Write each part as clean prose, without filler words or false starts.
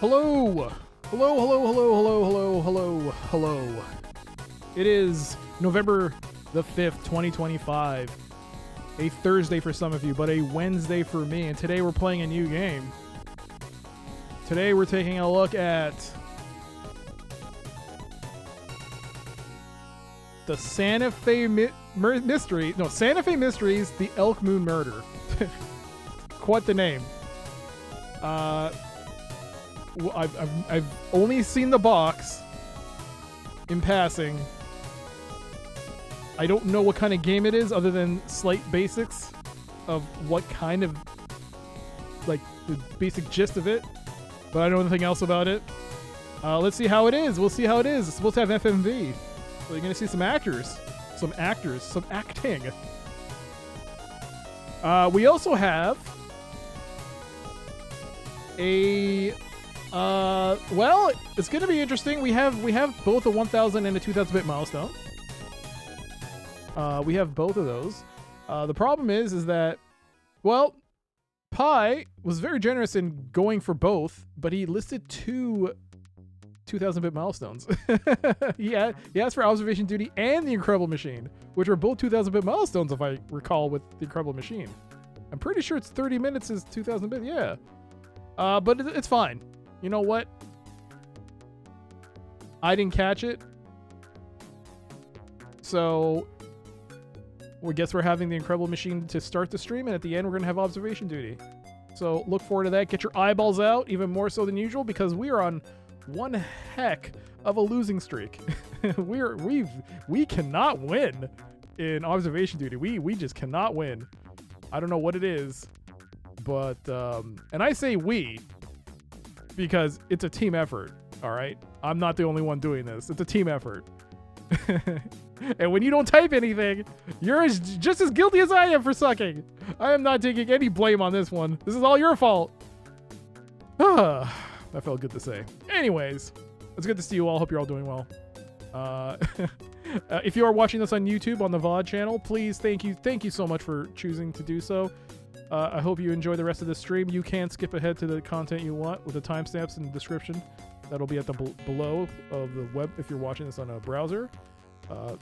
Hello! Hello, hello, hello, hello, hello, hello, hello. It is November the 5th, 2025. A Thursday for some of you, but a Wednesday for me. And today we're playing a new game. Today we're taking a look at the Santa Fe Mystery. No, Santa Fe Mysteries, the Elk Moon Murder. Quite the name. I've only seen the box in passing. I don't know what kind of game it is other than slight basics of what kind of, like, the basic gist of it, but I don't know anything else about it. Let's see how it is. We'll see how it is. It's supposed to have FMV. So you're going to see some actors, some acting. We also have a, well, it's going to be interesting. We have both a 1000 and a 2000-bit milestone. We have both of those. The problem is that, well, Pi was very generous in going for both, but he listed two 2000-bit milestones. He asked for Observation Duty and the Incredible Machine, which are both 2000-bit milestones, if I recall, with the Incredible Machine. I'm pretty sure it's 30 minutes is 2000-bit, yeah. But it's fine. You know what? I didn't catch it. So I guess we're having the Incredible Machine to start the stream, and at the end we're going to have Observation Duty. So look forward to that. Get your eyeballs out, even more so than usual, because we are on one heck of a losing streak. we cannot win in Observation Duty. We just cannot win. I don't know what it is, but and I say we because it's a team effort. All right, I'm not the only one doing this. It's a team effort. And when you don't type anything, you're just as guilty as I am for sucking. I am not taking any blame on this one. This is all your fault. That felt good to say. Anyways, it's good to see you all. Hope you're all doing well. If you are watching this on YouTube on the VOD channel, please, thank you so much for choosing to do so. I hope you enjoy the rest of the stream. You can skip ahead to the content you want with the timestamps in the description. That'll be at the below of the web if you're watching this on a browser.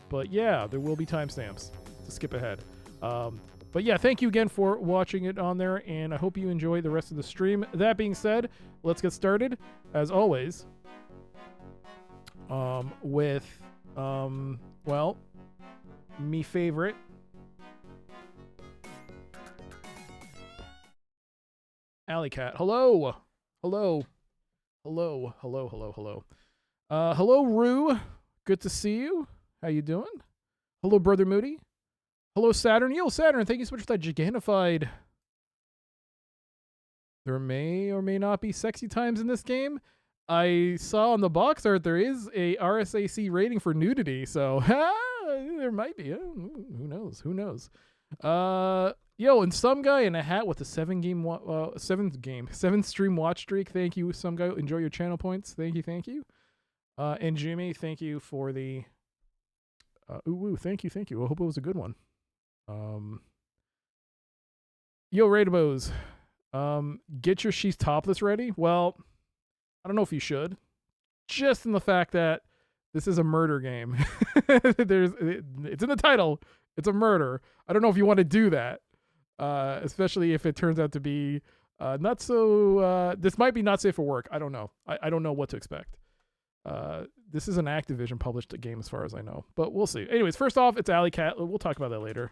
But yeah, there will be timestamps to skip ahead. But yeah, thank you again for watching it on there, and I hope you enjoy the rest of the stream. That being said, let's get started, as always, with, well, me favorite. Alley Cat. Hello. Hello. Hello. Hello. Hello. Hello. Hello, Rue. Good to see you. How you doing? Hello, Brother Moody. Hello, Saturn. Yo, Saturn, thank you so much for that gigantified. There may or may not be sexy times in this game. I saw on the box art there is a RSAC rating for nudity, so there might be. Who knows? Who knows? Yo, and some guy in a hat with a 7-stream watch streak. Thank you, some guy. Enjoy your channel points. Thank you, thank you. And Jimmy, thank you for the. Thank you. I hope it was a good one. Yo, Raidabos, get your She's Topless ready. Well, I don't know if you should, just in the fact that this is a murder game. It's in the title. It's a murder. I don't know if you want to do that, especially if it turns out to be not so. This might be not safe for work. I don't know. I don't know what to expect. This is an Activision published game as far as I know, but we'll see. Anyways, first off, it's Alley Cat. We'll talk about that later.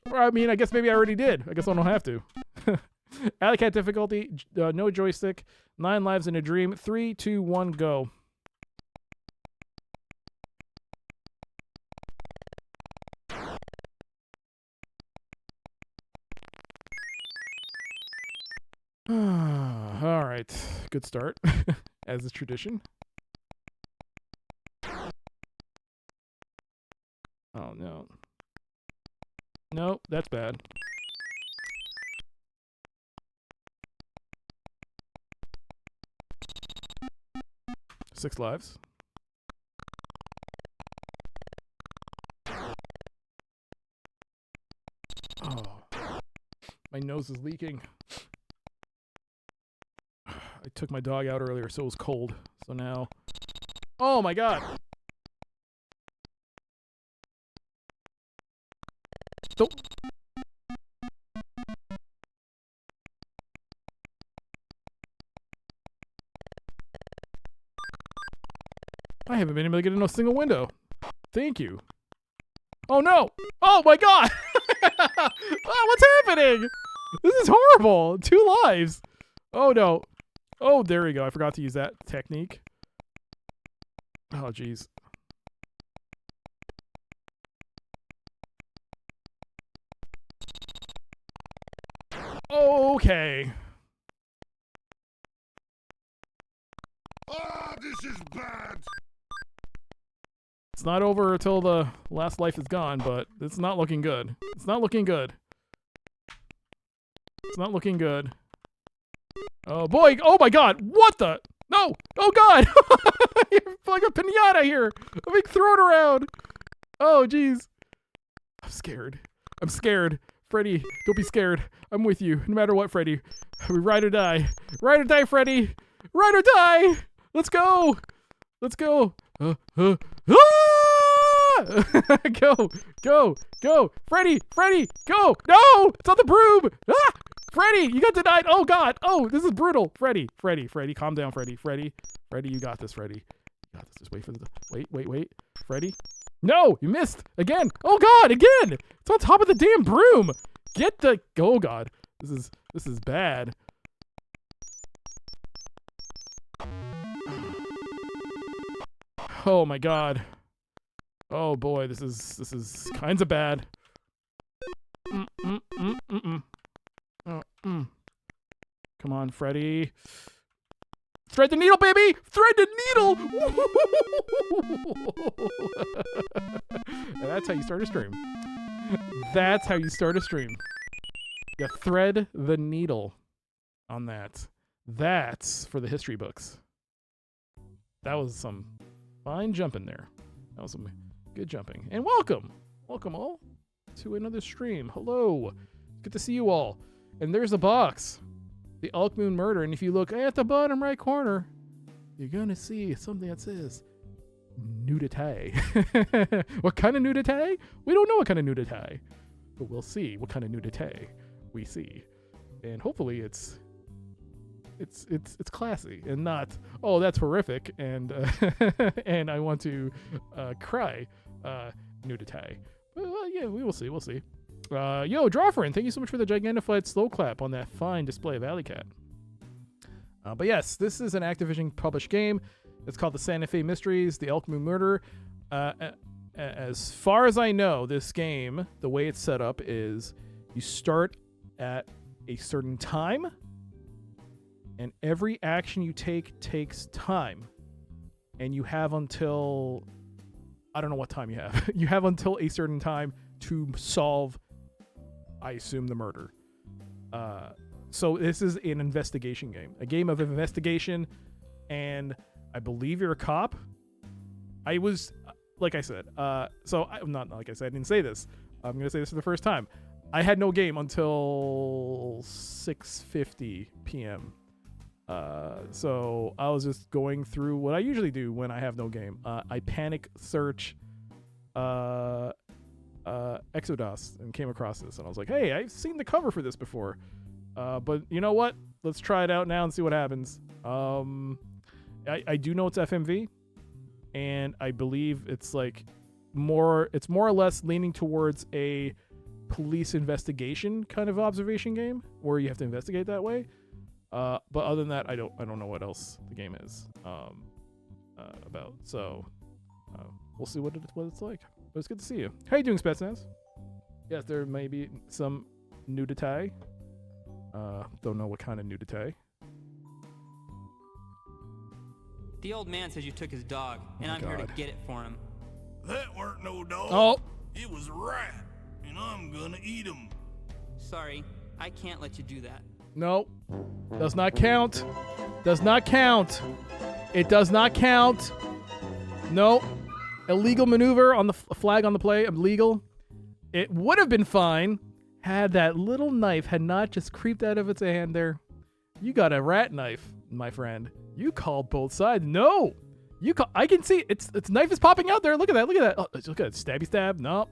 Or I mean, I guess maybe I already did. I guess I don't have to. Alley Cat difficulty, no joystick, 9 lives in a dream. 3, 2, 1, go. All right, good start, as is tradition. Oh, no. Nope, that's bad. Six lives. Oh, my nose is leaking. I took my dog out earlier, so it was cold. So now... Oh my god! Don't... I haven't been able to get in a single window. Thank you. Oh no! Oh my god! Oh, what's happening? This is horrible! 2 lives! Oh no. Oh, there we go. I forgot to use that technique. Oh, jeez. Okay. Ah, this is bad. It's not over until the last life is gone, but it's not looking good. It's not looking good. It's not looking good. Oh boy! Oh my god! What the? No! Oh god! You're like a pinata here! I'm being thrown around! Oh jeez. I'm scared. I'm scared. Freddy, don't be scared. I'm with you. No matter what, Freddy. Ride or die. Ride or die, Freddy! Ride or die! Let's go! Let's go! Ah! Go! Go! Go! Freddy! Freddy! Go! No! It's on the broom! Ah! Freddy! You got denied! Oh god! Oh, this is brutal! Freddy! Freddy! Freddy! Calm down, Freddy! Freddy! Freddy, you got this, Freddy. You got this. Just wait for the... Wait. Freddy? No! You missed! Again! Oh god! Again! It's on top of the damn broom! Get the... Oh god. This is bad. Oh my god. Oh boy, this is kinds of bad. Come on, Freddy. Thread the needle, baby! Thread the needle! And that's how you start a stream. That's how you start a stream. You thread the needle on that. That's for the history books. That was some fine jumping there. That was some good jumping. And welcome! Welcome all to another stream. Hello. Good to see you all. And there's a box. The Elk Moon Murder. And if you look at the bottom right corner, you're going to see something that says nudity. What kind of nudity? We don't know what kind of nudity. But we'll see what kind of nudity we see. And hopefully it's classy and not, oh, that's horrific and and I want to cry nudity. Well, yeah, we will see. We'll see. Yo, Drawfriend, thank you so much for the gigantified slow clap on that fine display of Alley Cat. But yes, this is an Activision published game. It's called the Santa Fe Mysteries, the Elk Moon Murder. As far as I know, this game, the way it's set up is you start at a certain time, and every action you take takes time. And you have until, I don't know what time you have. You have until a certain time to solve, I assume, the murder. So this is an investigation game. A game of investigation, and I believe you're a cop. I was, like I said, not like I said, I didn't say this. I'm going to say this for the first time. I had no game until 6:50 p.m. So I was just going through what I usually do when I have no game. I panic search Exodus and came across this, and I was like, hey, I've seen the cover for this before. But you know what? Let's try it out now and see what happens. I do know it's FMV, and I believe it's like it's more or less leaning towards a police investigation kind of observation game where you have to investigate that way. But other than that, I don't know what else the game is about. So we'll see what it's like. But it's good to see you. How you doing, Spetsnaz? Yes, there may be some nudity. Don't know what kind of nudity. The old man says you took his dog, and I'm here to get it for him. That weren't no dog. Oh. It was a rat, and I'm gonna eat him. Sorry, I can't let you do that. No. Does not count. Does not count. It does not count. No. Illegal maneuver on the flag on the play. Illegal. It would have been fine had that little knife had not just creeped out of its hand there. You got a rat knife. my friend. You called both sides. No, I can see its knife is popping out there. Look at that. Look at that. Oh, look at it. Stabby stab. No.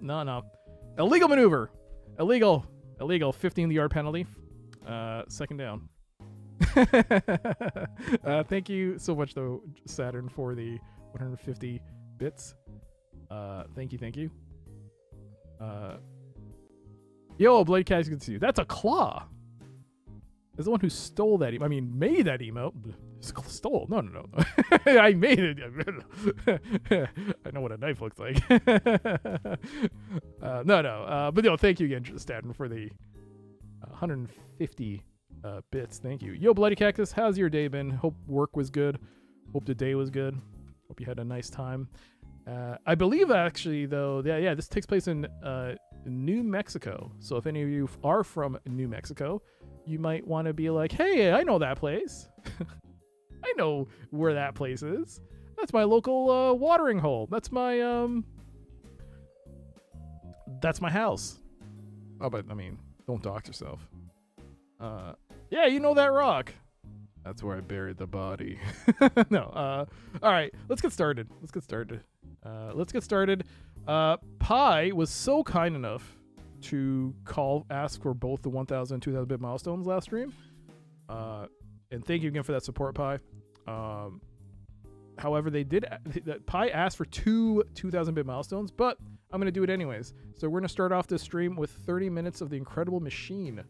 Illegal maneuver. Illegal. 15-yard penalty. Second down. Thank you so much, though, Saturn, for the 150 bits. Thank you. Yo, Blade Cat, good to see you. That's a claw. That's the one who stole that. Made that emote. Stole? No. I made it. I know what a knife looks like. No. But no, thank you again, Staten, for the 150 bits. Thank you. Yo, Bloody Cactus, how's your day been? Hope work was good. Hope the day was good. Hope you had a nice time. I believe, actually, though, this takes place in New Mexico. So if any of you are from New Mexico, you might want to be like, hey, I know that place. I know where that place is. That's my local watering hole. That's my house. Oh, but don't dox yourself. Yeah, you know that rock. That's where I buried the body. No. All right, let's get started. Pi was so kind enough to ask for both the 1,000 and 2,000 bit milestones last stream. And thank you again for that support, Pi. However, Pi asked for 2,000 bit milestones, but I'm going to do it anyways. So we're going to start off this stream with 30 minutes of the Incredible Machine.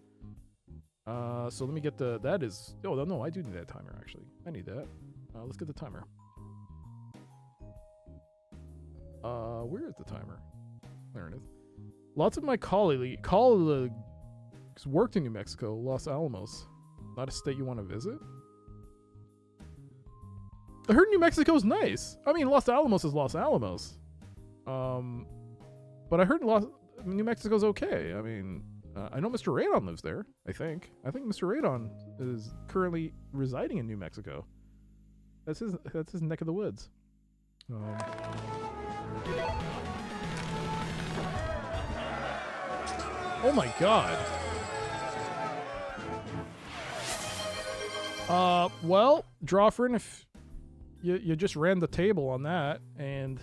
So let me get that is, oh no, I do need that timer, actually. I need that. Let's get the timer. Where is the timer? There it is. Lots of my colleagues worked in New Mexico, Los Alamos. Not a state you want to visit? I heard New Mexico's nice. Los Alamos is Los Alamos. But I heard New Mexico's okay. I know Mr. Radon lives there, I think. I think Mr. Radon is currently residing in New Mexico. That's his neck of the woods. Oh my god. Well, Drawfrin, if you just ran the table on that, and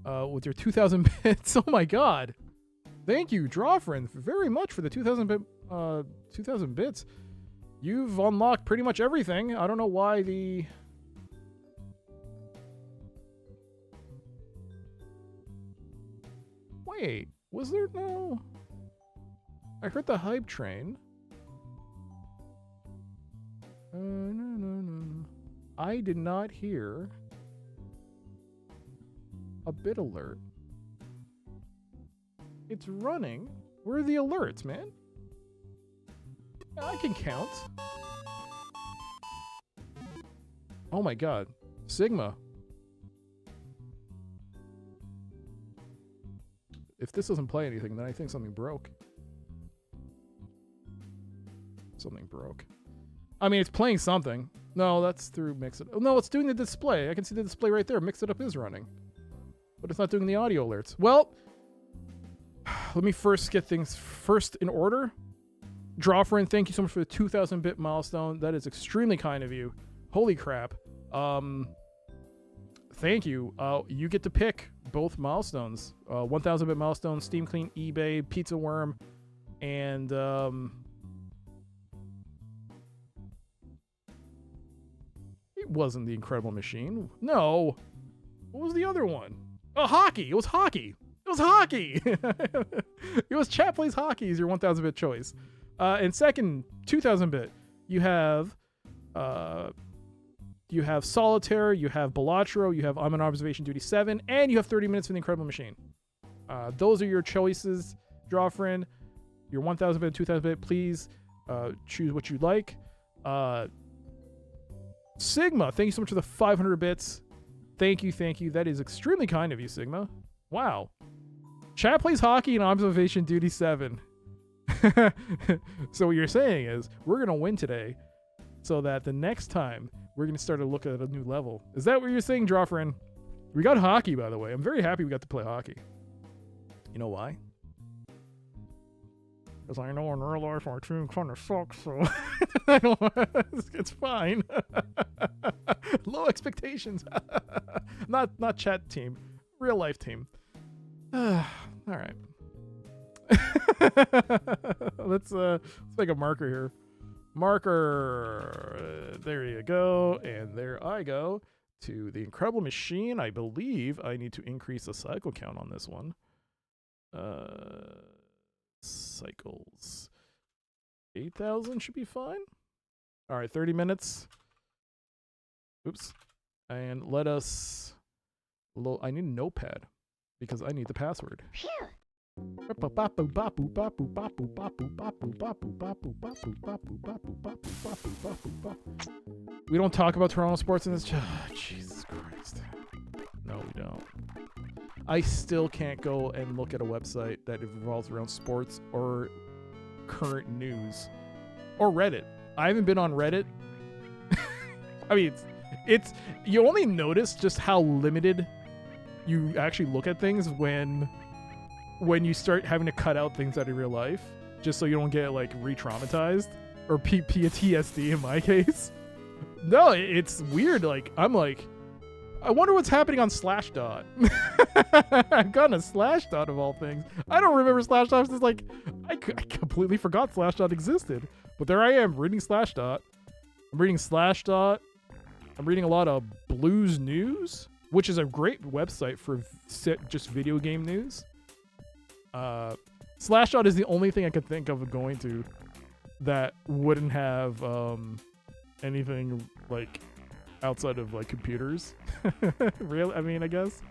with your 2,000 bits, oh my god. Thank you, Drawfrin, very much for the 2,000 bits. You've unlocked pretty much everything. I don't know why the... Wait, was there no... I heard the hype train. No. I did not hear a bit alert. It's running. Where are the alerts, man? I can count. Oh my god. Sigma. If this doesn't play anything, then I think something broke. Something broke. It's playing something. No, that's through Mix It Up. No, it's doing the display. I can see the display right there. Mix It Up is running. But it's not doing the audio alerts. Well, let me first get things in order. Drawfrin, thank you so much for the 2,000 bit milestone. That is extremely kind of you. Holy crap. Thank you. You get to pick both milestones. 1,000 bit milestone, Steam Clean, eBay, Pizza Worm, and it wasn't the Incredible Machine. No. What was the other one? Oh, hockey. It was hockey. It was Chat Plays Hockey is your 1,000 bit choice. And second, 2,000 bit, you have Solitaire, you have Balatro, you have I'm on Observation Duty 7, and you have 30 minutes for the Incredible Machine. Those are your choices, Drawfrin. Your 1,000 bit, 2,000 bit, please choose what you like. Sigma, thank you so much for the 500 bits. Thank you. That is extremely kind of you, Sigma. Wow. Chat Plays Hockey and Observation Duty 7. So what you're saying is we're going to win today so that the next time we're going to start to look at a new level. Is that what you're saying, Drawfrin? We got hockey, by the way. I'm very happy we got to play hockey. You know why? Because I know in real life our team kind of sucks, so I don't, it's fine. Low expectations. Not chat team, real life team. All right. Let's make a marker here. Marker. There you go, and there I go to the Incredible Machine. I believe I need to increase the cycle count on this one. Cycles 8,000 should be fine. All right, 30 minutes. Oops. And let us I need a notepad because I need the password. We don't talk about Toronto sports in this Jesus Christ. No, we don't. I still can't go and look at a website that revolves around sports or current news or Reddit. I haven't been on Reddit. I mean, it's you only notice just how limited you actually look at things when you start having to cut out things out of real life just so you don't get like re-traumatized or PTSD in my case. No, it's weird. Like I'm like, I wonder what's happening on Slashdot. I've gotten a Slashdot of all things. I don't remember Slashdot. It's like I completely forgot Slashdot existed. But there I am reading Slashdot. I'm reading Slashdot. I'm reading a lot of Blues News, which is a great website for just video game news. Slashdot is the only thing I could think of going to that wouldn't have anything like outside of like computers. Real, I mean, I guess.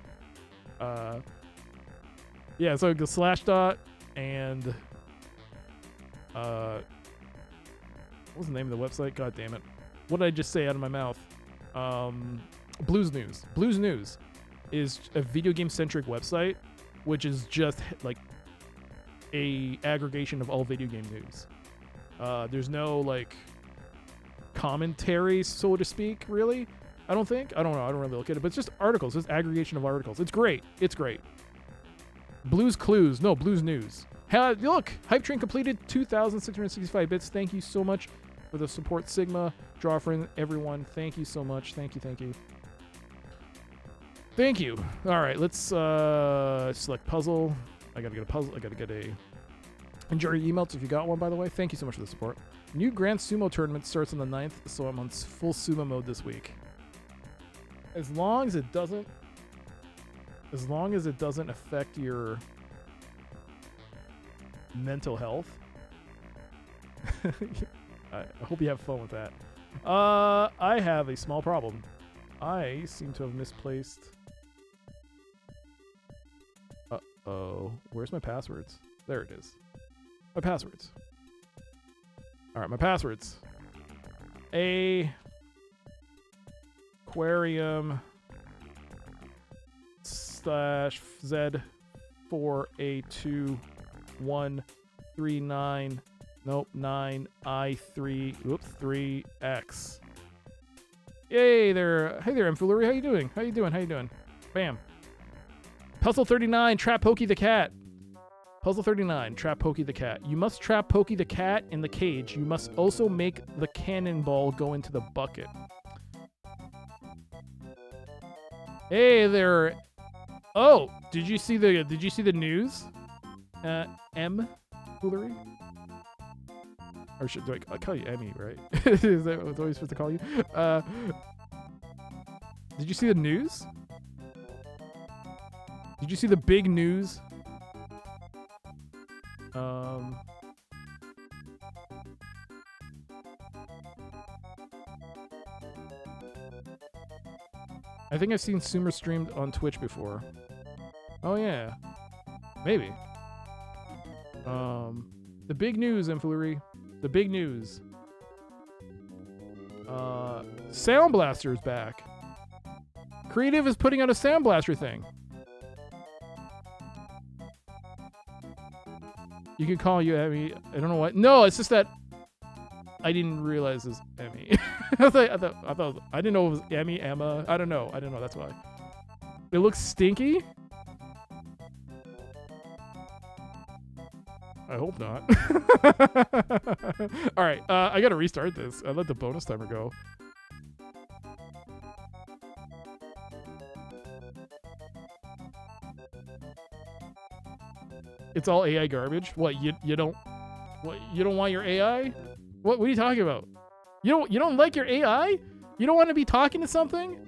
Yeah, so the Slashdot and what was the name of the website? God damn it. What did I just say out of my mouth? Blues News. Blues News is a video game centric website, which is just like a aggregation of all video game news. There's no like commentary, so to speak, really. I don't think. I don't know. I don't really look at it, but it's just articles. It's aggregation of articles. It's great. It's great. Blues Clues. No, Blues News. Look, Hype Train completed 2,665 bits. Thank you so much for the support, Sigma, Drawfriend, everyone. Thank you so much. Thank you. Thank you. Thank you. All right, let's select puzzle. I gotta get a puzzle. I gotta get a. Enjoy your emails if you got one, by the way. Thank you so much for the support. New Grand Sumo tournament starts on the 9th, so I'm on full sumo mode this week. As long as it doesn't affect your mental health. I hope you have fun with that. I have a small problem. I seem to have misplaced. Uh-oh. Where's my passwords? There it is. My passwords. All right, my passwords. Aquarium /Z4A2139. Nope, 9I3. 3X. Yay there. Hey there, Mfoolery. How you doing? How you doing? Bam. Puzzle 39, trap Pokey the cat. Puzzle 39, trap Pokey the cat. You must trap Pokey the cat in the cage. You must also make the cannonball go into the bucket. Hey there. Oh, did you see the news? Foolery? Or do I call you Emmy, right? Is that what I'm supposed to call you? Did you see the news? Did you see the big news? I think I've seen Sumer streamed on Twitch before. Oh yeah. Maybe. The big news, Mfoolery. The big news. Sound Blaster's back. Creative is putting out a Sound Blaster thing. You can call you Emmy. I don't know what. No, it's just that I didn't realize it was Emmy. I thought I didn't know it was Emmy, Emma. I don't know. That's why. It looks stinky. I hope not. All right, I gotta restart this. I let the bonus timer go. It's all AI garbage. What you don't want your AI? What are you talking about? You don't like your AI? You don't want to be talking to something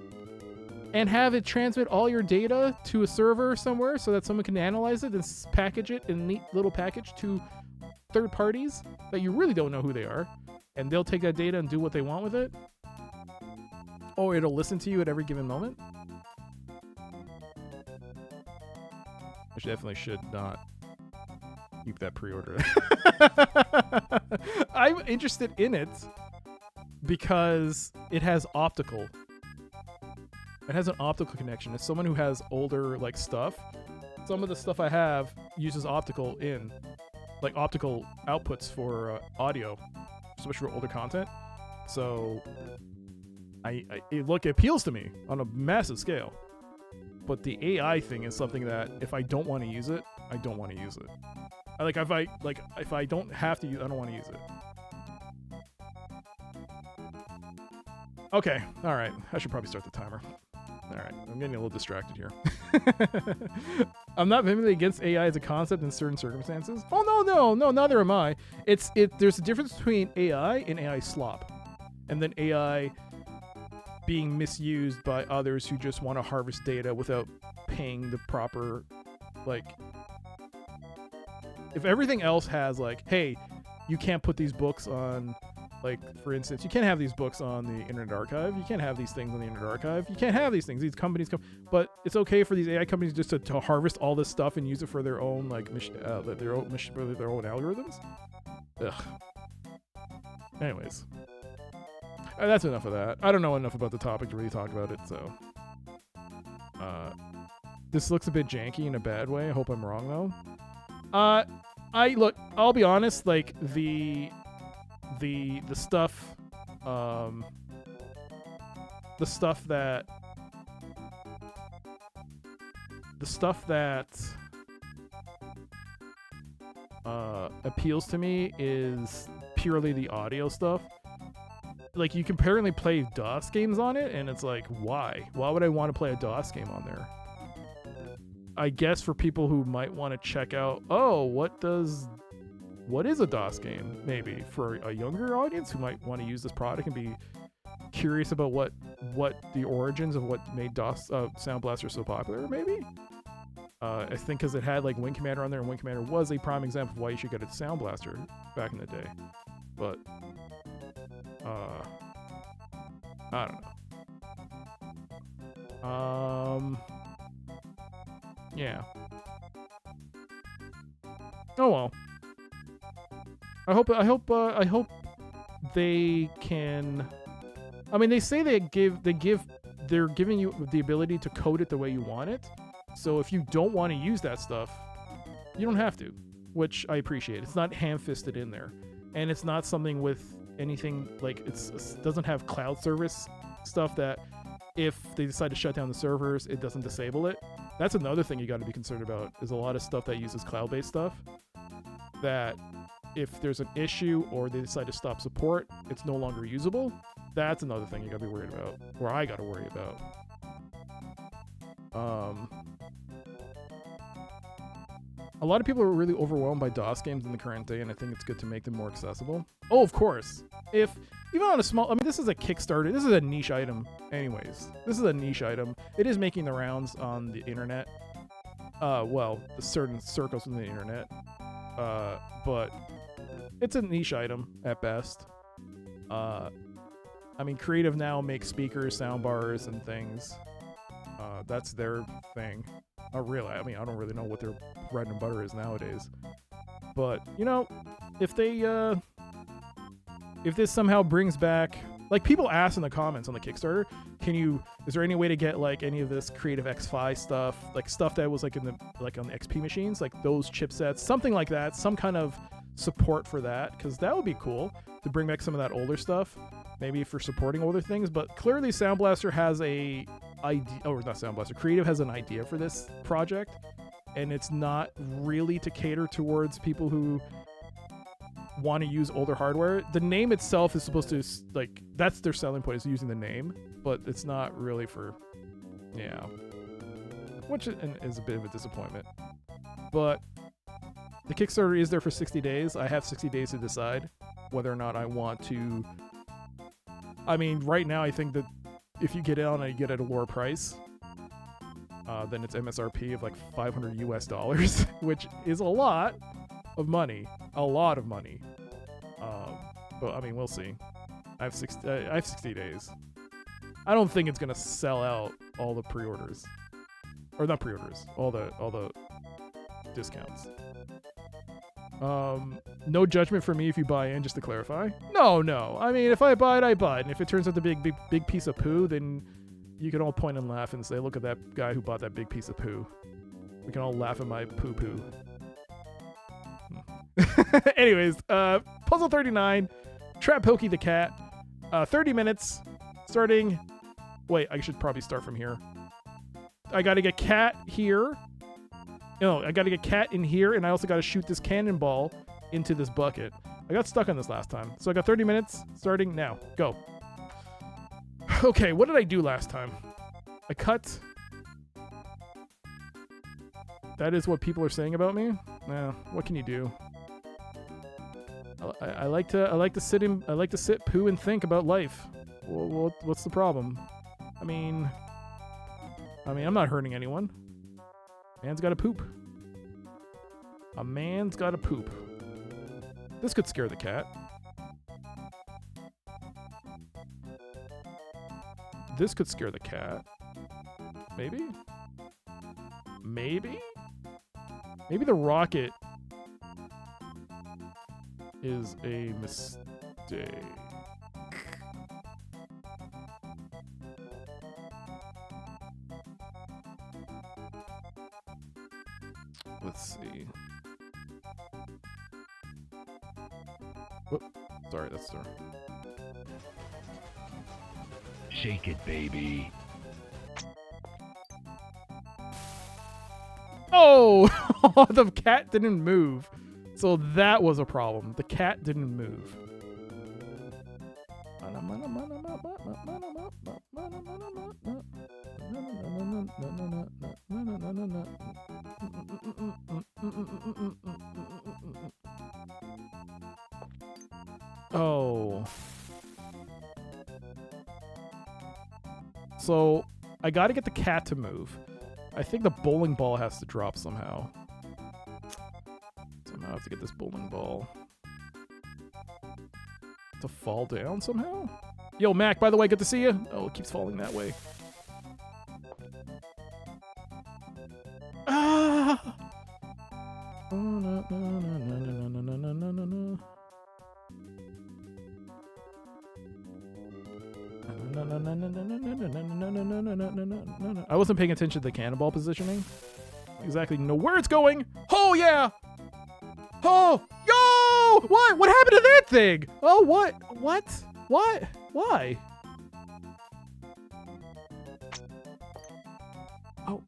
and have it transmit all your data to a server somewhere so that someone can analyze it and package it in a neat little package to third parties that you really don't know who they are, and they'll take that data and do what they want with it? Or it'll listen to you at every given moment? Which definitely should not keep that pre-order. I'm interested in it because it has optical. It has an optical connection. As someone who has older like stuff, some of the stuff I have uses optical optical outputs for audio, especially for older content. So it appeals to me on a massive scale. But the AI thing is something that if I don't want to use it, I don't want to use it. If I don't have to use, I don't want to use it. Okay, all right. I should probably start the timer. All right, I'm getting a little distracted here. I'm not vehemently against AI as a concept in certain circumstances. Oh no, neither am I. There's a difference between AI and AI slop, and then AI being misused by others who just want to harvest data without paying the proper, like, if everything else has like, hey, you can't put these books on, like, for instance, you can't have these books on the Internet Archive. You can't have these things on the Internet Archive. You can't have these things. These companies come, but it's okay for these AI companies just to harvest all this stuff and use it for their own their own algorithms. Ugh. Anyways, that's enough of that. I don't know enough about the topic to really talk about it. So, this looks a bit janky in a bad way. I hope I'm wrong though. I'll be honest. Like the stuff that appeals to me is purely the audio stuff. Like, you can apparently play DOS games on it, and it's like, why would I want to play a DOS game on there? I guess for people who might want to check out, what is a DOS game? Maybe for a younger audience who might want to use this product and be curious about what the origins of what made DOS Sound Blaster so popular. Maybe I think because it had like Wing Commander on there, and Wing Commander was a prime example of why you should get a Sound Blaster back in the day. But I don't know. Yeah. Oh well. I hope they can. I mean, they say they're giving you the ability to code it the way you want it. So if you don't want to use that stuff, you don't have to, which I appreciate. It's not ham-fisted in there, and it's not something with anything like it doesn't have cloud service stuff that if they decide to shut down the servers, it doesn't disable it. That's another thing you got to be concerned about, is a lot of stuff that uses cloud-based stuff that if there's an issue or they decide to stop support, it's no longer usable. That's another thing you gotta be worried about, or I gotta worry about. A lot of people are really overwhelmed by DOS games in the current day, and I think it's good to make them more accessible. Oh, of course. If even on a small, I mean, this is a Kickstarter. This is a niche item, anyways. This is a niche item. It is making the rounds on the internet. Well, the certain circles in the internet. But it's a niche item at best. I mean, Creative now makes speakers, sound bars, and things. That's their thing. Not really. I mean, I don't really know what their bread and butter is nowadays. But, you know, if this somehow brings back, like, people ask in the comments on the Kickstarter, is there any way to get like any of this Creative X5 stuff, like stuff that was like on the XP machines, like those chipsets, something like that, some kind of support for that, because that would be cool to bring back some of that older stuff, maybe for supporting older things. But clearly Sound Blaster has a idea, or not Sound Blaster, Creative has an idea for this project, and it's not really to cater towards people who want to use older hardware. The name itself is supposed to, like, that's their selling point, is using the name, but it's not really for, yeah. Which is a bit of a disappointment. But the Kickstarter is there for 60 days. I have 60 days to decide whether or not I want to. I mean, right now I think that if you get it on and you get it at a lower price, then it's MSRP of like $500 US, which is a lot of money. A lot of money. But I mean, we'll see. I have 60 days. I don't think it's gonna sell out all the pre-orders, or not pre-orders, all the discounts. No judgment for me if you buy in, just to clarify. No. I mean, if I buy it, I buy it. And if it turns out to be a big piece of poo, then you can all point and laugh and say, look at that guy who bought that big piece of poo. We can all laugh at my poo-poo. Anyways, Puzzle 39, Trap Pokey the Cat. 30 minutes, starting... Wait, I should probably start from here. I gotta get Cat here. No, I gotta get Cat in here, and I also gotta shoot this cannonball into this bucket. I got stuck on this last time. So I got 30 minutes, starting now. Go. Okay, what did I do last time? I cut... That is what people are saying about me? What can you do? I like to sit, poo, and think about life. What's the problem? I mean, I'm not hurting anyone. Man's gotta poop. A man's gotta poop. This could scare the cat. This could scare the cat. Maybe? Maybe the rocket is a mistake. Let's see. Whoop. Sorry, that's the... Shake it, baby. Oh! The cat didn't move. So that was a problem. The cat didn't move. Oh. So I gotta get the cat to move. I think the bowling ball has to drop somehow. Somehow I have to get this bowling ball to fall down somehow. Yo, Mac, by the way, good to see you. Oh, it keeps falling that way. Ah! Oh, no, no, no, no, no, no, no, no, no, no. I wasn't paying attention to the cannonball positioning. Exactly know where it's going. Oh yeah. Oh, yo! What happened to that thing? Oh, what? Why? Oh.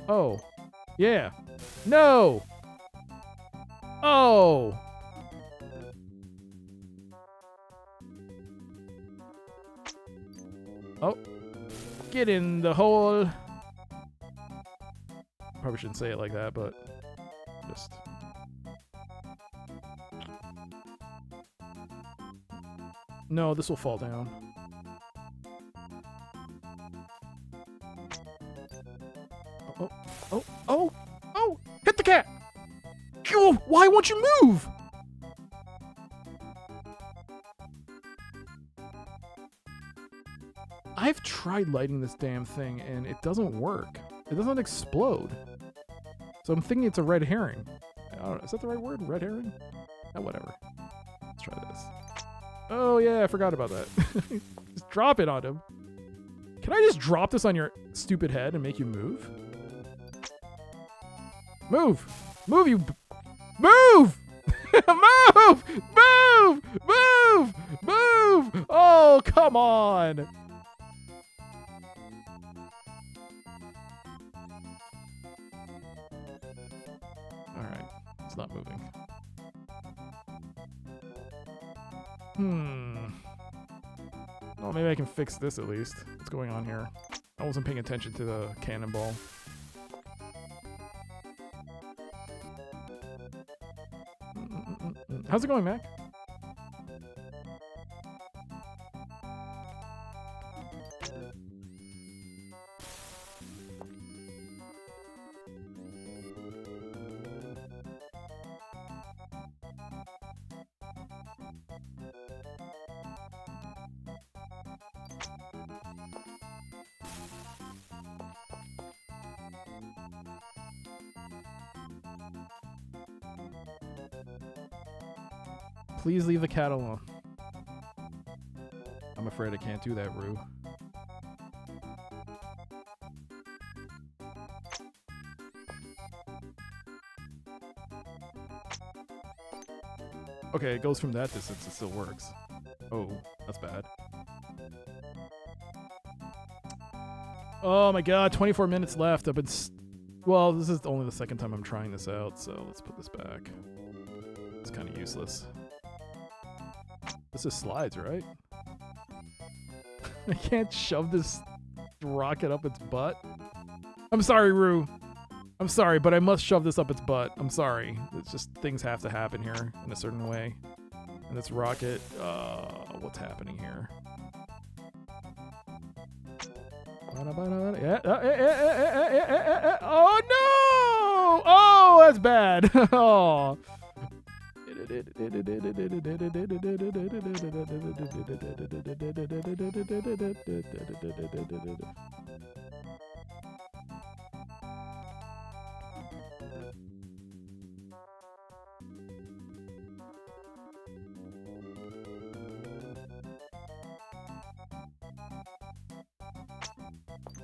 Oh. Yeah. No. Oh. Oh. Get in the hole. Probably shouldn't say it like that, but just... No, this will fall down. Oh! Hit the cat! Oh, why won't you move? I've tried lighting this damn thing and it doesn't work. It doesn't explode. So I'm thinking it's a red herring. I don't know, is that the right word? Red herring? Oh, whatever. Let's try this. Oh yeah, I forgot about that. Just drop it on him. Can I just drop this on your stupid head and make you move? Move! Move, you... Move! Move! Move! Move! Move! Oh, come on! Alright, it's not moving. Oh, maybe I can fix this at least. What's going on here? I wasn't paying attention to the cannonball. How's it going, Mac? Please leave the cat alone. I'm afraid I can't do that, Rue. Okay, it goes from that distance, it still works. Oh, that's bad. Oh my god, 24 minutes left. I've been well, this is only the second time I'm trying this out, so let's put this back. It's kind of useless. This is slides, right? I can't shove this rocket up its butt. I'm sorry, Rue. I'm sorry, but I must shove this up its butt. I'm sorry. It's just things have to happen here in a certain way. And this rocket, what's happening here? Oh no! Oh, that's bad. Oh.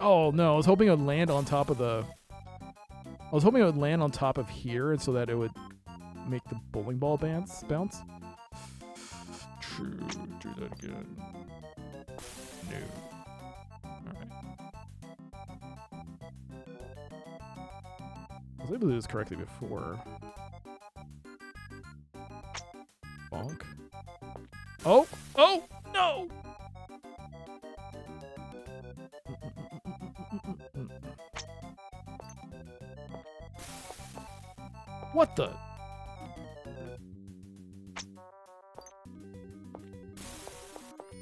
Oh no, I was hoping it would land on top of the... I was hoping it would land on top of here and so that it would make the bowling ball bounce. True, do that again. No. Alright. I was able to do this correctly before. Bonk. Oh! Oh! No! What the?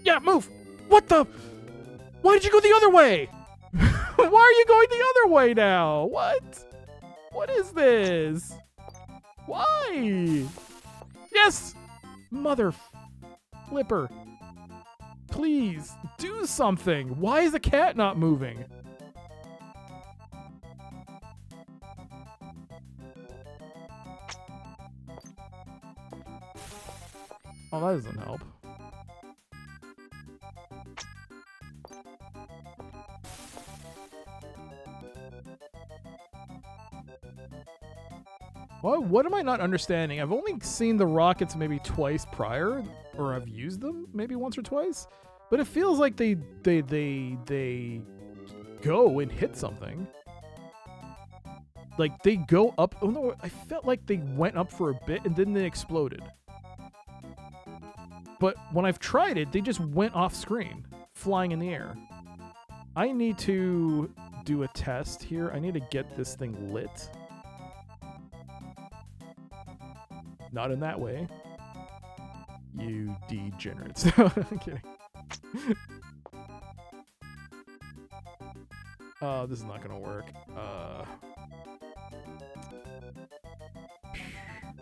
Yeah, move! What the? Why did you go the other way? Why are you going the other way now? What? What is this? Why? Yes! Mother flipper. Please, do something. Why is the cat not moving? Oh, that doesn't help. What am I not understanding? I've only seen the rockets maybe twice prior, or I've used them maybe once or twice, but it feels like they go and hit something. Like they go up. Oh no, I felt like they went up for a bit and then they exploded. But when I've tried it, they just went off screen, flying in the air. I need to do a test here. I need to get this thing lit. Not in that way. You degenerates. I'm kidding. This is not gonna work.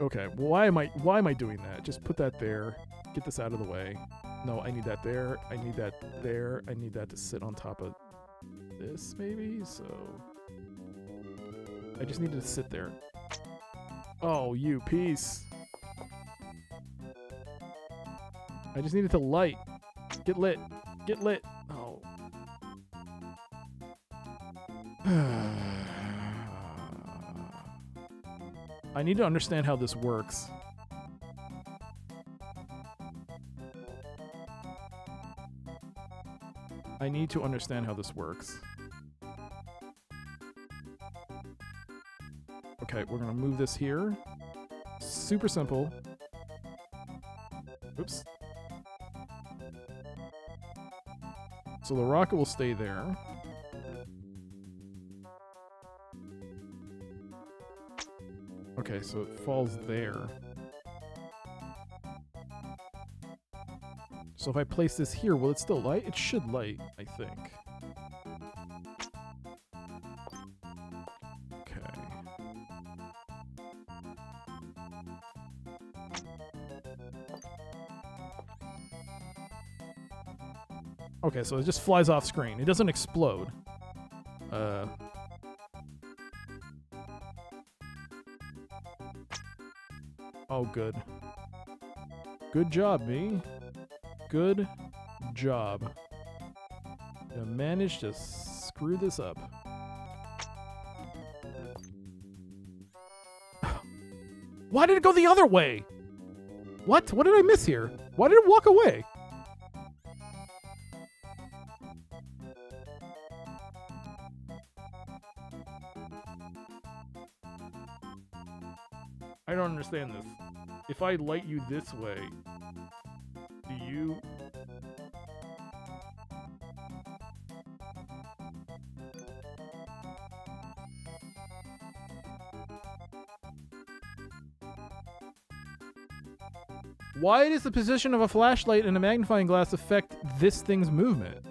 Okay, why am I doing that? Just put that there. Get this out of the way. No, I need that there. I need that there. I need that to sit on top of this, maybe? So... I just needed to sit there. Oh, you piece. I just needed to light. Get lit. Get lit. Oh. I need to understand how this works. I need to understand how this works. Okay, we're gonna move this here. Super simple. Oops. So the rocket will stay there. Okay, so it falls there. So if I place this here, will it still light? It should light, I think. Okay. Okay, so it just flies off screen. It doesn't explode. Oh, good. Good job, me. Good job. You managed to screw this up. Why did it go the other way? What? What did I miss here? Why did it walk away? I don't understand this. If I light you this way, do you... Why does the position of a flashlight and a magnifying glass affect this thing's movement?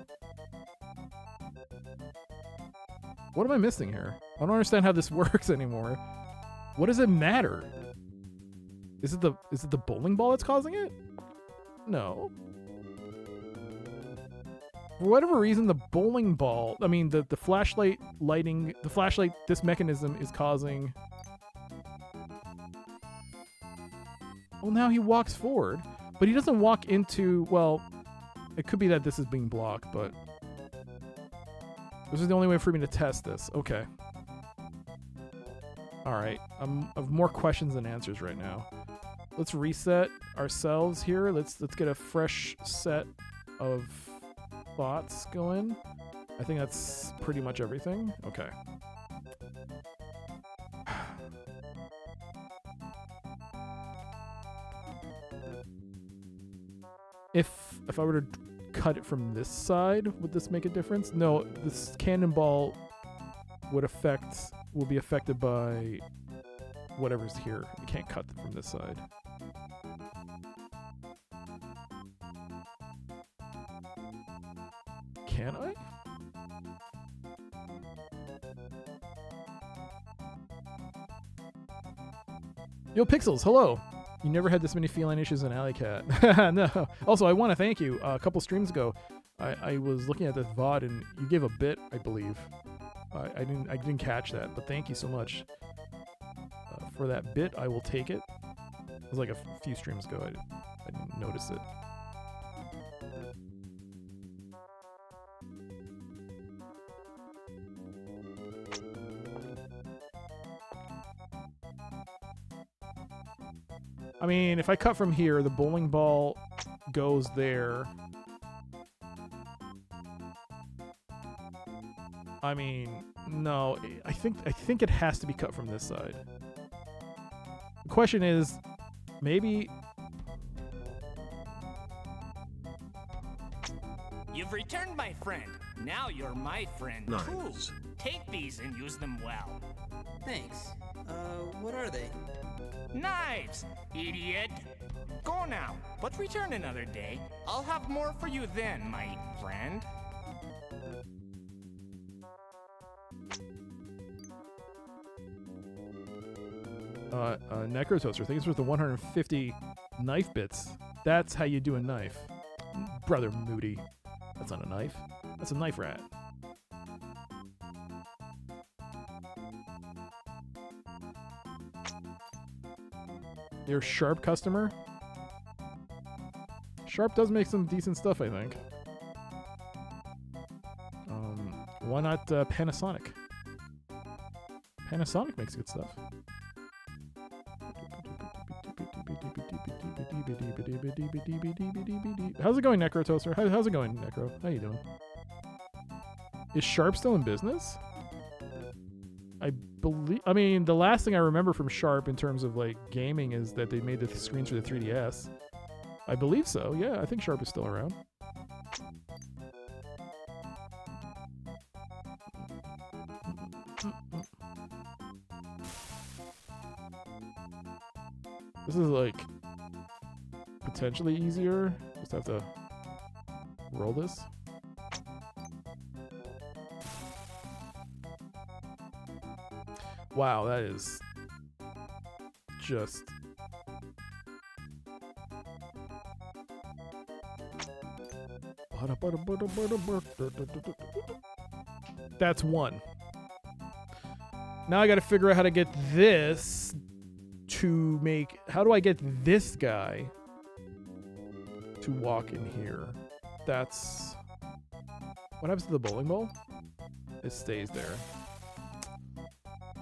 What am I missing here? I don't understand how this works anymore. What does it matter? Is it the bowling ball that's causing it? No. For whatever reason, the bowling ball, I mean the flashlight lighting, the flashlight, this mechanism is causing... Well, now he walks forward, but he doesn't walk into, well, it could be that this is being blocked, but this is the only way for me to test this. Okay. All right. I have more questions than answers right now. Let's reset ourselves here. Let's get a fresh set of thoughts going. I think that's pretty much everything. Okay. If I were to cut it from this side, would this make a difference? No, this cannonball will be affected by whatever's here. You can't cut it from this side. Can I? Yo, Pixels, hello! You never had this many feline issues in Alley Cat. No. Also, I want to thank you. A couple streams ago, I was looking at this VOD and you gave a bit, I believe. I didn't catch that, but thank you so much for that bit. I will take it. It was like a few streams ago. I didn't notice it. I mean, if I cut from here, the bowling ball goes there. I mean, no, I think it has to be cut from this side. The question is, maybe... You've returned, my friend. Now you're my friend, too. Take these and use them well. Thanks. What are they? Knives, idiot. Go now, but return another day. I'll have more for you then, my friend. Necrotoaster, I think it's worth the 150 knife bits. That's how you do a knife. Brother Moody. That's not a knife. That's a knife rat. You're a Sharp customer? Sharp does make some decent stuff, I think. Why not Panasonic? Panasonic makes good stuff. How's it going, Necro Toaster? How's it going, Necro? How you doing? Is Sharp still in business? I mean, the last thing I remember from Sharp in terms of like gaming is that they made the screens for the 3DS. I believe so. Yeah, I think Sharp is still around. This is like potentially easier. Just have to roll this. Wow, that is just that's one. Now I got to figure out how to get this to make. How do I get this guy to walk in here? That's what happens to the bowling ball? It stays there.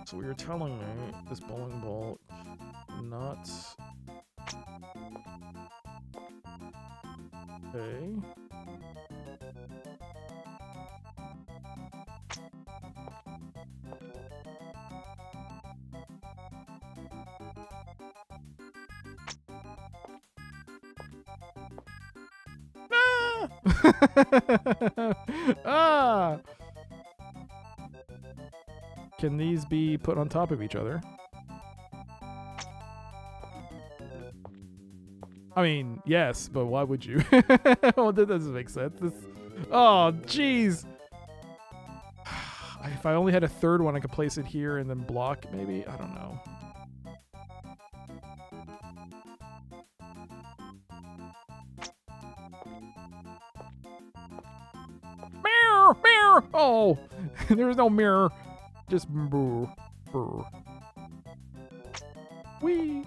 So you're telling me this bowling ball not okay. Ah! Can these be put on top of each other? I mean, yes, but why would you? Well, that doesn't make sense. Oh, jeez. If I only had a third one, I could place it here and then block, maybe? I don't know. Mirror! Mirror! Oh, there's no mirror. Just brr, brr. Wee.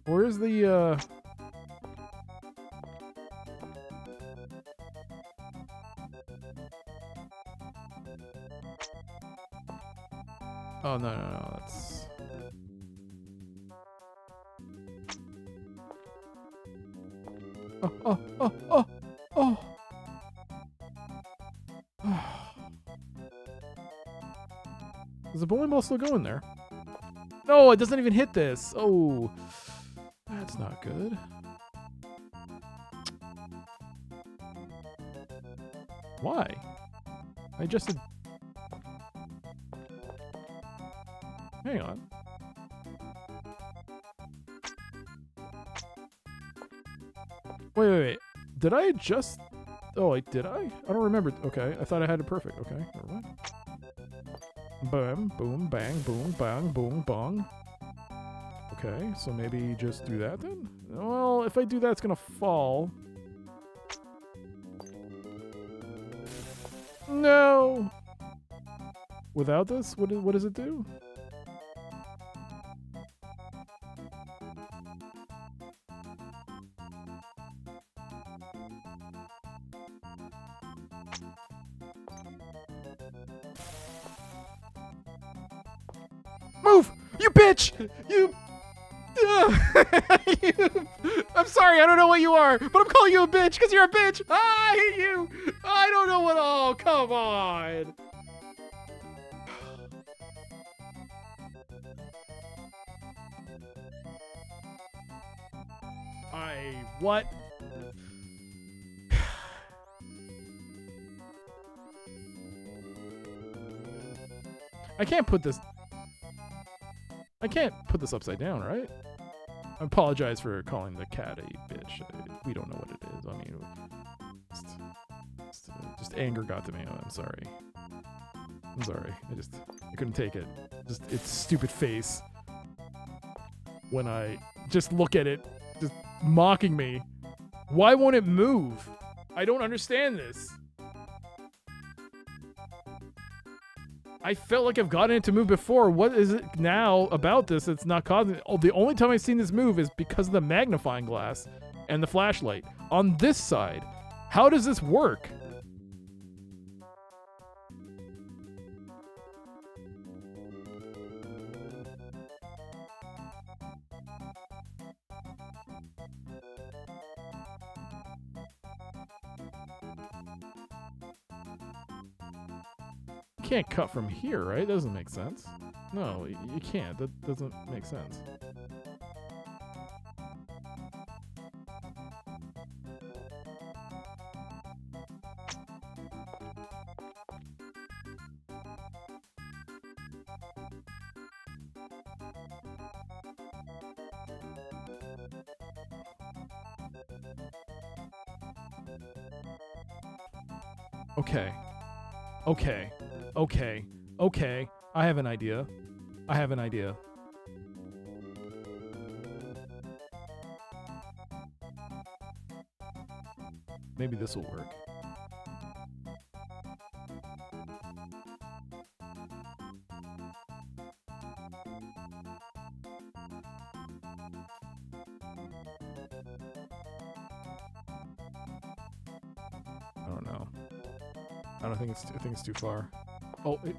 Where's the Oh no, that's oh. Is the bowling ball still going there? No, it doesn't even hit this. Oh, that's not good. Why? I just... Hang on. Wait. Did I adjust? Oh, did I? I don't remember. Okay, I thought I had it perfect. Okay, never mind. Boom, boom, bang, boom, bang, boom, bong. Okay, so maybe just do that then? Well, if I do that, it's gonna fall. No! Without this, what does it do? Move! You bitch! You... I'm sorry, I don't know what you are, but I'm calling you a bitch because you're a bitch! I hate you! I don't know what... Oh, come on! What? I can't put this upside down, right? I apologize for calling the cat a bitch. We don't know what it is. I mean, just anger got to me. I'm sorry. I couldn't take it. Just its stupid face when I just look at it, just mocking me. Why won't it move? I don't understand this. I felt like I've gotten it to move before. What is it now about this that's not causing it? Oh, the only time I've seen this move is because of the magnifying glass and the flashlight. On this side, how does this work? can't cut from here, right? That doesn't make sense. No, you can't. That doesn't make sense. Okay. Okay. Okay. Okay. I have an idea. I have an idea. Maybe this will work. I don't know. I don't think I think it's too far. Oh, it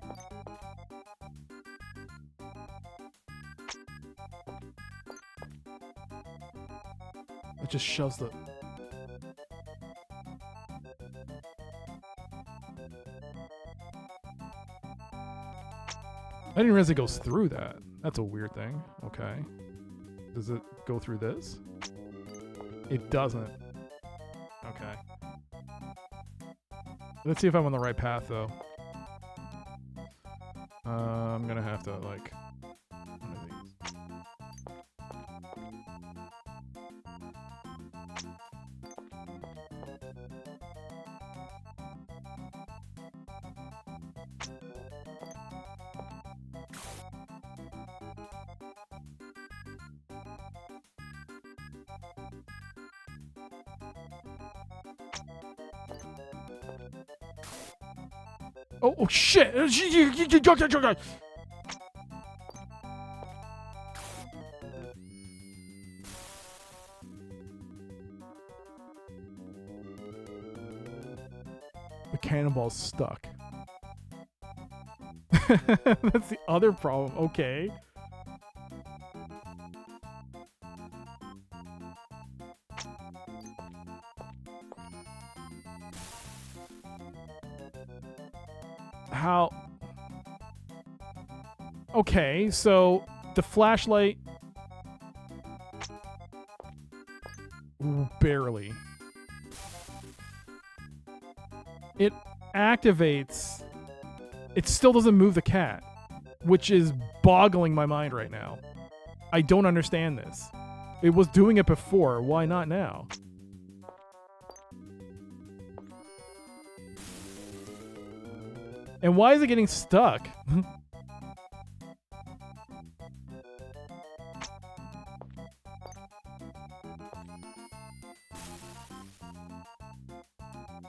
just shoves the... I didn't realize it goes through that. That's a weird thing. Okay. Does it go through this? It doesn't. Okay. Let's see if I'm on the right path, though. I'm gonna have to, like... one of these. Oh shit! The cannonball's stuck. That's the other problem. Okay. How? Okay, so the flashlight barely. It activates. It still doesn't move the cat, which is boggling my mind right now. I don't understand this. It was doing it before. Why not now? And why is it getting stuck?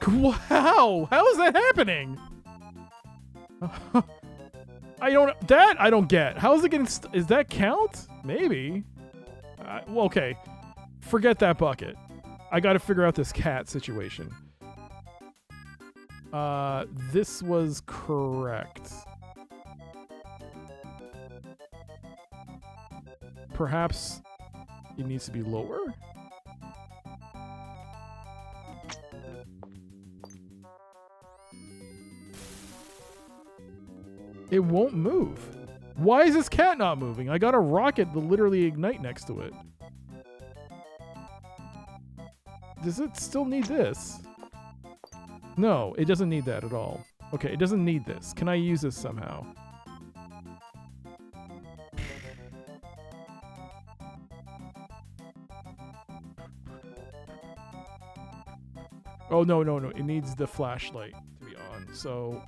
Wow! How is that happening? I don't get. How is it getting is that count? Maybe. Well, okay. Forget that bucket. I gotta figure out this cat situation. This was correct. Perhaps it needs to be lower? It won't move. Why is this cat not moving? I got a rocket to literally ignite next to it. Does it still need this? No, it doesn't need that at all. Okay, it doesn't need this. Can I use this somehow? Oh, no. It needs the flashlight to be on. So...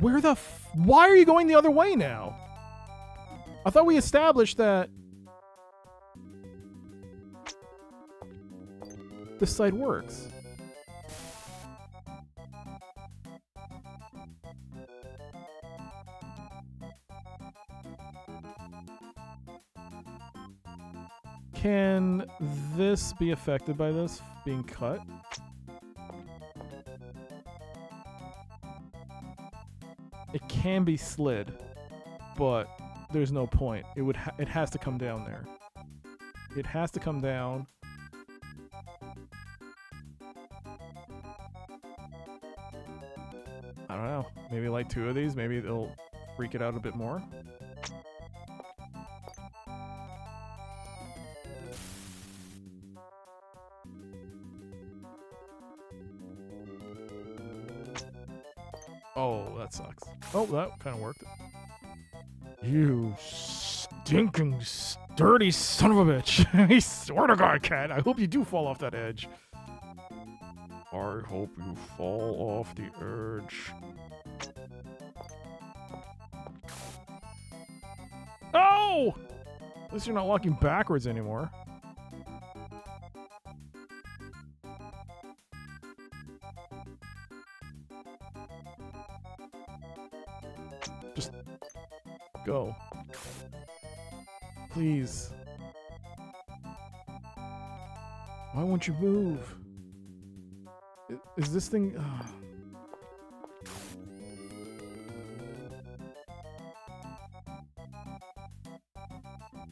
where the why are you going the other way now? I thought we established that this side works. Can this be affected by this being cut? It can be slid, but there's no point. It has to come down there. It has to come down. I don't know. Maybe like 2 of these. Maybe they'll freak it out a bit more. Oh, that sucks. Oh, that kind of worked. You stinking, dirty son of a bitch. I swear to God, cat. I hope you do fall off that edge. I hope you fall off the edge. Oh! At least you're not walking backwards anymore. Just go. Please. Why won't you move? Is this thing...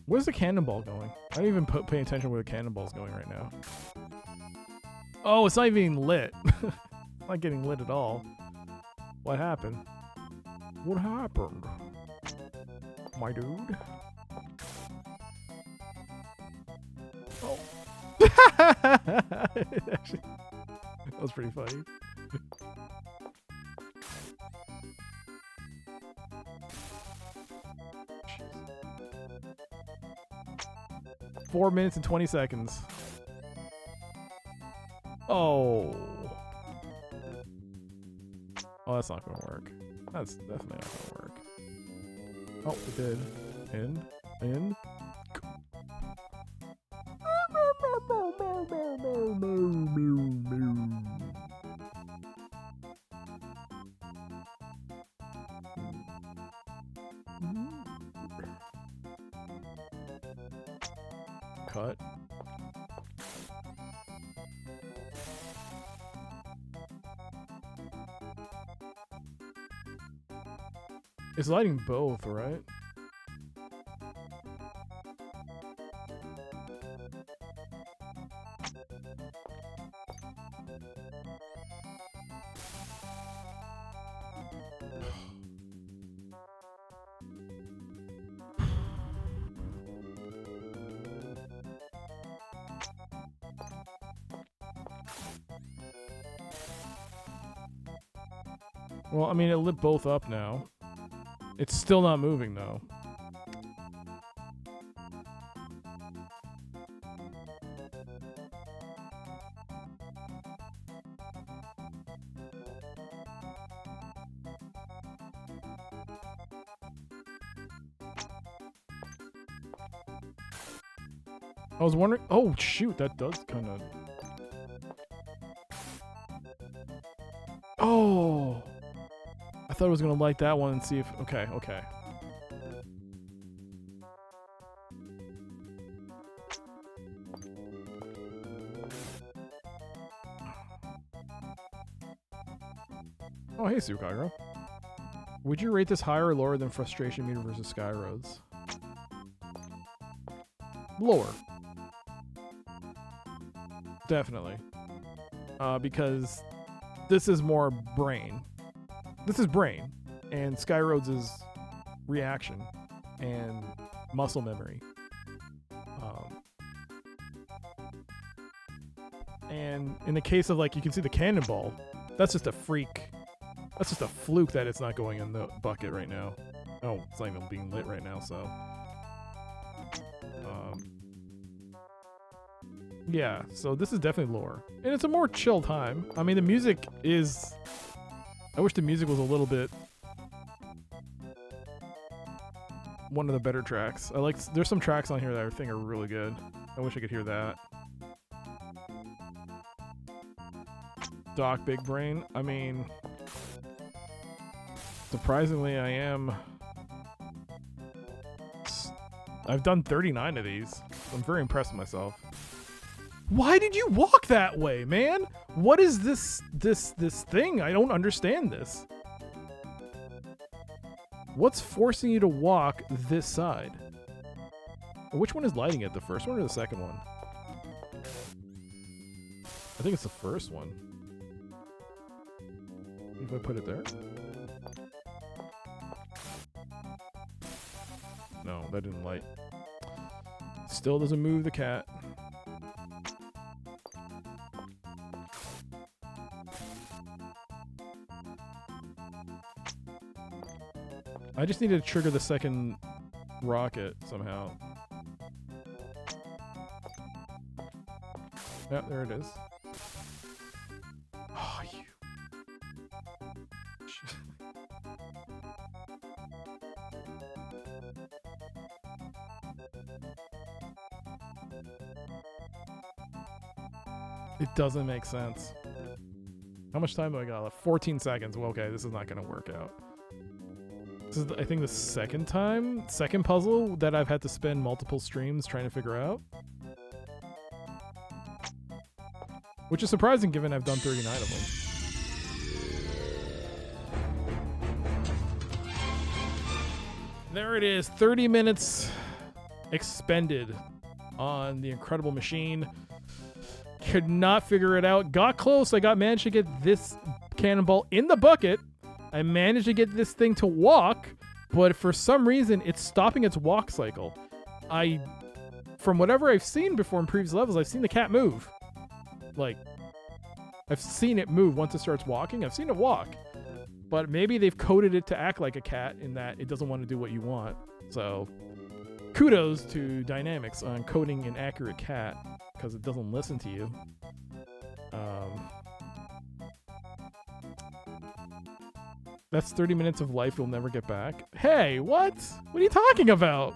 Where's the cannonball going? I don't even pay attention where the cannonball's going right now. Oh, it's not even lit. It's not getting lit at all. What happened? What happened? My dude? Oh. Actually, that was pretty funny. Jeez. 4 minutes and 20 seconds. Oh. Oh, that's not gonna work. That's definitely not gonna work. Oh, it did. In. Cut. It's lighting both, right? Well, I mean, it lit both up now. It's still not moving, though. I was wondering... Oh, shoot, that does kind of... Oh! I thought I was going to light that one and see if... Okay. Oh, hey, Sukagro. Would you rate this higher or lower than Frustration Meter versus Sky Roads? Lower. Definitely. Because this is more brain. This is brain, and Sky Roads is reaction and muscle memory. And in the case of, like, you can see the cannonball, that's just a freak. That's just a fluke that it's not going in the bucket right now. Oh, it's not even being lit right now, so. Yeah, so this is definitely lower. And it's a more chill time. I mean, the music is... I wish the music was a little bit... one of the better tracks. There's some tracks on here that I think are really good. I wish I could hear that. Doc Big Brain. I mean... surprisingly, I am... I've done 39 of these. I'm very impressed with myself. Why did you walk that way, man? What is this thing? I don't understand this. What's forcing you to walk this side? Which one is lighting it? The first one or the second one? I think it's the first one. If I put it there. No, that didn't light. Still doesn't move the cat. I just needed to trigger the second rocket somehow. Yeah, there it is. Oh, you. It doesn't make sense. How much time do I got left? 14 seconds. Well, okay, this is not going to work out. This is, I think, the second puzzle that I've had to spend multiple streams trying to figure out. Which is surprising given I've done 39 of them. There it is. 30 minutes expended on the incredible machine. Could not figure it out. Got close. Managed to get this cannonball in the bucket. I managed to get this thing to walk, but for some reason, it's stopping its walk cycle. From whatever I've seen before in previous levels, I've seen the cat move. Like, I've seen it move once it starts walking. I've seen it walk. But maybe they've coded it to act like a cat in that it doesn't want to do what you want. So, kudos to Dynamics on coding an accurate cat, because it doesn't listen to you. That's 30 minutes of life you'll never get back. Hey, what? What are you talking about?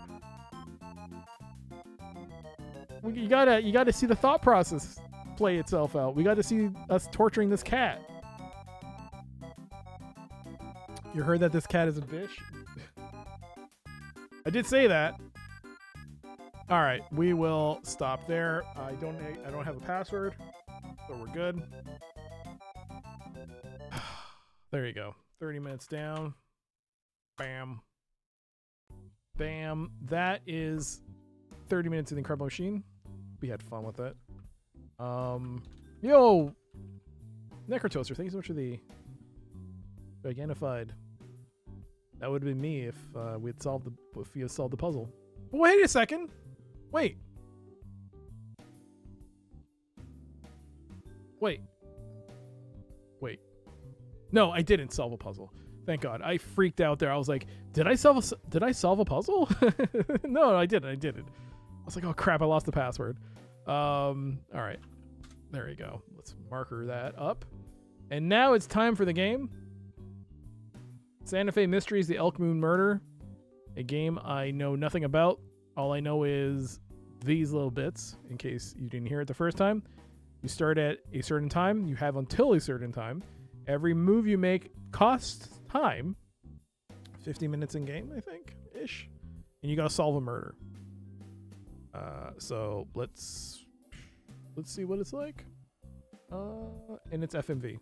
You gotta see the thought process play itself out. We gotta see us torturing this cat. You heard that this cat is a bitch? I did say that. All right, we will stop there. I don't have a password, so we're good. There you go. 30 minutes down. Bam. Bam. That is 30 minutes of the Incredible Machine. We had fun with it. Yo, Necrotoaster, thank you so much for the Gigantified. That would have been me if we had solved the puzzle. But wait a second. Wait. No, I didn't solve a puzzle. Thank God. I freaked out there. I was like, did I solve a puzzle? No, I didn't. I was like, oh crap, I lost the password. All right. There you go. Let's marker that up. And now it's time for the game. Santa Fe Mysteries, the Elk Moon Murder. A game I know nothing about. All I know is these little bits, in case you didn't hear it the first time. You start at a certain time. You have until a certain time. Every move you make costs time. 50 minutes in game, I think, ish. And you gotta solve a murder. So let's see what it's like. And it's FMV.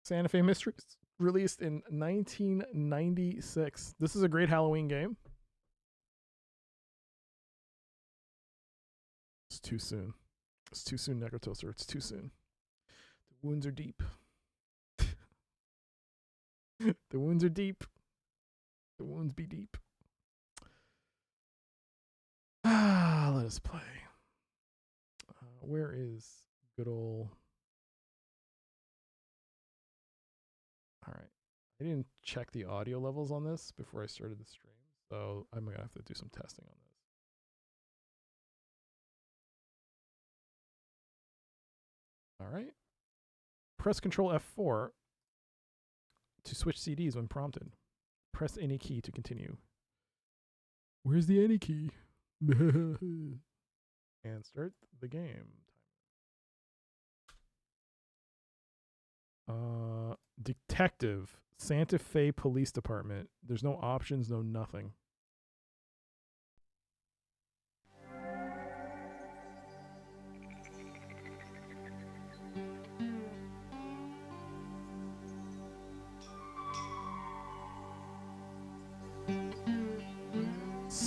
Santa Fe Mysteries, released in 1996. This is a great Halloween game. It's too soon. It's too soon, Necrotoaster. It's too soon. The wounds are deep. The wounds are deep. The wounds be deep. Let us play. Where is good old... Alright. I didn't check the audio levels on this before I started the stream, so I'm going to have to do some testing on this. Alright. Press Control F4 to switch CDs when prompted. Press any key to continue. Where's the any key? And start the game. Detective, Santa Fe Police Department. There's no options, no nothing.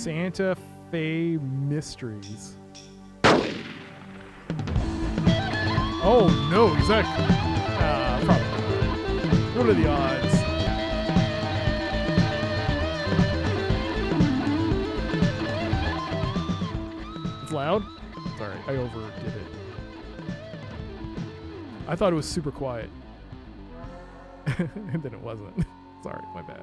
Santa Fe Mysteries. Oh no, is that? Probably not. What are the odds? It's loud? Sorry, I overdid it. I thought it was super quiet. And then it wasn't. Sorry, my bad.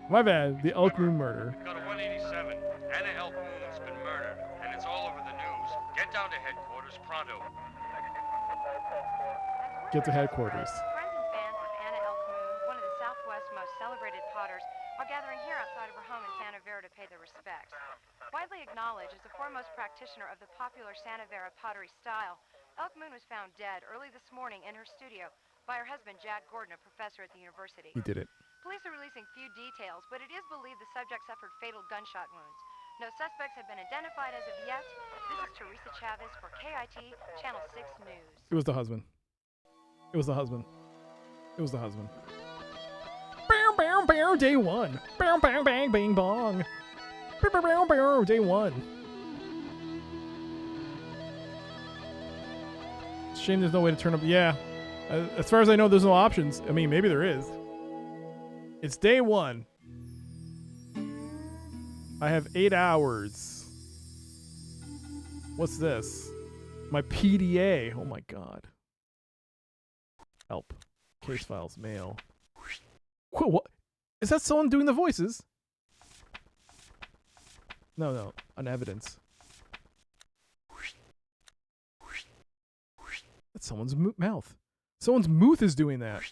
My bad. The Elk Moon Murder. Got a 187. Anna Elk Moon's been murdered, and it's all over the news. Get down to headquarters pronto. Get to headquarters. Friends and fans of Anna Elk Moon, one of the Southwest's most celebrated potters, are gathering here outside of her home in Santa Vera to pay their respects. Widely acknowledged as the foremost practitioner of the popular Santa Vera pottery style, Elk Moon was found dead early this morning in her studio by her husband, Jack Gordon, a professor at the university. He did it. Police are releasing few details, but it is believed the subject suffered fatal gunshot wounds. No suspects have been identified as of yet. This is Teresa Chavez for KIT Channel 6 News. It was the husband. It was the husband. It was the husband. Bow, bow, bow, day one. Bow, bow, bang, bang, bong. Bow, bow, bow, bow, day one. It's a shame there's no way to turn up. Yeah. As far as I know, there's no options. I mean, maybe there is. It's day one. I have 8 hours. What's this? My PDA. Oh my god. Help. Case files. Mail. What? Is that someone doing the voices? No. On evidence. That's someone's mouth. Someone's mouth is doing that.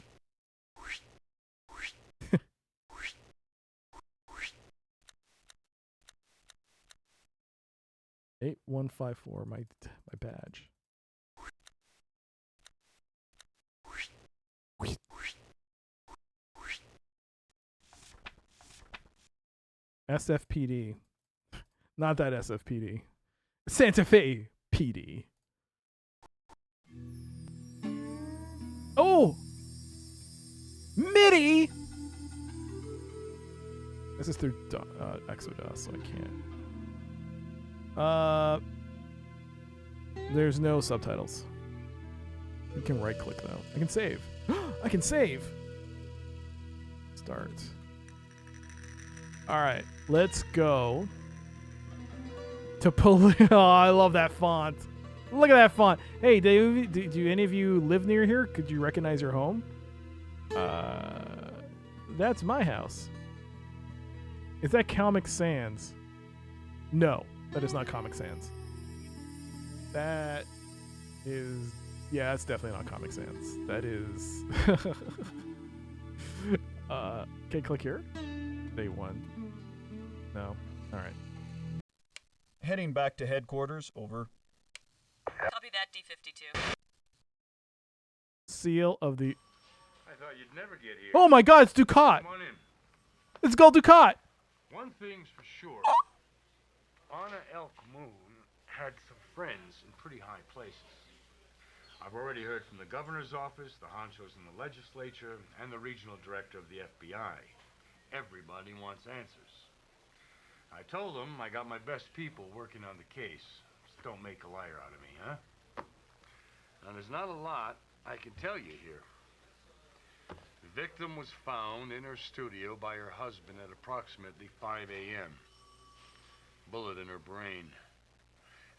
8154, my badge. SFPD. Not that SFPD. Santa Fe PD. Oh! MIDI! This is through Exodus, so I can't. There's no subtitles. You can right click though. I can save. I can save! Start. Alright, let's go to Oh, I love that font. Look at that font. Hey, do any of you live near here? Could you recognize your home? That's my house. Is that Comic Sans? No, that is not Comic Sans. That is... Yeah, that's definitely not Comic Sans. That is... okay, click here. Day one. No. Alright. Heading back to headquarters, over. Copy that, D-52. Seal of the... I thought you'd never get here. Oh my god, it's Ducat! Come on in. It's called Ducat! One thing's for sure. Anna Elk Moon had some friends in pretty high places. I've already heard from the governor's office, the honchos in the legislature, and the regional director of the FBI. Everybody wants answers. I told them I got my best people working on the case. Just don't make a liar out of me, huh? Now, there's not a lot I can tell you here. The victim was found in her studio by her husband at approximately 5 a.m. Bullet in her brain.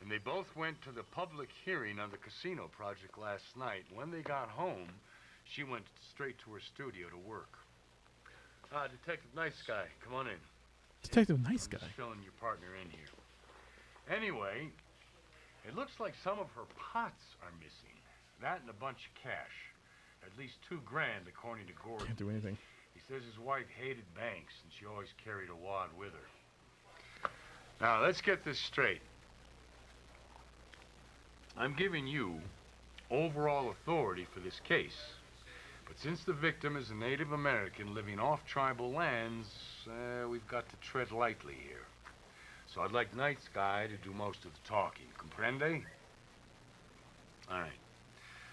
And they both went to the public hearing on the casino project last night. When they got home, she went straight to her studio to work. Detective Nice Guy, come on in. Detective Nice Guy? I'm just filling your partner in here. Anyway, it looks like some of her pots are missing. That and a bunch of cash. At least $2 grand, according to Gordon. Can't do anything. He says his wife hated banks, and she always carried a wad with her. Now, let's get this straight. I'm giving you overall authority for this case. But since the victim is a Native American living off tribal lands, we've got to tread lightly here. So I'd like Nice Guy to do most of the talking. Comprende? All right.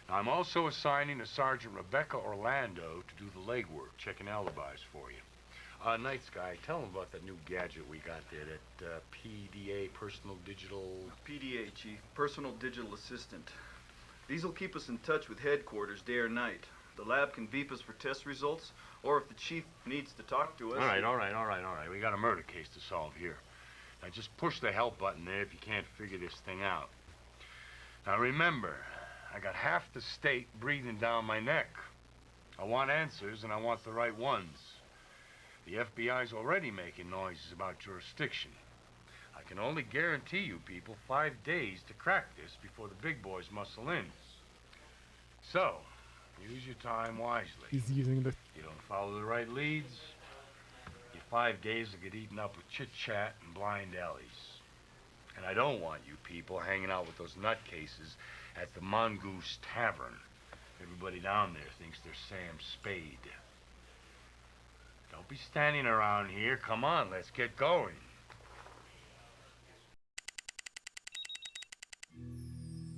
Now, I'm also assigning a Sergeant Rebecca Orlando to do the legwork, checking alibis for you. Night Sky, tell them about that new gadget we got there, that PDA, Personal Digital... PDA, Chief. Personal Digital Assistant. These will keep us in touch with headquarters day or night. The lab can beep us for test results, or if the chief needs to talk to us... All right. We got a murder case to solve here. Now just push the help button there if you can't figure this thing out. Now remember, I got half the state breathing down my neck. I want answers, and I want the right ones. The FBI's already making noises about jurisdiction. I can only guarantee you people 5 days to crack this before the big boys muscle in. So, use your time wisely. He's using the... You don't follow the right leads, your 5 days will get eaten up with chit-chat and blind alleys. And I don't want you people hanging out with those nutcases at the Mongoose Tavern. Everybody down there thinks they're Sam Spade. Don't be standing around here. Come on, let's get going.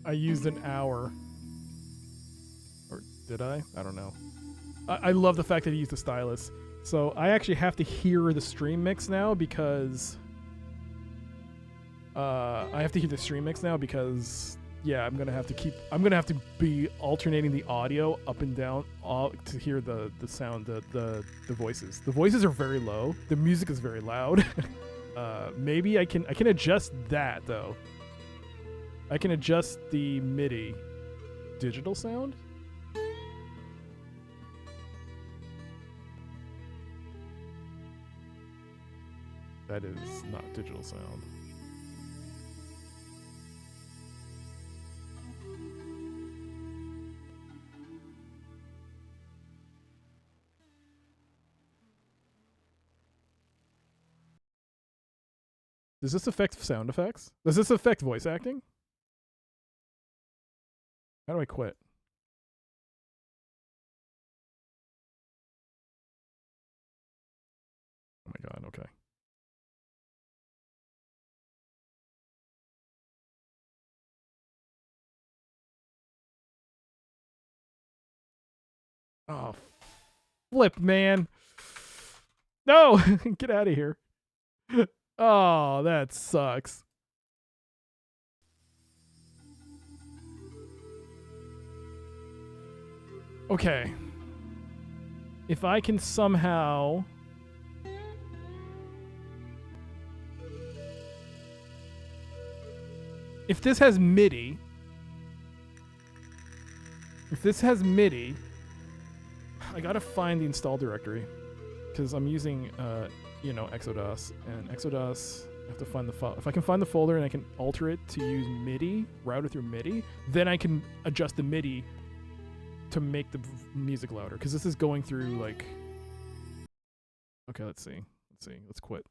I used an hour. Or did I? I don't know. I love the fact that he used the stylus. So I actually have to hear the stream mix now because... yeah, I'm gonna have to be alternating the audio up and down to hear the sound, the voices. The voices are very low. The music is very loud. Maybe I can adjust that though. I can adjust the MIDI digital sound. That is not digital sound. Does this affect sound effects? Does this affect voice acting? How do I quit? Oh my god, okay. Oh, flip, man. No, get out of here. Oh, that sucks. Okay. If I can somehow... If this has MIDI... I gotta find the install directory. Because I'm using, Exodos. And Exodos, I have to find the file. If I can find the folder and I can alter it to use MIDI, router through MIDI, then I can adjust the MIDI to make the music louder. Because this is going through, like... Okay, let's see. Let's quit.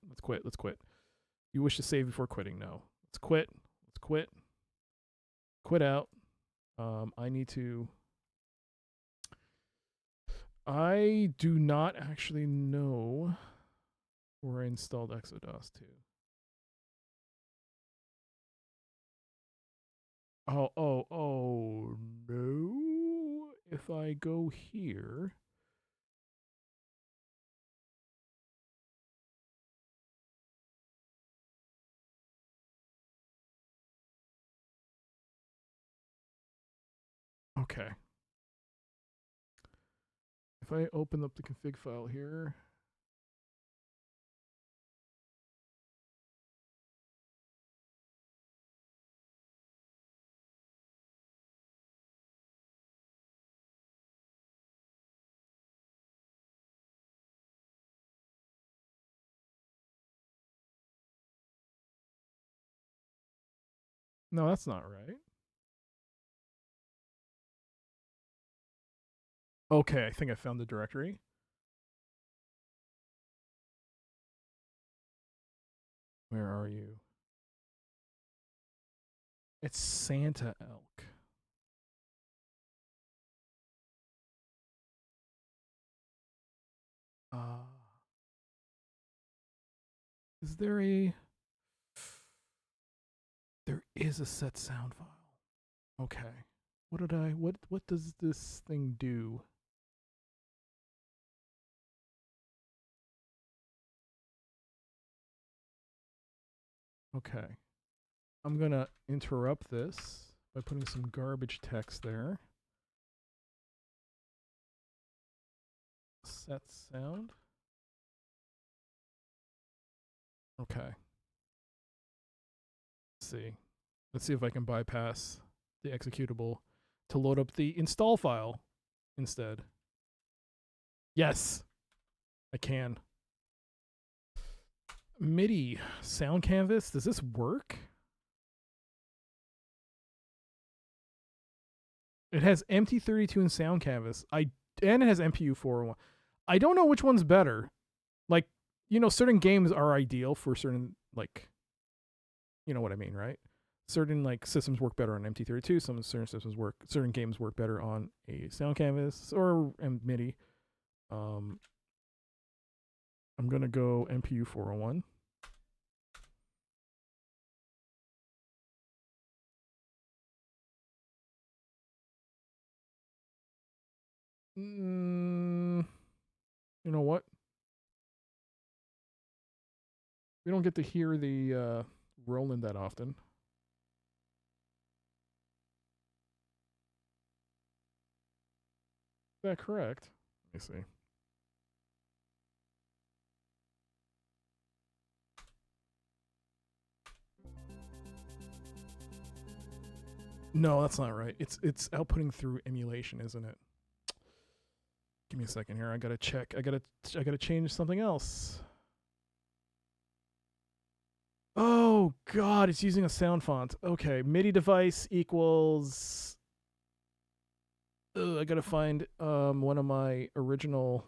You wish to save before quitting? No. Let's quit. Quit out. I need to... I do not actually know where I installed Exodos to. Oh, no. If I go here... Okay. If I open up the config file here... No, that's not right. Okay, I think I found the directory. Where are you? It's Santa Elk. Is there a... There is a set sound file. Okay. What does this thing do? Okay. I'm going to interrupt this by putting some garbage text there. Set sound. Okay. Let's see if I can bypass the executable to load up the install file instead. Yes, I can. MIDI sound canvas. Does this work? It has MT32 and sound canvas. And it has MPU 401. I don't know which one's better. Like, you know, certain games are ideal for certain, like, you know what I mean, right? Certain like systems work better on MT32. Certain games work better on a sound canvas or MIDI. I'm gonna go MPU 401. You know what? We don't get to hear the Roland that often. Is that correct? Let me see. No, that's not right. It's outputting through emulation, isn't it? Give me a second here. I gotta check. I gotta change something else. Oh God, it's using a sound font. Okay, MIDI device equals. I gotta find one of my original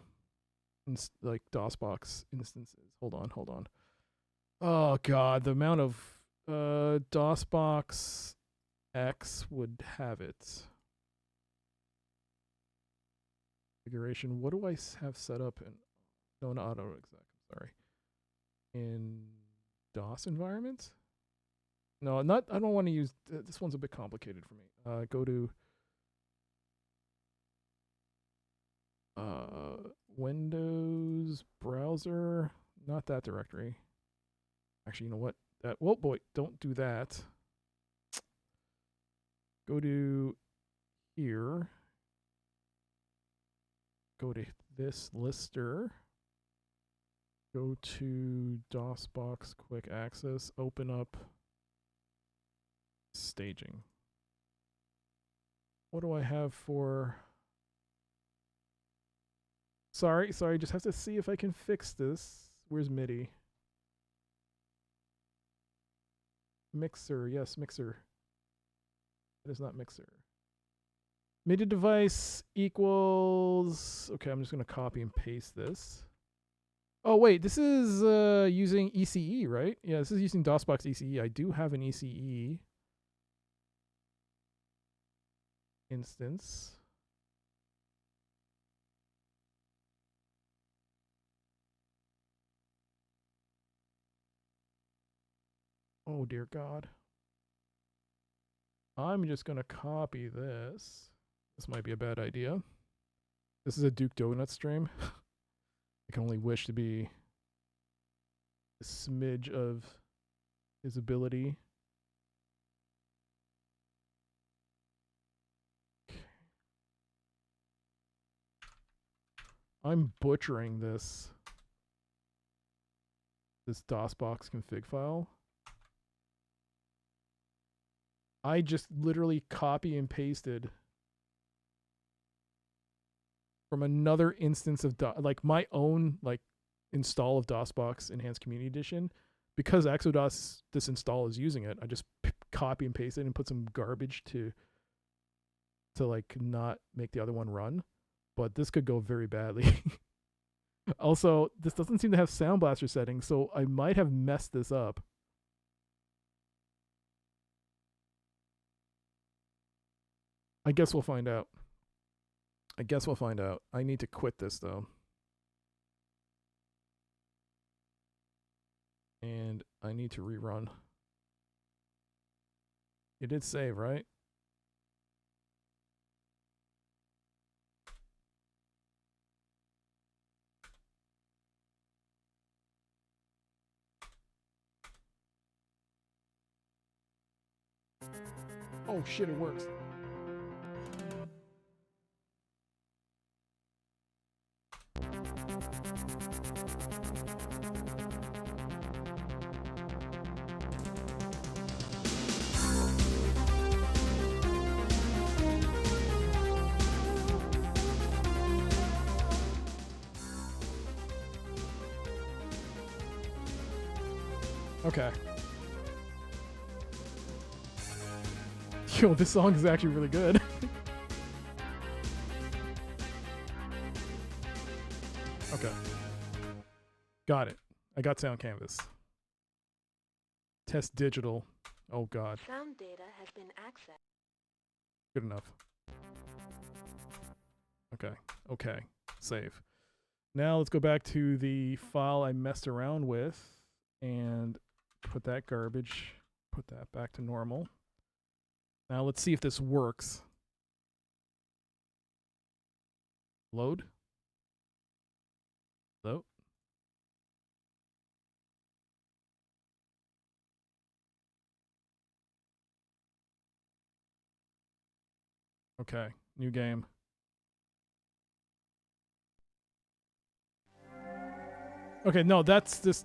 like DOSBox instances. Hold on. Oh God, the amount of DOSBox X would have it. Configuration. What do I have set up in? No, not auto exec. I'm sorry. In DOS environment? No, not. I don't want to use. This one's a bit complicated for me. Go to Windows browser. Not that directory. Actually, you know what? Whoa, boy! Don't do that. Go to here. Go to this lister. Go to DOSBox Quick Access. Open up staging. What do I have for... Sorry, just have to see if I can fix this. Where's MIDI? Mixer, yes, mixer. It is not mixer. MIDI device equals... Okay, I'm just going to copy and paste this. Oh, wait, this is using ECE, right? Yeah, this is using DOSBox ECE. I do have an ECE instance. Oh, dear God. I'm just going to copy this. This might be a bad idea. This is a Duke Donut stream. I can only wish to be a smidge of his ability. Okay. I'm butchering this DOSBox config file. I just literally copy and pasted from another instance of like my own like install of DOSBox Enhanced Community Edition. Because Exodus this install is using it, I just copy and paste it and put some garbage to like not make the other one run. But this could go very badly. Also, this doesn't seem to have Sound Blaster settings, so I might have messed this up. I guess we'll find out. I need to quit this, though. And I need to rerun. You did save, right? Oh shit, it works. Okay. Yo, this song is actually really good. Okay. Got it. I got sound canvas. Test digital. Oh god. Sound data has been accessed. Good enough. Okay. Okay. Save. Now let's go back to the file I messed around with and put that garbage, put that back to normal. Now let's see if this works. Load. Load. Okay, new game. Okay, no, that's this.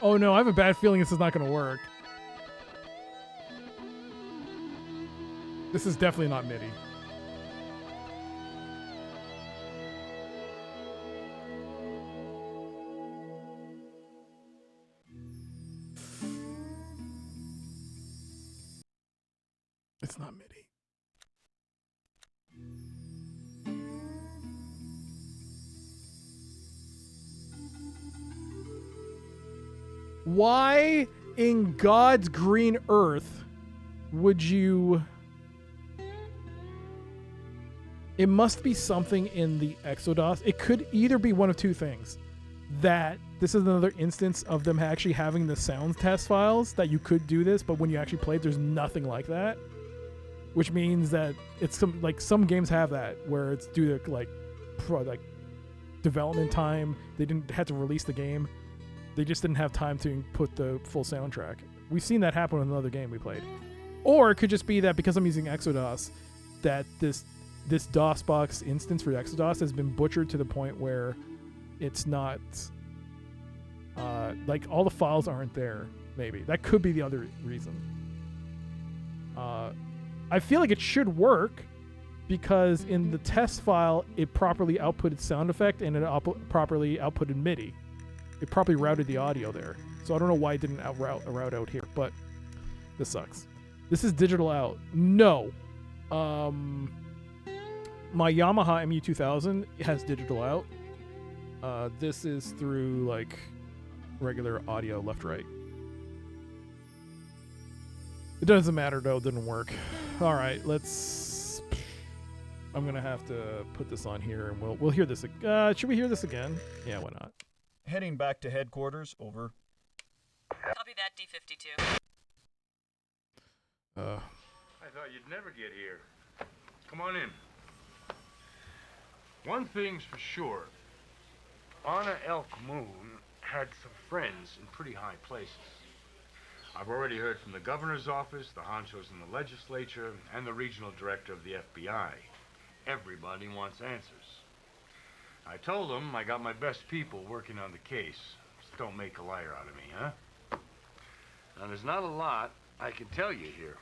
Oh no, I have a bad feeling this is not going to work. This is definitely not MIDI. It's not MIDI. Why in God's green earth would you... It must be something in the Exodus. It could either be one of two things. That this is another instance of them actually having the sound test files that you could do this, but when you actually play it, there's nothing like that. Which means that it's some games have that where it's due to like development time. They didn't have to release the game. They just didn't have time to put the full soundtrack. We've seen that happen with another game we played. Or it could just be that because I'm using Exodus, that this DOSBox instance for Exodus has been butchered to the point where it's not like all the files aren't there. Maybe that could be the other reason. I feel like it should work because in the test file it properly outputted sound effect and it properly outputted MIDI. It probably routed the audio there. So I don't know why it didn't route out here, but this sucks. This is digital out. No. My Yamaha MU2000 has digital out. This is through like regular audio left right. It doesn't matter though, it didn't work. All right, I'm gonna have to put this on here and we'll hear this. Should we hear this again? Yeah, why not? Heading back to headquarters, over. Copy that, D-52. I thought you'd never get here. Come on in. One thing's for sure. Anna Elk Moon had some friends in pretty high places. I've already heard from the governor's office, the honchos in the legislature, and the regional director of the FBI. Everybody wants answers. I told them I got my best people working on the case. Just don't make a liar out of me, huh? Now, there's not a lot I can tell you here.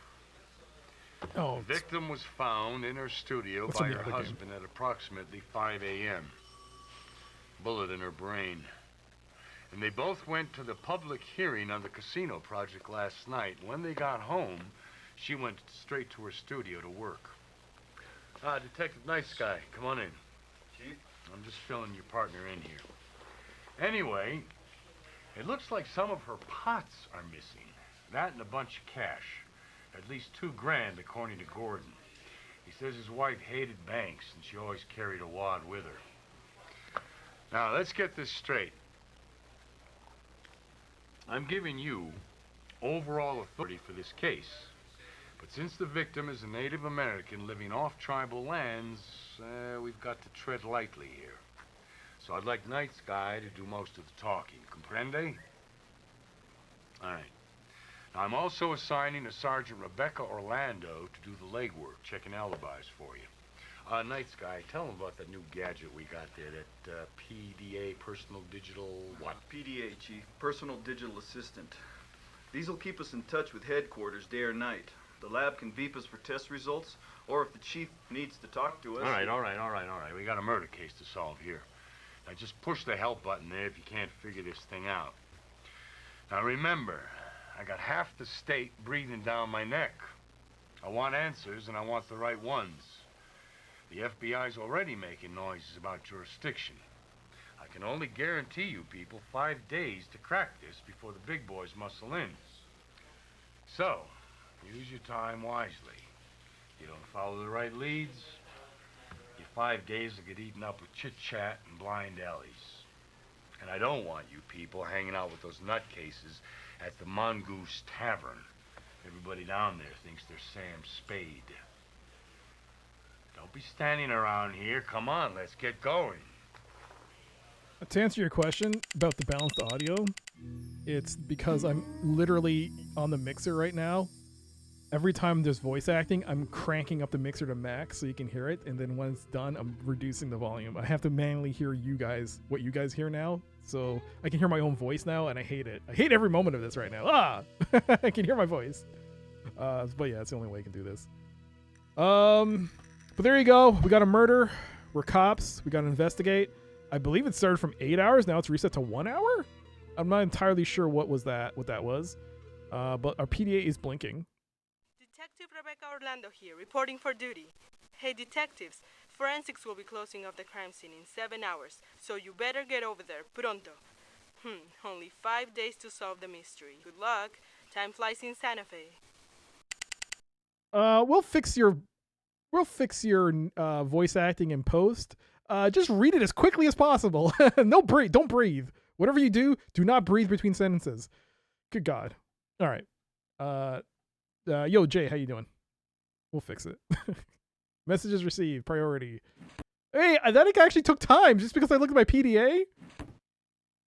Oh, The victim was found in her studio by her husband at approximately 5 a.m. Bullet in her brain. And they both went to the public hearing on the casino project last night. When they got home, she went straight to her studio to work. Detective Nice Guy, come on in. Chief? I'm just filling your partner in here. Anyway, it looks like some of her pots are missing. That and a bunch of cash. At least $2 grand, according to Gordon. He says his wife hated banks, and she always carried a wad with her. Now, let's get this straight. I'm giving you overall authority for this case. But since the victim is a Native American living off tribal lands, we've got to tread lightly here. So I'd like Night's guy to do most of the talking. Comprende? All right. Now, I'm also assigning a Sergeant Rebecca Orlando to do the legwork, checking alibis for you. Night's guy, tell him about that new gadget we got there, that PDA, Personal Digital what? PDA, Chief. Personal Digital Assistant. These will keep us in touch with headquarters day or night. The lab can beep us for test results, or if the chief needs to talk to us... All right. We got a murder case to solve here. Now, just push the help button there if you can't figure this thing out. Now, remember, I got half the state breathing down my neck. I want answers, and I want the right ones. The FBI's already making noises about jurisdiction. I can only guarantee you people 5 days to crack this before the big boys muscle in. So, use your time wisely. You don't follow the right leads, your 5 days will get eaten up with chit-chat and blind alleys. And I don't want you people hanging out with those nutcases at the Mongoose Tavern. Everybody down there thinks they're Sam Spade. Don't be standing around here. Come on, let's get going. To answer your question about the balanced audio, it's because I'm literally on the mixer right now. Every time there's voice acting, I'm cranking up the mixer to max so you can hear it, and then when it's done, I'm reducing the volume. I have to manually hear you guys, what you guys hear now, so I can hear my own voice now, and I hate it. I hate every moment of this right now. I can hear my voice. But yeah, that's the only way I can do this. But there you go. We got a murder. We're cops. We got to investigate. I believe it started from 8 hours. Now it's reset to 1 hour. I'm not entirely sure what that was. But our PDA is blinking. Detective Rebecca Orlando here, reporting for duty. Hey detectives, forensics will be closing off the crime scene in 7 hours, so you better get over there, pronto. Only 5 days to solve the mystery. Good luck. Time flies in Santa Fe. We'll fix your voice acting in post. Just read it as quickly as possible. Don't breathe. Whatever you do not breathe between sentences. Good God. All right. Yo, Jay, how you doing? We'll fix it. Messages received, priority. Hey, that actually took time just because I looked at my PDA.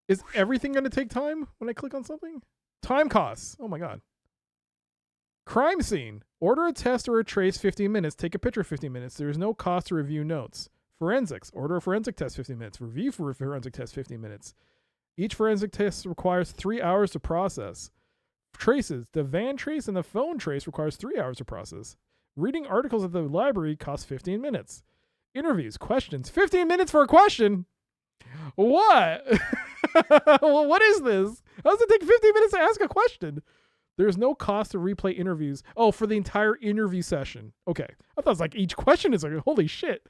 Is everything going to take time when I click on something? Time costs. Oh my God. Crime scene. Order a test or a trace 15 minutes. Take a picture 15 minutes. There is no cost to review notes. Forensics. Order a forensic test 15 minutes. Review for a forensic test 15 minutes. Each forensic test requires 3 hours to process. Traces. The van trace and the phone trace requires 3 hours to process. Reading articles at the library costs 15 minutes. Interviews. Questions. 15 minutes for a question? What? Well, what is this? How does it take 15 minutes to ask a question? There's no cost to replay interviews. Oh, for the entire interview session. Okay. I thought it was like each question is like, holy shit.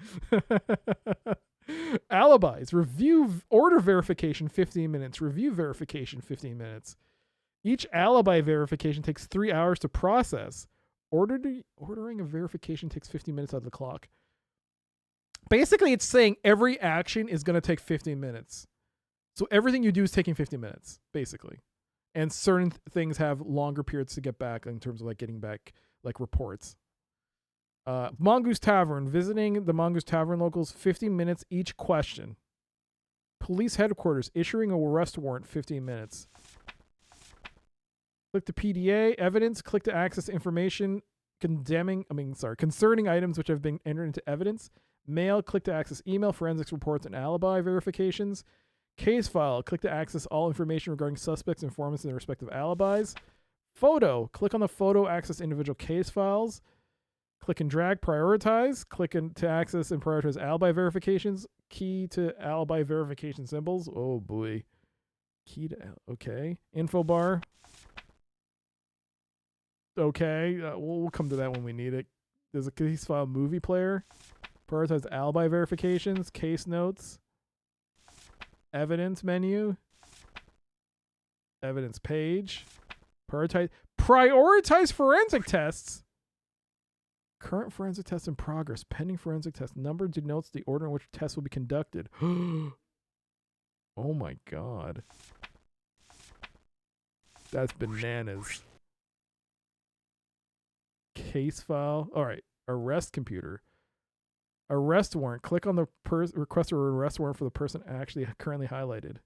Alibis. Review order verification, 15 minutes. Review verification, 15 minutes. Each alibi verification takes 3 hours to process. Ordering a verification takes 15 minutes out of the clock. Basically, it's saying every action is going to take 15 minutes. So everything you do is taking 15 minutes, basically. And certain things have longer periods to get back in terms of like getting back like reports. Mongoose Tavern. Visiting the Mongoose Tavern locals, 15 minutes each question. Police headquarters. Issuing a arrest warrant, 15 minutes. Click to PDA. Evidence. Click to access information concerning items which have been entered into evidence. Mail. Click to access email, forensics reports, and alibi verifications. Case file. Click to access all information regarding suspects, informants, and their respective alibis. Photo. Click on the photo. Access individual case files. Click and drag. Prioritize. Click to access and prioritize alibi verifications. Key to alibi verification symbols. Oh boy. Key to okay. Info bar. Okay. We'll come to that when we need it. There's a case file movie player. Prioritize alibi verifications. Case notes. Evidence menu. Evidence page. Prioritize forensic tests. Current forensic test in progress. Pending forensic test. Number denotes the order in which tests will be conducted. Oh my God. That's bananas. Case file. All right. Arrest computer. Arrest warrant. Click on the request or arrest warrant for the person actually currently highlighted.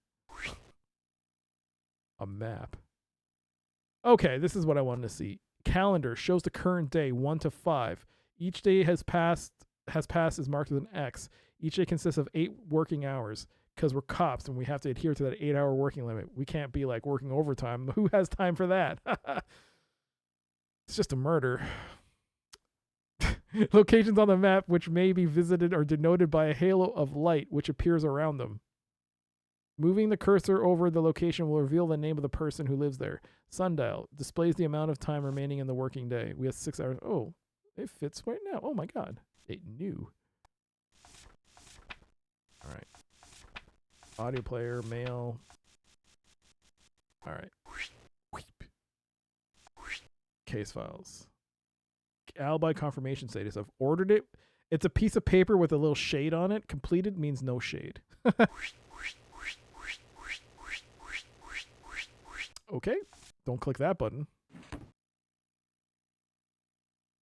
A map. Okay, this is what I wanted to see. Calendar shows the current day 1 to 5. Each day has passed is marked with an X. Each day consists of 8 working hours because we're cops and we have to adhere to that 8-hour working limit. We can't be like working overtime. Who has time for that? It's just a murder. Locations on the map which may be visited are denoted by a halo of light which appears around them. Moving the cursor over the location will reveal the name of the person who lives there. Sundial displays the amount of time remaining in the working day. We have 6 hours. Oh, it fits right now. Oh my god. It knew. All right. Audio player, mail. All right. Case files. Alibi confirmation status. I've ordered it. It's a piece of paper with a little shade on it. Completed means no shade. Okay. Don't click that button.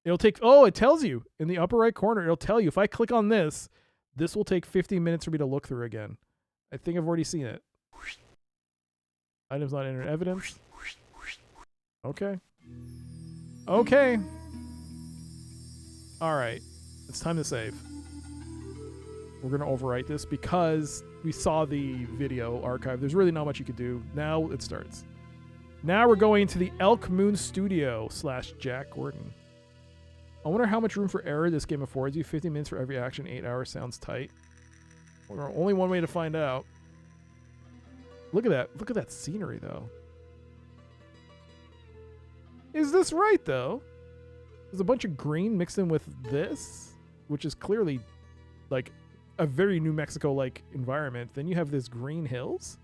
It'll take, oh, it tells you in the upper right corner. It'll tell you if I click on this, this will take 15 minutes for me to look through again. I think I've already seen it. Items not entered evidence. Okay. Okay. All right. It's time to save. We're going to overwrite this because we saw the video archive. There's really not much you could do. Now it starts. Now we're going to the Elk Moon Studio / Jack Gordon. I wonder how much room for error this game affords you. 50 minutes for every action, 8 hours sounds tight. Well, only one way to find out. Look at that. Look at that scenery, though. Is this right, though? There's a bunch of green mixed in with this, which is clearly like a very New Mexico-like environment. Then you have this green hills.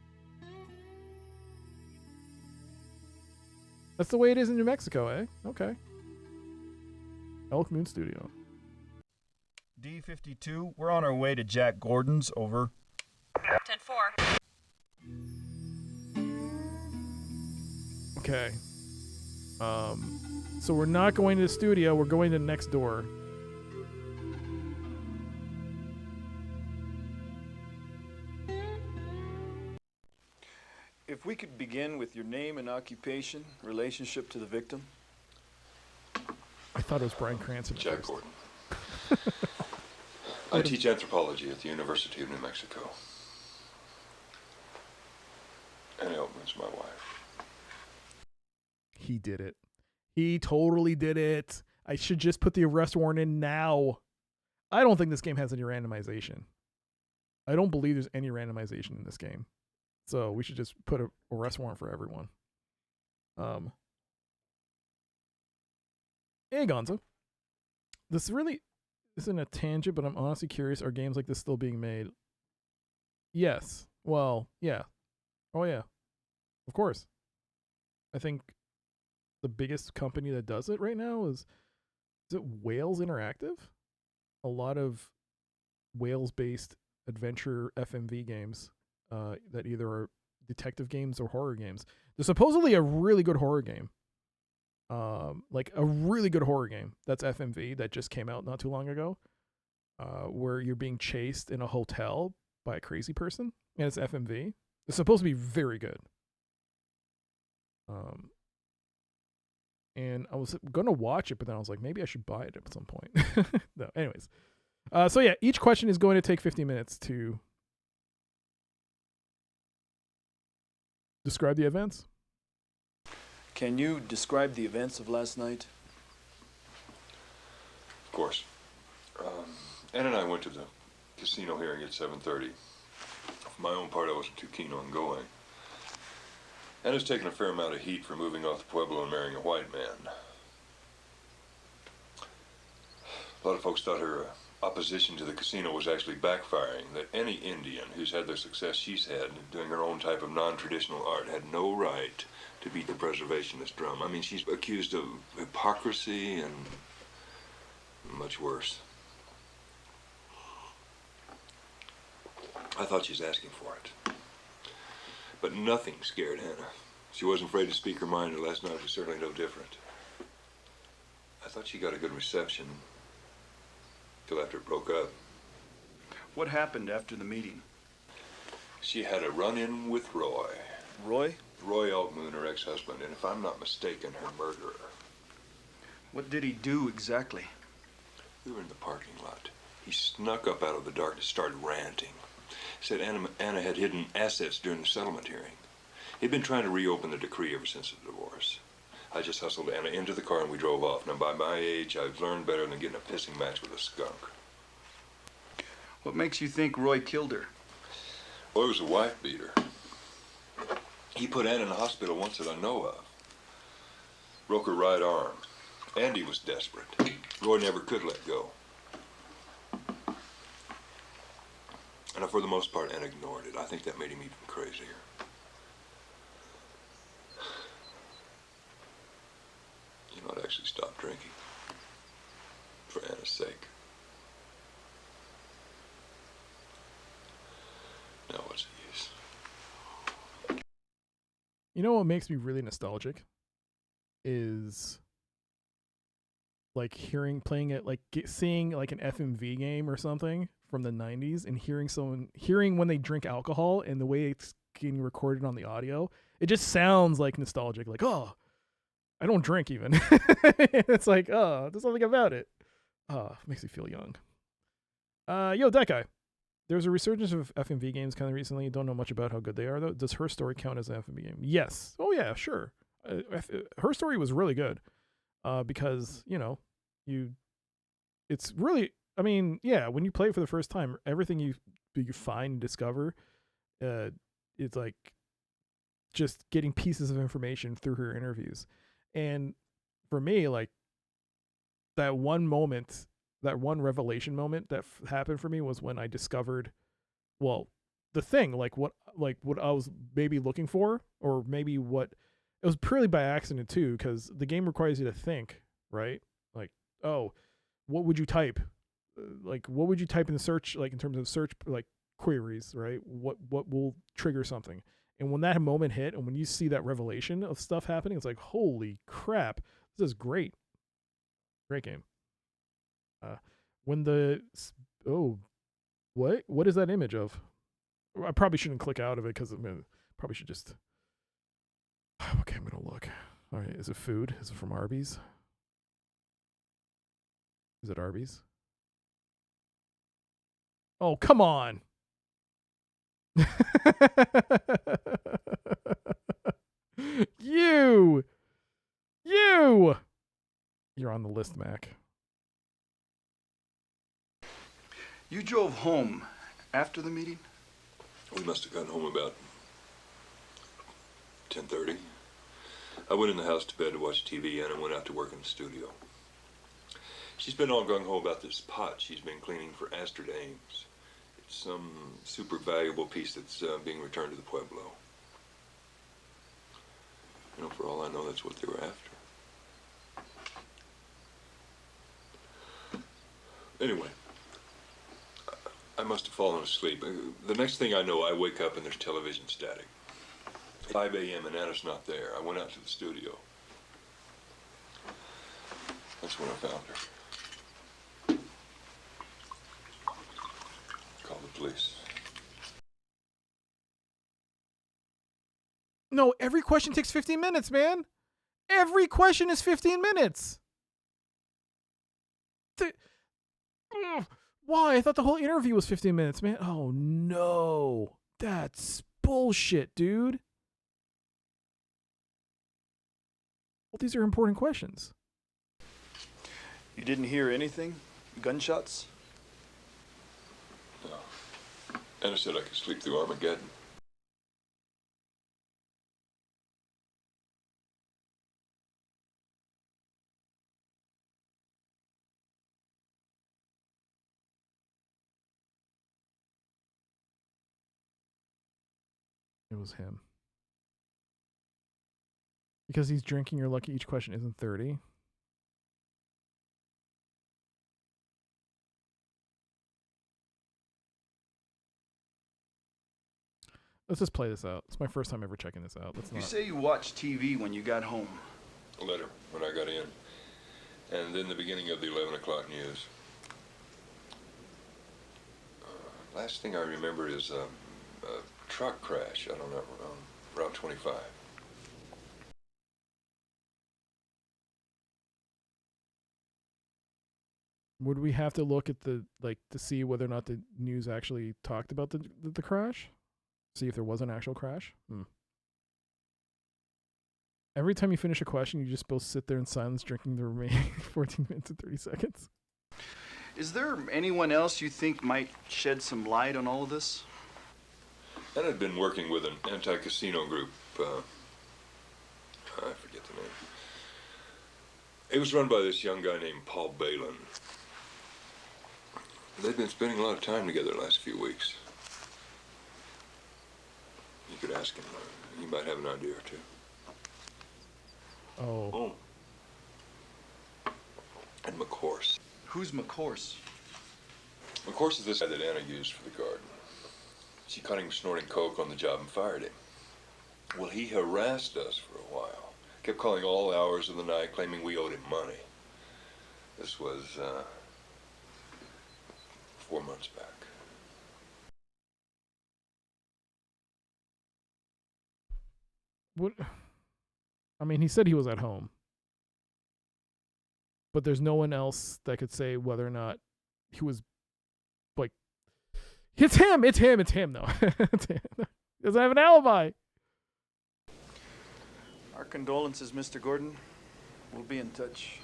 That's the way it is in New Mexico, eh? Okay. Elk Moon Studio. D52, we're on our way to Jack Gordon's, over. 10-4. Okay. So we're not going to the studio, we're going to next door. If we could begin with your name and occupation, relationship to the victim. I thought it was Bryan Cranston. Jack Gordon. I teach anthropology at the University of New Mexico. And Elk Moon's my wife. He did it. He totally did it. I should just put the arrest warrant in now. I don't think this game has any randomization. I don't believe there's any randomization in this game. So we should just put a arrest warrant for everyone. Hey, Gonzo. This really isn't a tangent, but I'm honestly curious, are games like this still being made? Yes. Well, yeah. Oh, yeah. Of course. I think the biggest company that does it right now is it Wales Interactive? A lot of Wales-based adventure FMV games that either are detective games or horror games. There's supposedly a really good horror game. Like a really good horror game that's FMV that just came out not too long ago, where you're being chased in a hotel by a crazy person, and it's FMV. It's supposed to be very good. And I was gonna watch it, but then I was like, maybe I should buy it at some point. No, anyways. So yeah, each question is going to take 50 minutes to describe the events. Can you describe the events of last night? Of course. Ann and I went to the casino hearing at 7:30. For my own part, I wasn't too keen on going. Anna's taken a fair amount of heat for moving off the Pueblo and marrying a white man. A lot of folks thought her opposition to the casino was actually backfiring, that any Indian who's had the success she's had doing her own type of non-traditional art had no right to beat the preservationist drum. I mean, she's accused of hypocrisy and much worse. I thought she was asking for it. But nothing scared Hannah. She wasn't afraid to speak her mind, and last night was certainly no different. I thought she got a good reception till after it broke up. What happened after the meeting? She had a run-in with Roy. Roy? Roy Elk Moon, her ex-husband, and if I'm not mistaken, her murderer. What did he do exactly? We were in the parking lot. He snuck up out of the darkness, started ranting. Said Anna had hidden assets during the settlement hearing. He'd been trying to reopen the decree ever since the divorce. I just hustled Anna into the car and we drove off. Now, by my age, I've learned better than getting a pissing match with a skunk. What makes you think Roy killed her? Roy was a wife beater. He put Anna in the hospital once that I know of. Broke her right arm. Andy was desperate. Roy never could let go. And for the most part, Anna ignored it. I think that made him even crazier. You know, I'd actually stop drinking. For Anna's sake. Now what's the use? You know what makes me really nostalgic? Is like playing it, like seeing like an FMV game or something from the 90s and hearing when they drink alcohol and the way it's getting recorded on the audio. It just sounds like nostalgic. Like, oh, I don't drink even. It's like, oh, there's something about it. Oh, makes me feel young. Yo, that guy. There's a resurgence of FMV games kind of recently. Don't know much about how good they are, though. Does Her Story count as an FMV game? Yes. Oh, yeah, sure. Her Story was really good because, you know, it's really, I mean, yeah, when you play it for the first time, everything you find and discover, it's like just getting pieces of information through her interviews. And for me, like, that one moment, that one revelation moment that happened for me was when I discovered, well, the thing, like what I was maybe looking for, or maybe what, it was purely by accident too, because the game requires you to think, right? Like, oh, what would you type? Like, what would you type in the search, like in terms of search, like queries, right? What will trigger something? And when that moment hit, and when you see that revelation of stuff happening, it's like, holy crap, this is great. Great game. What is that image of? I probably shouldn't click out of it because I probably should just. Okay, I'm gonna look. All right, is it food? Is it from Arby's? Is it Arby's? Oh, come on. You! You're on the list, Mac. You drove home after the meeting? We must have gotten home about 10:30. I went in the house to bed to watch TV, and I went out to work in the studio. She's been all gung-ho about this pot she's been cleaning for Astrid Ames. It's some super valuable piece that's being returned to the Pueblo. You know, for all I know, that's what they were after. Anyway, I must have fallen asleep. The next thing I know, I wake up and there's television static. 5 a.m. and Anna's not there. I went out to the studio. That's when I found her. Call the police. No, every question takes 15 minutes, man. Every question is 15 minutes. Why? I thought the whole interview was 15 minutes, man. Oh, no. That's bullshit, dude. Well, these are important questions. You didn't hear anything? Gunshots? No. Anna said I could sleep through Armageddon. It was him. Because he's drinking, you're lucky each question isn't 30. Let's just play this out. It's my first time ever checking this out. You say you watched TV when you got home. Later, when I got in. And then the beginning of the 11 o'clock news. Last thing I remember is a truck crash. I don't know, Route 25. Would we have to look at the to see whether or not the news actually talked about the crash? See if there was an actual crash? Every time you finish a question, you just both sit there in silence drinking the remaining 14 minutes and 30 seconds. Is there anyone else you think might shed some light on all of this? And I'd been working with an anti-casino group. I forget the name. It was run by this young guy named Paul Balin. They've been spending a lot of time together the last few weeks. You could ask him. He might have an idea or two. Oh. And McCourse. Who's McCourse? McCourse is this guy that Anna used for the garden. She caught him snorting coke on the job and fired him. Well, he harassed us for a while. Kept calling all hours of the night, claiming we owed him money. This was 4 months back. What? I mean, he said he was at home. But there's no one else that could say whether or not he was, like, it's him, though. It's him. Doesn't have an alibi. Our condolences, Mr. Gordon. We'll be in touch.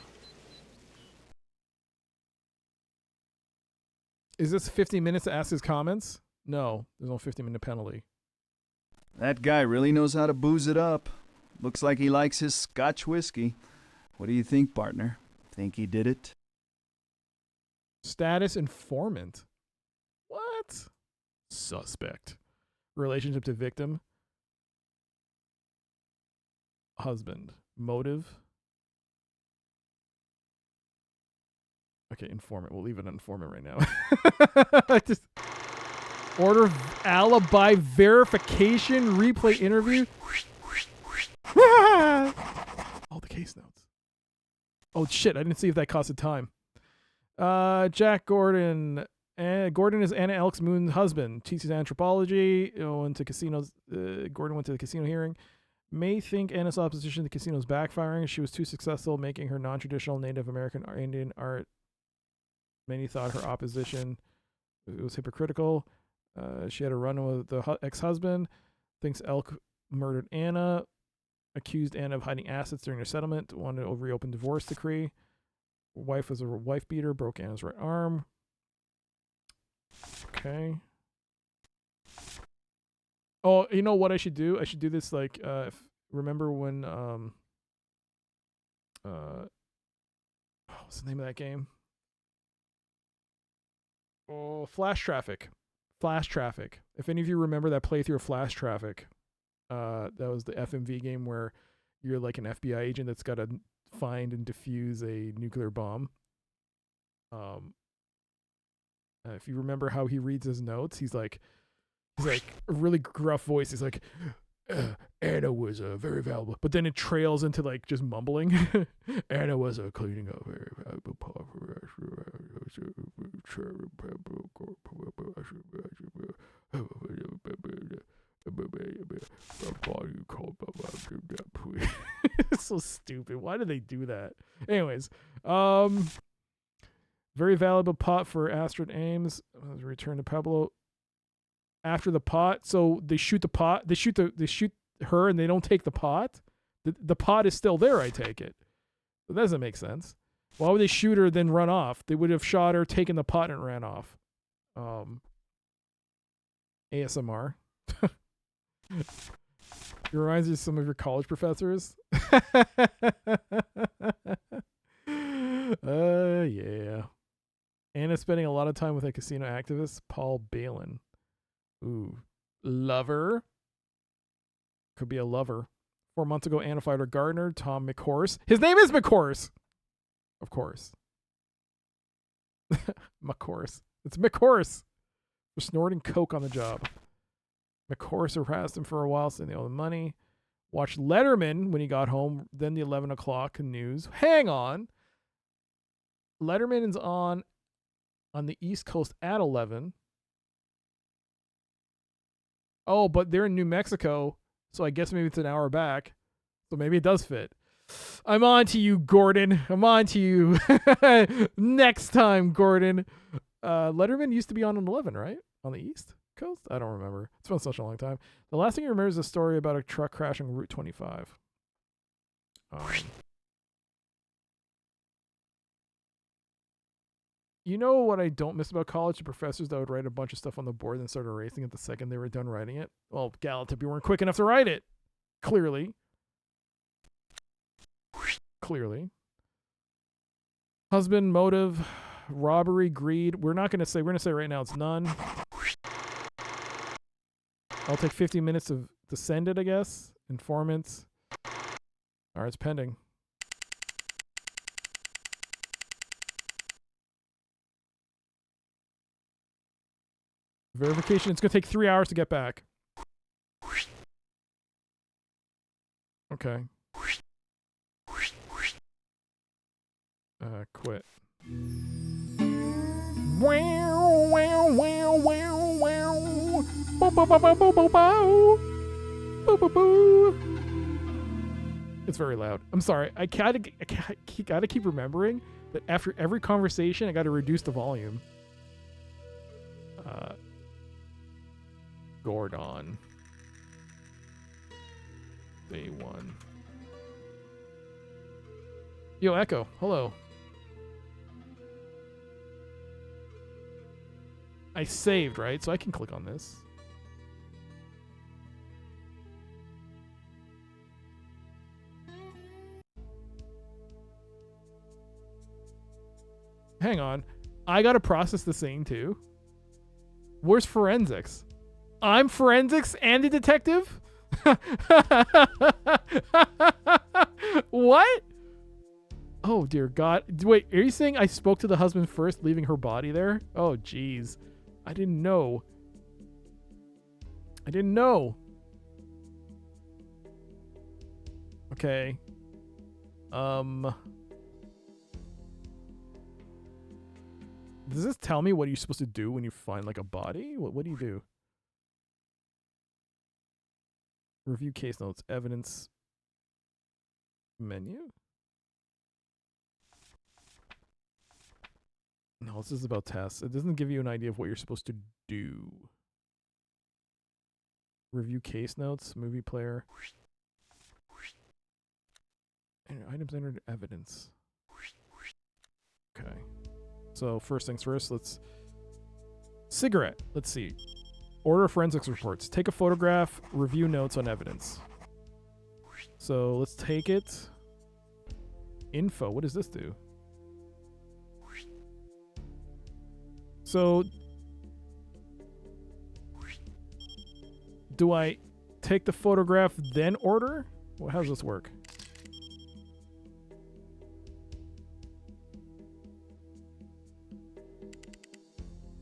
Is this 15 minutes to ask his comments? No, there's no 15-minute penalty. That guy really knows how to booze it up. Looks like he likes his Scotch whiskey. What do you think, partner? Think he did it? Status informant. What? Suspect. Relationship to victim. Husband. Motive. Okay, informant. We'll leave it informant right now. Just order alibi verification replay interview. All the case notes. Oh shit! I didn't see if that costed time. Jack Gordon. Gordon is Anna Elk Moon's husband. Teaches anthropology. Went to casinos. Gordon went to the casino hearing. May think Anna's opposition to casinos backfiring. She was too successful making her non-traditional Native American or Indian art. Many thought her opposition was hypocritical. She had a run with the ex-husband. Thinks Elk murdered Anna. Accused Anna of hiding assets during their settlement. Wanted to reopen divorce decree. Wife was a wife beater. Broke Anna's right arm. Okay. Oh, you know what I should do? I should do this like remember when what's the name of that game? Oh, Flash Traffic. Flash Traffic. If any of you remember that playthrough of Flash Traffic, that was the FMV game where you're like an FBI agent that's got to find and defuse a nuclear bomb. If you remember how he reads his notes, he's like a really gruff voice. He's like, Anna was very valuable, but then it trails into like just mumbling. Anna was cleaning up very valuable part for It's so stupid. Why do they do that? Anyways, very valuable pot for Astrid Ames. Return to Pueblo. After the pot, so they shoot the pot. They shoot her, and they don't take the pot. The pot is still there. I take it. That doesn't make sense. Why would they shoot her then run off? They would have shot her, taken the pot, and ran off. ASMR. It reminds you of some of your college professors. Yeah. Anna's spending a lot of time with a casino activist, Paul Balin. Ooh. Lover. Could be a lover. 4 months ago, Anna fired her gardener, Tom McCourse. His name is McCourse! Of course. McCourse. It's McCourse. For snorting coke on the job. McCourse harassed him for a while, saying they owe him money. Watched Letterman when he got home, then the 11 o'clock news. Hang on. Letterman is on the East Coast at 11. Oh, but they're in New Mexico, so I guess maybe it's an hour back. So maybe it does fit. I'm on to you, Gordon. I'm on to you. Next time, Gordon. Letterman used to be on 11, right? On the East Coast? I don't remember. It's been such a long time. The last thing I remember is a story about a truck crashing Route 25. You know what I don't miss about college? The professors that would write a bunch of stuff on the board and start erasing it the second they were done writing it. Well, Galatip, you weren't quick enough to write it. Clearly. Husband, motive, robbery, greed. We're going to say right now it's none. I'll take 50 minutes to send it, I guess. Informants. All right, it's pending. Verification, it's going to take 3 hours to get back. Okay. Quit. Wow, wow, wow, wow, wow. Bow, bow, bow, bow, bow, bow, bow. Bow, bow, bow. It's very loud. I'm sorry. I gotta keep remembering that after every conversation, I gotta reduce the volume. Gordon. Day 1. Yo, Echo. Hello. I saved, right? So I can click on this. Hang on. I gotta process the scene too. Where's forensics? I'm forensics and a detective? What? Oh, dear God. Wait, are you saying I spoke to the husband first, leaving her body there? Oh, jeez. I didn't know. Okay. Does this tell me what you're supposed to do when you find, like, a body? What do you do? Review case notes. Evidence. Menu? No, this is about tests. It doesn't give you an idea of what you're supposed to do. Review case notes, movie player. Items entered evidence. Okay. So first things first, cigarette. Let's see. Order forensics reports. Take a photograph, review notes on evidence. So let's take it. Info. What does this do? So, do I take the photograph then order? Well, how does this work?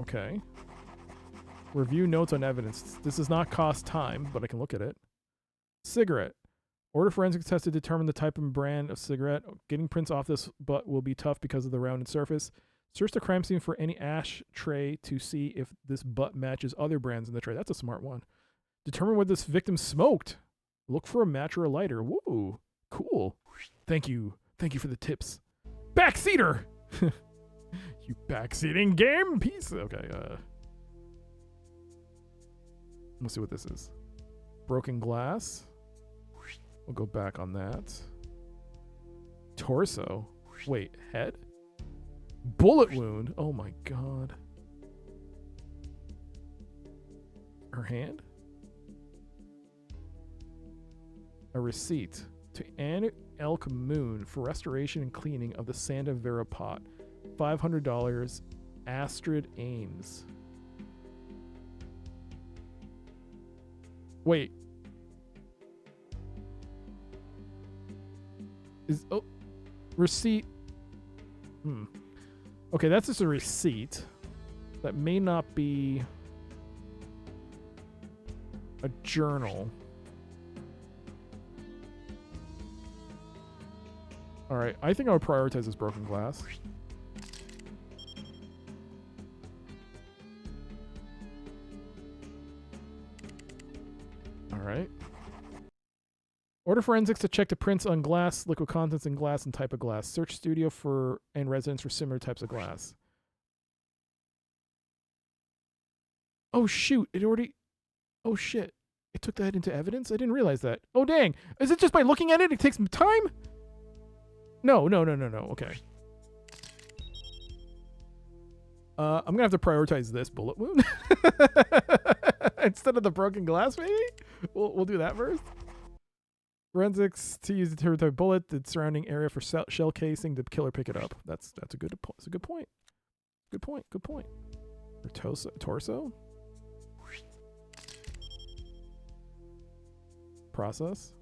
Okay. Review notes on evidence. This does not cost time, but I can look at it. Cigarette. Order forensics test to determine the type and brand of cigarette. Getting prints off this butt will be tough because of the rounded surface. Search the crime scene for any ash tray to see if this butt matches other brands in the tray. That's a smart one. Determine whether this victim smoked. Look for a match or a lighter. Woo, cool. Thank you. Thank you for the tips. Backseater! You backseating game piece. Okay, let's see what this is. Broken glass. We'll go back on that. Torso. Wait, head? Bullet wound. Oh my God. Her hand? A receipt to Elk Moon for restoration and cleaning of the Santa Vera pot. $500. Astrid Ames. Wait. Receipt. Okay, that's just a receipt. That may not be a journal. Alright, I think I would prioritize this broken glass. Order forensics to check the prints on glass, liquid contents in glass, and type of glass. Search studio and residence for similar types of glass. Oh shoot! It already. Oh shit! It took that into evidence. I didn't realize that. Oh dang! Is it just by looking at it? It takes time. No. Okay. I'm gonna have to prioritize this bullet wound instead of the broken glass. Maybe we'll do that first. Forensics to use the type bullet, the surrounding area for shell casing. The killer pick it up. That's a good point. Good point. Or torso. Process.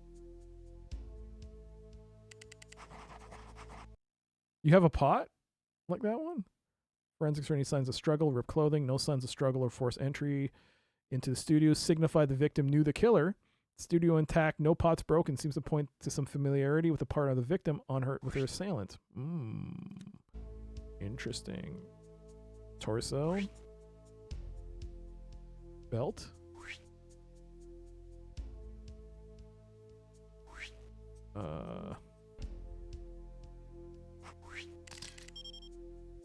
You have a pot like that one? Forensics for any signs of struggle, ripped clothing, no signs of struggle or forced entry into the studio. Signify the victim knew the killer. Studio intact, no pots broken. Seems to point to some familiarity with the part of the victim with her assailant. Interesting. Torso. Belt.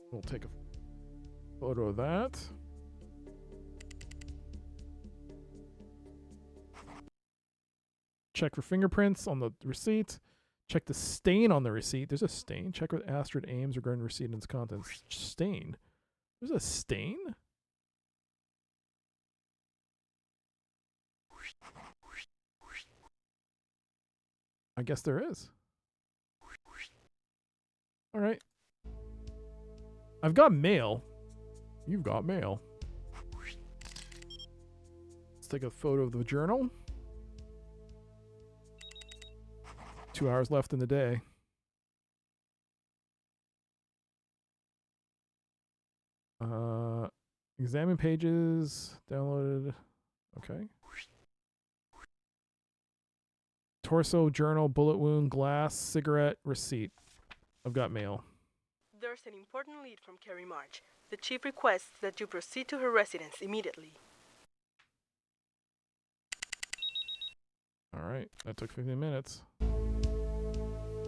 We'll take a photo of that. Check for fingerprints on the receipt. Check the stain on the receipt. There's a stain. Check with Astrid Ames regarding receipt and its contents. Stain. There's a stain? I guess there is. All right. I've got mail. You've got mail. Let's take a photo of the journal. 2 hours left in the day. Examine pages. Downloaded. Okay. Torso, journal, bullet wound, glass, cigarette, receipt. I've got mail. There's an important lead from Carrie March. The chief requests that you proceed to her residence immediately. All right, that took 15 minutes.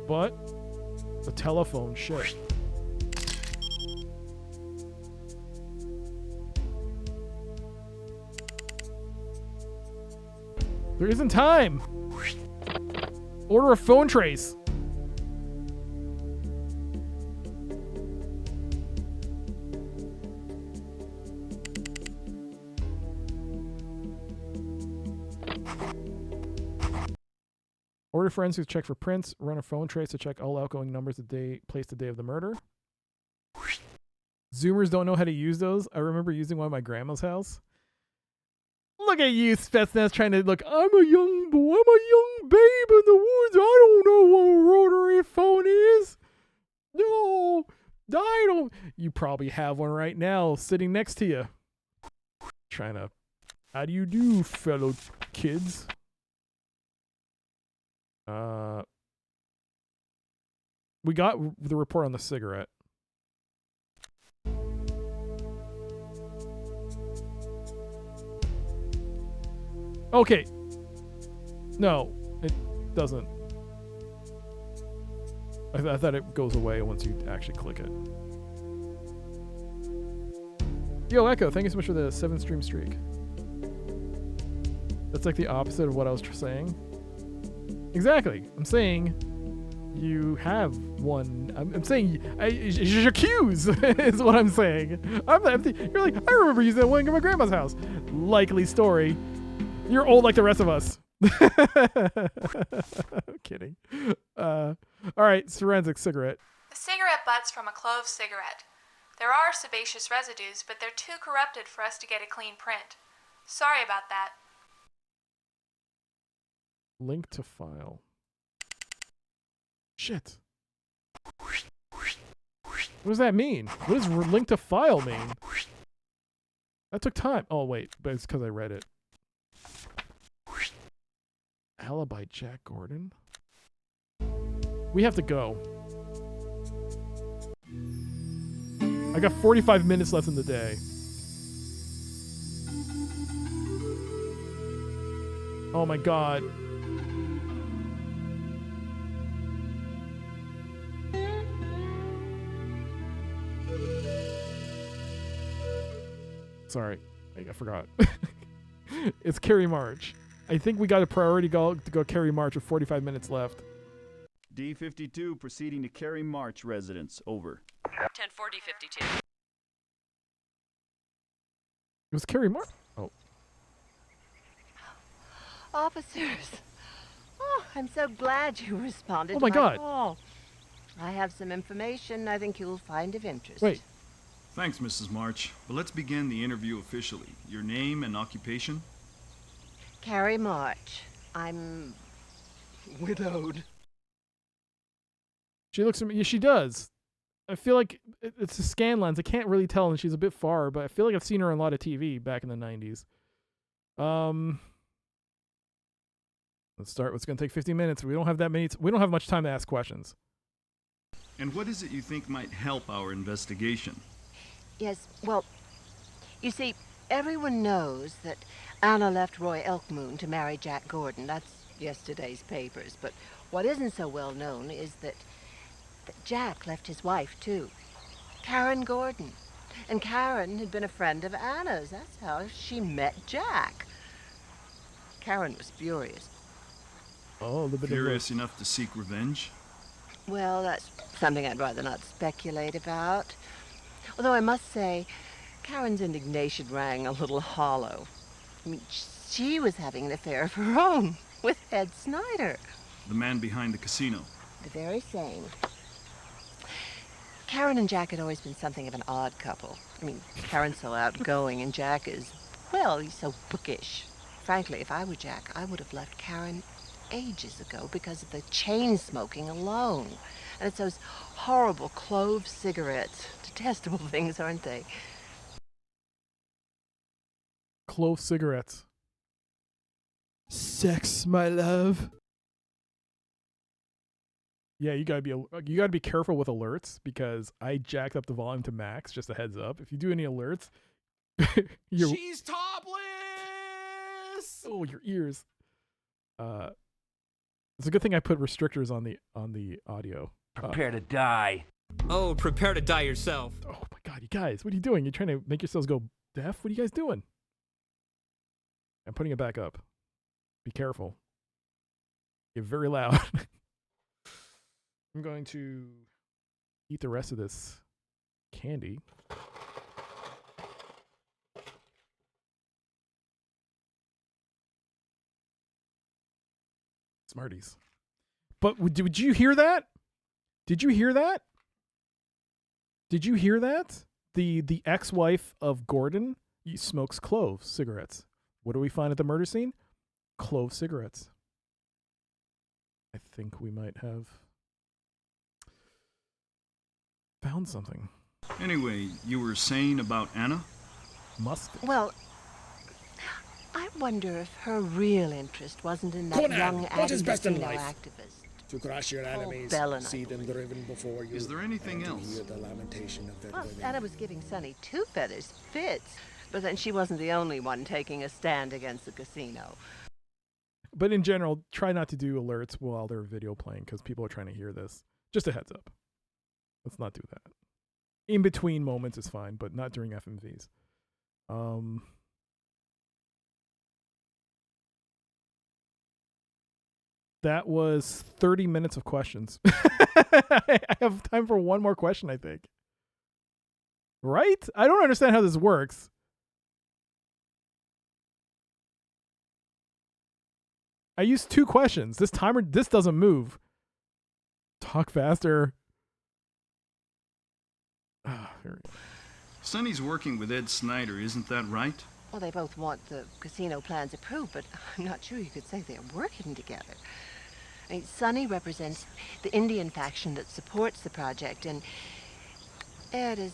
But the telephone shit. There isn't time. Order a phone trace. Order forensics to check for prints. Run a phone trace to check all outgoing numbers placed the day of the murder. Zoomers don't know how to use those. I remember using one at my grandma's house. Look at you, Spetsnaz, trying to look. I'm a young boy. I'm a young babe in the woods. I don't know what a rotary phone is. No, I don't. You probably have one right now sitting next to you. Trying to. How do you do, fellow kids? We got the report on the cigarette. Okay. No, it doesn't. I thought it goes away once you actually click it. Yo, Echo, thank you so much for the 7 stream streak. That's like the opposite of what I was saying. Exactly. I'm saying you have one. I'm saying j'accuse is what I'm saying. You're like, I remember using that one at my grandma's house. Likely story. You're old like the rest of us. I'm kidding. All right, forensic cigarette. The cigarette butts from a clove cigarette. There are sebaceous residues, but they're too corrupted for us to get a clean print. Sorry about that. Link to file. Shit. What does that mean? What does link to file mean? That took time. Oh, wait, but it's because I read it. Alibi Jack Gordon. We have to go. I got 45 minutes left in the day. Oh my god. Sorry, I forgot. It's Carrie March. I think we got a priority to go Carrie March with 45 minutes left. D52 proceeding to Carrie March residence. Over. 1040-52. It was Carrie March. Oh. Officers. Oh, I'm so glad you responded Oh my to God. call. I have some information I think you'll find of interest. Wait. Thanks, Mrs. March. But let's begin the interview officially. Your name and occupation? Carrie March. I'm widowed. She looks at me. Yeah, she does. I feel like it's a scan lens. I can't really tell, and she's a bit far, but I feel like I've seen her on a lot of TV back in the 90s. Let's start. It's going to take 15 minutes. We don't have that many. We don't have much time to ask questions. And what is it you think might help our investigation? Yes, well, you see, everyone knows that Anna left Roy Elk Moon to marry Jack Gordon. That's yesterday's papers. But what isn't so well known is that Jack left his wife, too. Karen Gordon. And Karen had been a friend of Anna's. That's how she met Jack. Karen was furious. Oh, the bit Furious enough to seek revenge? Well, that's something I'd rather not speculate about. Although I must say, Karen's indignation rang a little hollow. I mean, she was having an affair of her own with Ed Snyder. The man behind the casino. The very same. Karen and Jack had always been something of an odd couple. I mean, Karen's so outgoing and Jack is, well, he's so bookish. Frankly, if I were Jack, I would have left Karen ages ago because of the chain smoking alone. And it's those horrible clove cigarettes. Detestable things, aren't they? Clove cigarettes. Sex, my love. Yeah, you gotta be careful with alerts because I jacked up the volume to max. Just a heads up. If you do any alerts, She's topless. Oh, your ears. It's a good thing I put restrictors on the audio. Prepare to die. Oh, prepare to die yourself. Oh my God, you guys, what are you doing? You're trying to make yourselves go deaf? What are you guys doing? I'm putting it back up. Be careful. Get very loud. I'm going to eat the rest of this candy. Smarties. But did you hear that? Did you hear that? Did you hear that? The ex-wife of Gordon smokes clove cigarettes. What do we find at the murder scene? Clove cigarettes. I think we might have found something. Anyway, you were saying about Anna? Well, I wonder if her real interest wasn't in that young Activison activist. To crush your enemies, see them driven before you. Is there anything else? Hear the lamentation of their Well, women. Anna was giving Sonny two feathers fits, but then she wasn't the only one taking a stand against the casino. But in general, try not to do alerts while they're video playing because people are trying to hear this. Just a heads up. Let's not do that. In between moments is fine, but not during FMVs. That was 30 minutes of questions. I have time for one more question, I think. Right? I don't understand how this works. I used 2 questions. This doesn't move. Talk faster. Here we go. Sonny's working with Ed Snyder, isn't that right? Well, they both want the casino plans approved, but I'm not sure you could say they're working together. I mean, Sonny represents the Indian faction that supports the project, and Ed is,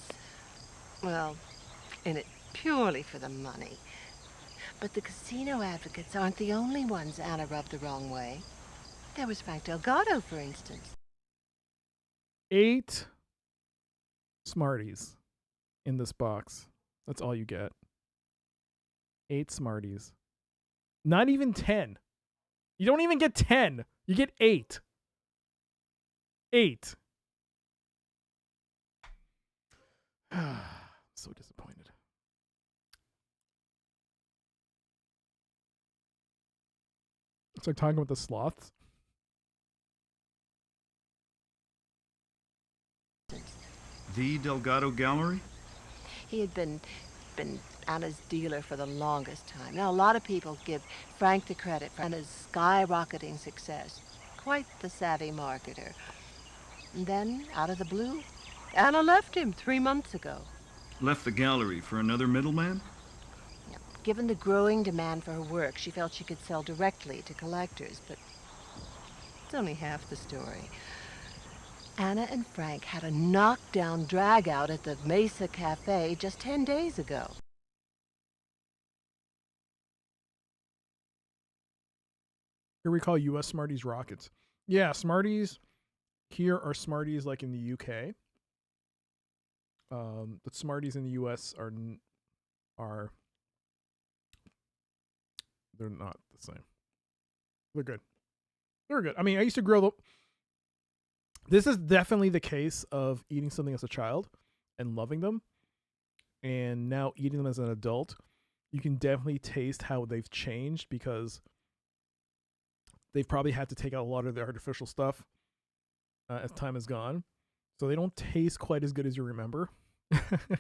well, in it purely for the money. But the casino advocates aren't the only ones Anna rubbed the wrong way. There was Frank Delgado, for instance. 8 Smarties in this box. That's all you get. 8 Smarties. Not even 10. You don't even get 10. You get 8. 8. So disappointed. It's like talking about the sloths. The Delgado Gallery? He had been Anna's dealer for the longest time. Now, a lot of people give Frank the credit for Anna's skyrocketing success. Quite the savvy marketer. And then, out of the blue, Anna left him 3 months ago. Left the gallery for another middleman? Given the growing demand for her work, she felt she could sell directly to collectors, but it's only half the story. Anna and Frank had a knockdown drag-out at the Mesa Cafe just 10 days ago. Here we call U.S. Smarties rockets. Yeah, Smarties here are Smarties like in the U.K. But Smarties in the U.S. are they're not the same. They're good. They're good. I mean, I used to grow the. This is definitely the case of eating something as a child and loving them, and now eating them as an adult. You can definitely taste how they've changed because they've probably had to take out a lot of the artificial stuff as time has gone. So they don't taste quite as good as you remember. But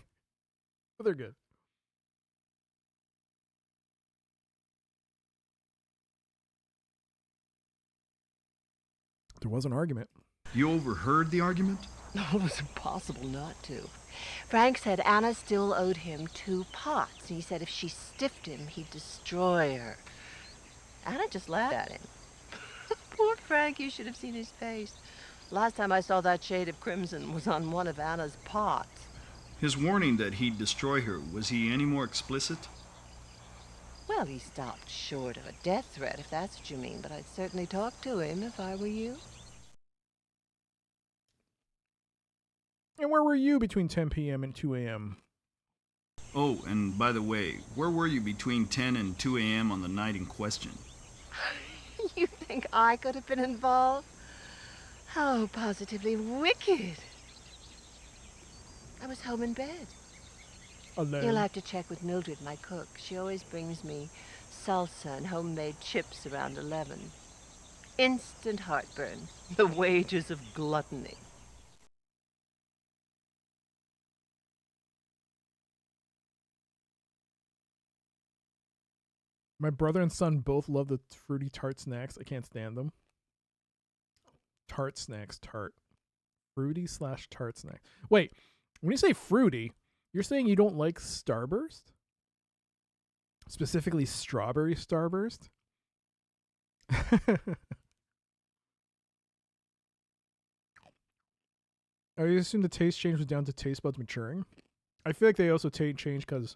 they're good. There was an argument. You overheard the argument? No, it was impossible not to. Frank said Anna still owed him 2 pots. He said if she stiffed him, he'd destroy her. Anna just laughed at him. Poor Frank, you should have seen his face. Last time I saw that shade of crimson was on one of Anna's pots. His warning that he'd destroy her, was he any more explicit? Well, he stopped short of a death threat, if that's what you mean, but I'd certainly talk to him if I were you. And where were you between 10 p.m. and 2 a.m.? Oh, and by the way, where were you between 10 and 2 a.m. on the night in question? You think I could have been involved? How positively wicked. I was home in bed. Alone. You'll have to check with Mildred, my cook. She always brings me salsa and homemade chips around 11. Instant heartburn. The wages of gluttony. My brother and son both love the fruity tart snacks. I can't stand them. Tart snacks, tart. Fruity / tart snack. Wait, when you say fruity, you're saying you don't like Starburst? Specifically strawberry Starburst? I assume the taste change was down to taste buds maturing. I feel like they also change because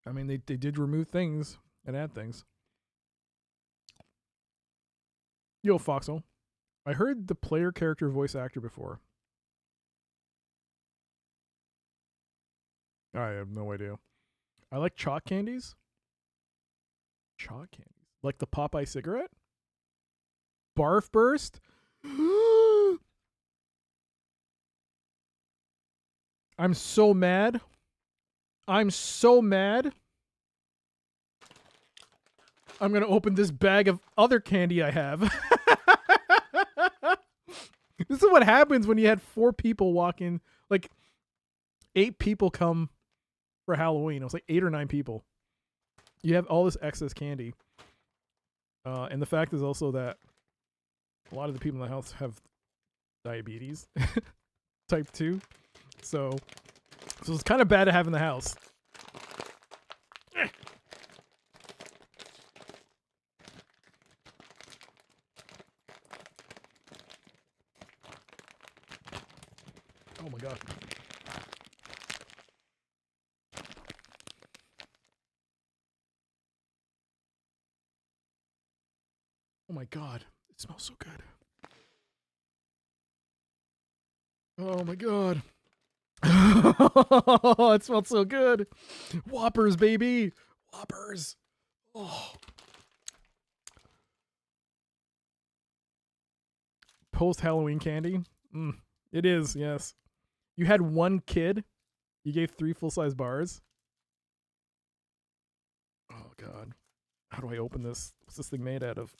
I mean, they did remove things and add things. Yo, Foxel. I heard the player character voice actor before. I have no idea. I like chalk candies. Chalk candies? Like the Popeye cigarette? Barf Burst? I'm so mad. I'm so mad. I'm going to open this bag of other candy I have. This is what happens when you had 4 people walk in. Like, 8 people come for Halloween. It was like 8 or 9 people. You have all this excess candy. And the fact is also that a lot of the people in the house have diabetes. Type 2. So it's kind of bad to have in the house. Oh my god. Oh my god. It smells so good. Oh my god. It smells so good. Whoppers, baby. Whoppers. Oh. Post-Halloween candy. It is, yes. You had 1 kid. You gave 3 full-size bars. Oh, God. How do I open this? What's this thing made out of?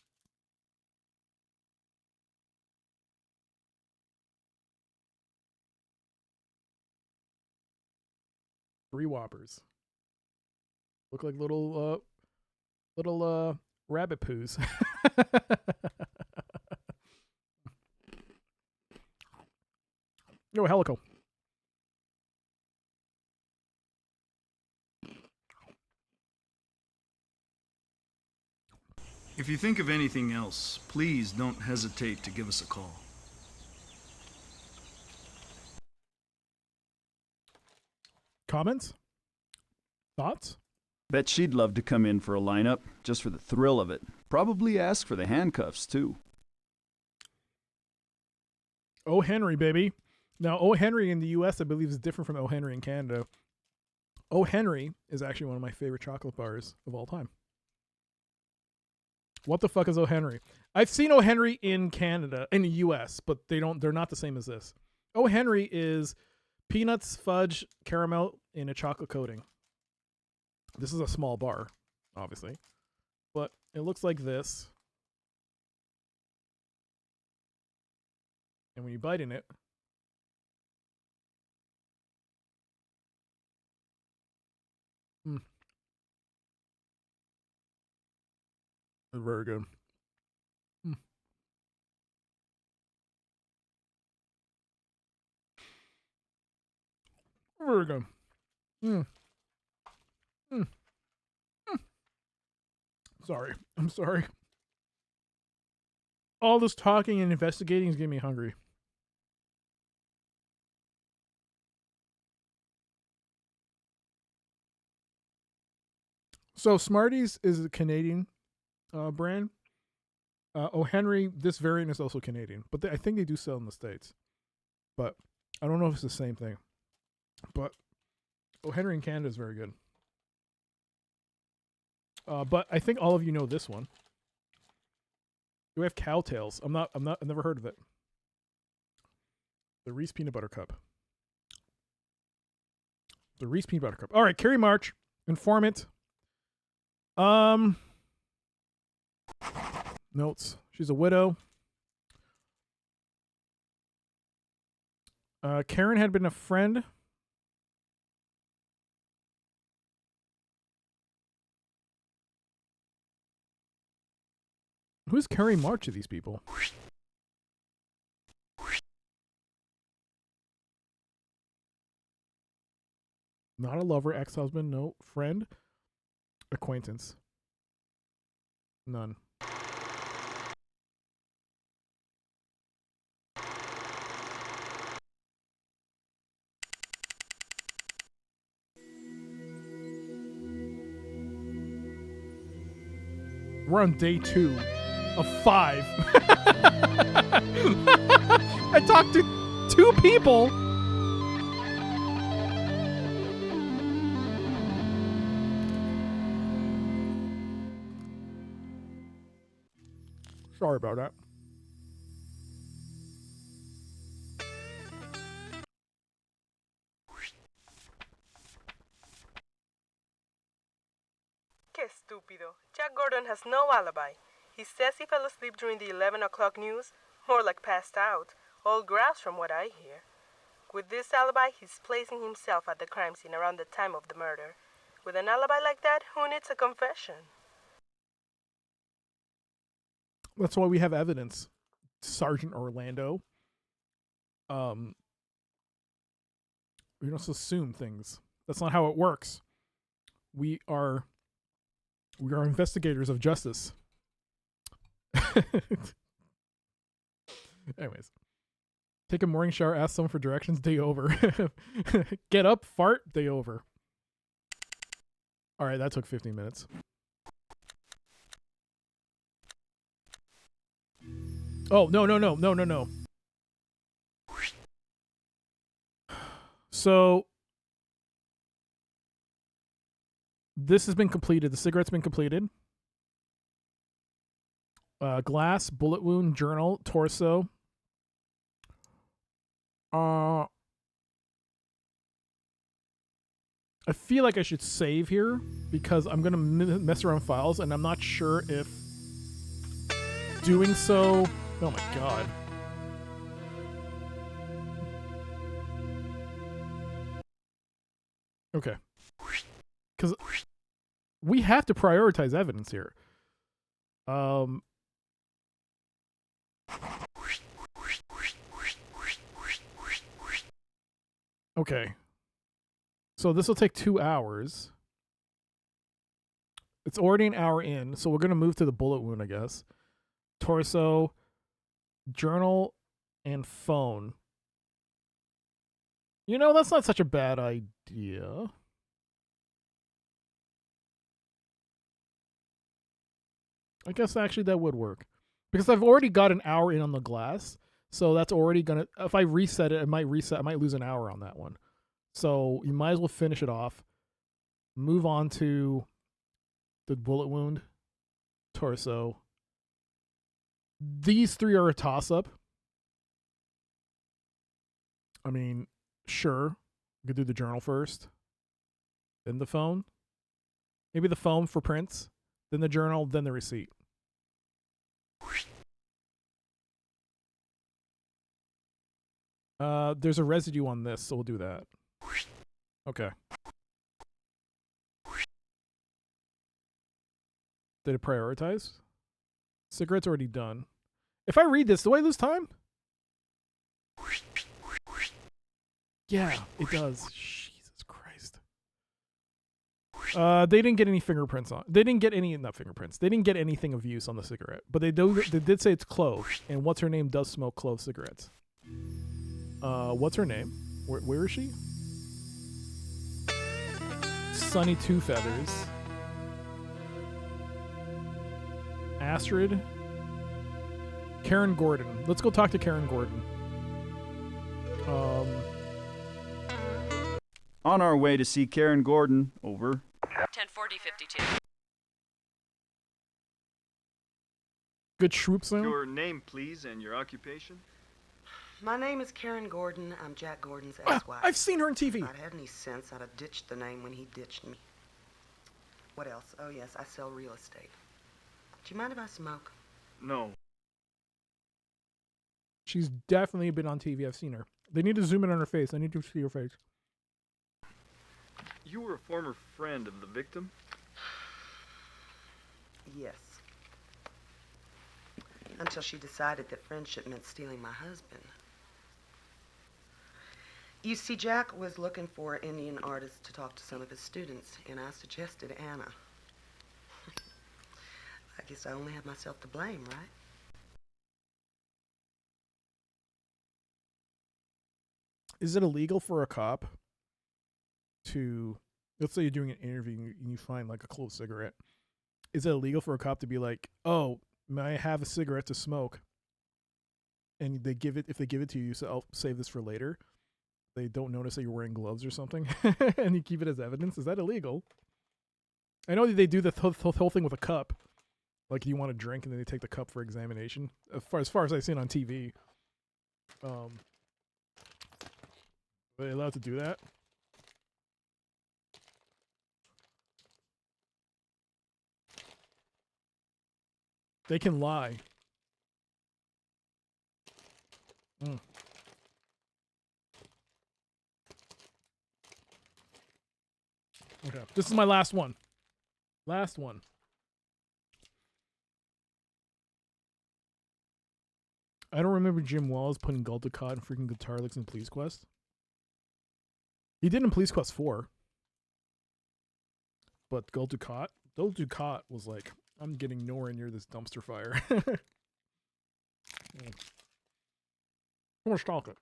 Three Whoppers. Look like little rabbit poos. Yo, Helico. If you think of anything else, please don't hesitate to give us a call. Comments? Thoughts? Bet she'd love to come in for a lineup, just for the thrill of it. Probably ask for the handcuffs, too. O. Henry, baby. Now, O. Henry in the U.S., I believe, is different from O. Henry in Canada. O. Henry is actually one of my favorite chocolate bars of all time. What the fuck is O. Henry? I've seen O. Henry in Canada, in the U.S., but they're not the same as this. O. Henry is peanuts, fudge, caramel in a chocolate coating. This is a small bar, obviously, but it looks like this. And when you bite in it, it's very good. Very good. Sorry. I'm sorry. All this talking and investigating is getting me hungry. So Smarties is a Canadian brand. O. Henry, this variant is also Canadian, but I think they do sell in the States. But I don't know if it's the same thing. But O. Henry in Canada is very good. But I think all of you know this one. Do we have Cowtails? I've never heard of it. The Reese Peanut Butter Cup. The Reese Peanut Butter Cup. All right, Carrie March, informant. Notes. She's a widow. Karen had been a friend. Who's Carrie March of these people? Not a lover, ex-husband, no. Friend? Acquaintance? None. We're on day 2 of 5. I talked to 2 people. Sorry about that. Que estúpido. Jack Gordon has no alibi. He says he fell asleep during the 11 o'clock news, more like passed out. All grass from what I hear. With this alibi, he's placing himself at the crime scene around the time of the murder. With an alibi like that, who needs a confession? That's why we have evidence, Sergeant Orlando. We don't just assume things. That's not how it works. We are investigators of justice. Anyways, take a morning shower, ask someone for directions, day over. Get up, fart, day over. All right, that took 15 minutes. Oh, no. So this has been completed. The cigarette's been completed. Glass, bullet wound, journal, torso. I feel like I should save here because I'm gonna mess around files, and I'm not sure if doing so. Oh my god. Okay. Because we have to prioritize evidence here. Okay. So this will take 2 hours. It's already an hour in, so we're going to move to the bullet wound, I guess. Torso, journal, and phone. You know, that's not such a bad idea. I guess actually that would work. Because I've already got an hour in on the glass, so that's already going to... If I reset it, I might lose an hour on that one. So you might as well finish it off. Move on to the bullet wound, torso. These three are a toss-up. I mean, sure. We could do the journal first. Then the phone. Maybe the phone for prints. Then the journal, then the receipt. There's a residue on this, so we'll do that. Okay. Did it prioritize? Cigarette's already done. If I read this, do I lose time? Yeah, it does. Jesus Christ. They didn't get any fingerprints on. They didn't get any, not fingerprints. They didn't get anything of use on the cigarette. But they did say it's clove, and what's her name does smoke clove cigarettes. What's her name? Where is she? Sunny Two Feathers. Astrid. Karen Gordon. Let's go talk to Karen Gordon. On our way to see Karen Gordon. Over. 1040-52. Good troop sound. Your name, please, and your occupation? My name is Karen Gordon. I'm Jack Gordon's ex-wife. I've seen her on TV. If I'd had any sense, I'd have ditched the name when he ditched me. What else? Oh, yes, I sell real estate. Do you mind if I smoke? No. She's definitely been on TV. I've seen her. They need to zoom in on her face. I need to see her face. You were a former friend of the victim? Yes. Until she decided that friendship meant stealing my husband. You see, Jack was looking for an Indian artist to talk to some of his students, and I suggested Anna. I guess I only have myself to blame, right? Is it illegal for a cop to, let's say you're doing an interview and you find like a clove cigarette. Is it illegal for a cop to be like, oh, may I have a cigarette to smoke? And they give it, if they give it to you, so I'll save this for later. They don't notice that you're wearing gloves or something and you keep it as evidence. Is that illegal? I know they do the whole thing with a cup. Like you want to drink and then they take the cup for examination. As far as I've seen on TV. Are they allowed to do that? They can lie. Okay, this is my last one. Last one. I don't remember Jim Wallace putting Gul Dukat and freaking guitar licks in Police Quest. He did in Police Quest 4. But Gul Dukat was like, I'm getting nowhere near this dumpster fire. How much chocolate?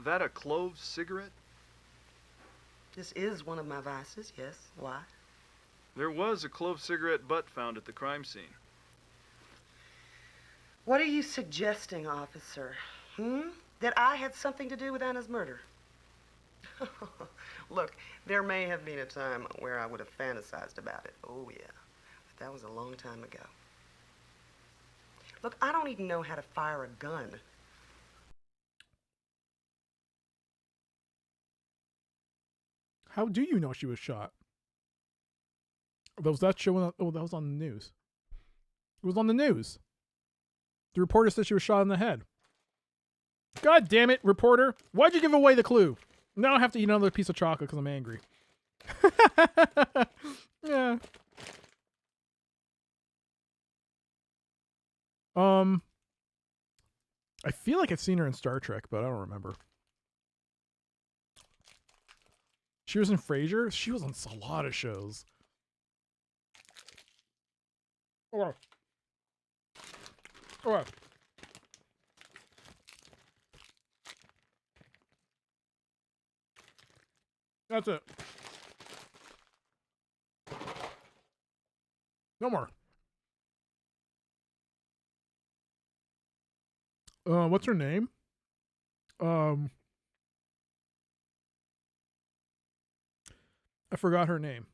That a clove cigarette? This is one of my vices, yes. Why? There was a clove cigarette butt found at the crime scene. What are you suggesting, officer? That I had something to do with Anna's murder? Look, there may have been a time where I would have fantasized about it. Oh, yeah. But that was a long time ago. Look, I don't even know how to fire a gun. How do you know she was shot? Was that showing? Oh, that was on the news. It was on the news. The reporter said she was shot in the head. God damn it, reporter. Why'd you give away the clue? Now I have to eat another piece of chocolate because I'm angry. Yeah. I feel like I've seen her in Star Trek, but I don't remember. She was in Frasier? She was on a lot of shows. Okay. Okay. That's it. No more. What's her name? I forgot her name.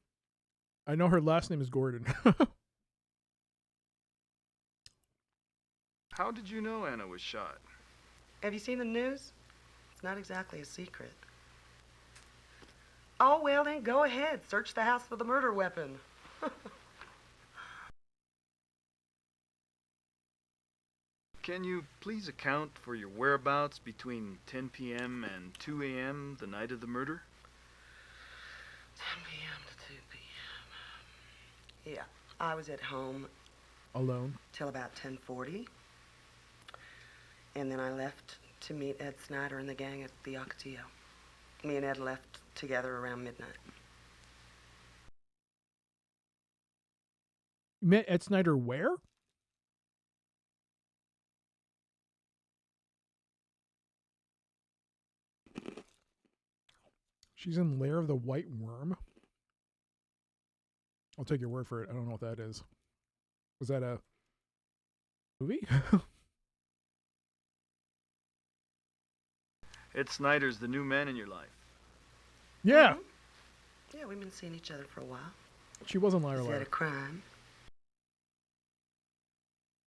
I know her last name is Gordon. How did you know Anna was shot? Have you seen the news? It's not exactly a secret. Oh, well, then go ahead. Search the house for the murder weapon. Can you please account for your whereabouts between 10 p.m. and 2 a.m. the night of the murder? 10 p.m. to 2 p.m. Yeah, I was at home. Alone? Till about 10:40. And then I left to meet Ed Snyder and the gang at the Ocotillo. Me and Ed left together around midnight. You met Ed Snyder where? She's in Lair of the White Worm. I'll take your word for it. I don't know what that is. Was that a movie? Ed Snyder's the new man in your life. Yeah. Mm-hmm. Yeah, we've been seeing each other for a while. She wasn't Liar Is Liar. that a crime?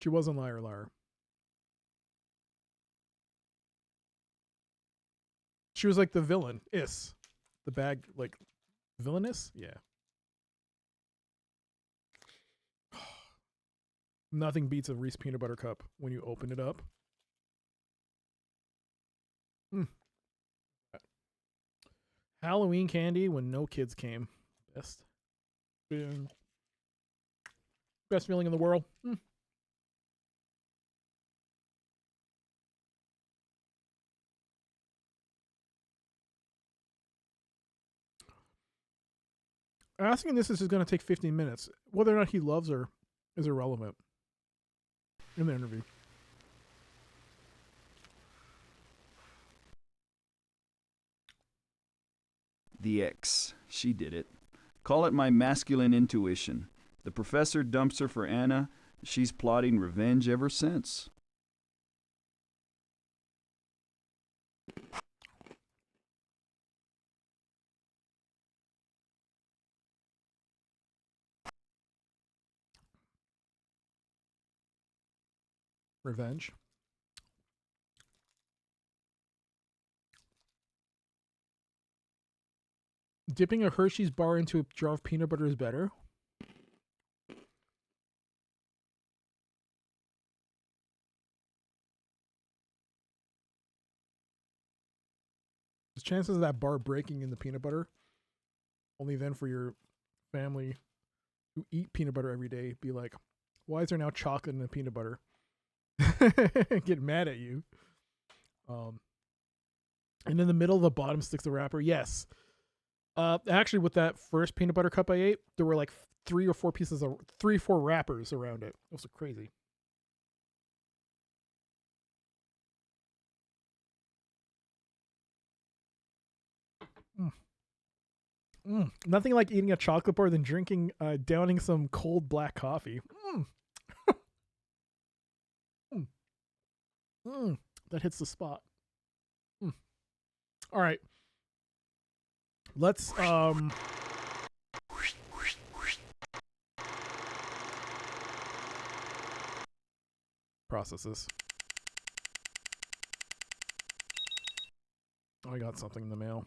She wasn't Liar Liar. She was like the villain. The bad, like, villainess? Yeah. Nothing beats a Reese peanut butter cup when you open it up. Halloween candy when no kids came. Best. Best feeling in the world. Asking this is going to take 15 minutes. Whether or not he loves her is irrelevant in the interview. The ex. She did it. Call it my masculine intuition. The professor dumps her for Anna. She's plotting revenge ever since. Revenge. Dipping a Hershey's bar into a jar of peanut butter is better. The chances of that bar breaking in the peanut butter, only then for your family who eat peanut butter every day be like, why is there now chocolate in the peanut butter? Get mad at you. And in the middle of the bottom sticks the wrapper. Yes. Actually, with that first peanut butter cup I ate, there were like 3 or 4 wrappers around it. It was crazy. Nothing like eating a chocolate bar than downing some cold black coffee. That hits the spot. All right. Let's process this. Oh, I got something in the mail.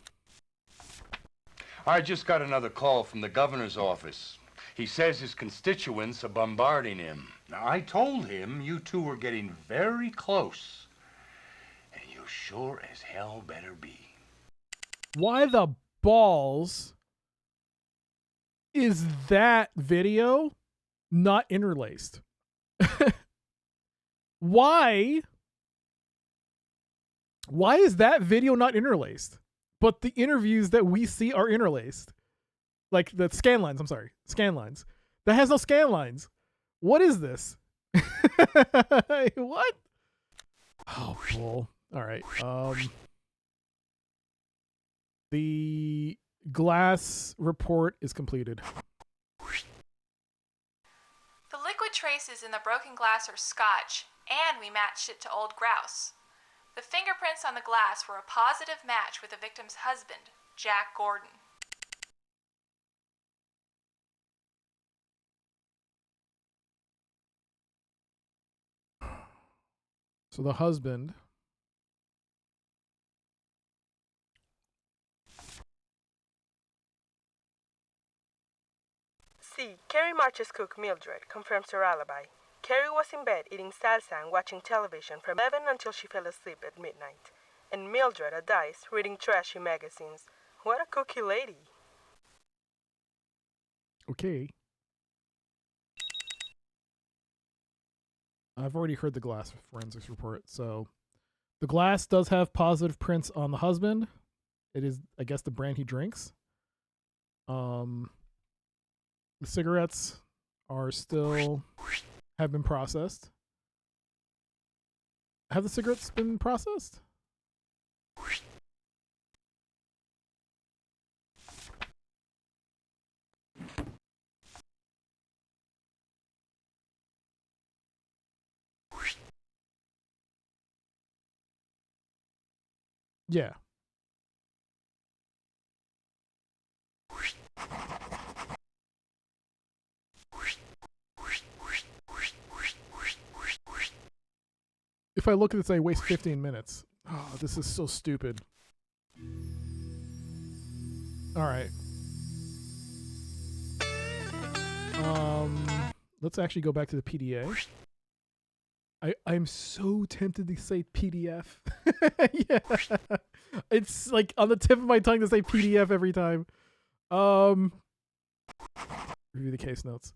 I just got another call from the governor's office. He says his constituents are bombarding him. Now, I told him you two were getting very close. And you sure as hell better be. Why the balls is that video not interlaced? Why is that video not interlaced? But the interviews that we see are interlaced. Like the scan lines, I'm sorry. Scan lines. That has no scan lines. What is this? What? Oh, bull. All right. The glass report is completed. The liquid traces in the broken glass are scotch, and we matched it to old grouse. The fingerprints on the glass were a positive match with the victim's husband, Jack Gordon. So the husband. C. Carrie March's cook, Mildred, confirms her alibi. Carrie was in bed eating salsa and watching television from 11 until she fell asleep at midnight. And Mildred at Dice, reading trashy magazines. What a cookie lady. Okay. I've already heard the glass forensics report. So the glass does have positive prints on the husband. It is, I guess, the brand he drinks. The cigarettes are still have been processed. Have the cigarettes been processed? Yeah. If I look at this, I waste 15 minutes. Oh, this is so stupid. All right. Let's actually go back to the PDA. I'm so tempted to say PDF. Yeah. It's like on the tip of my tongue to say PDF every time. Review the case notes.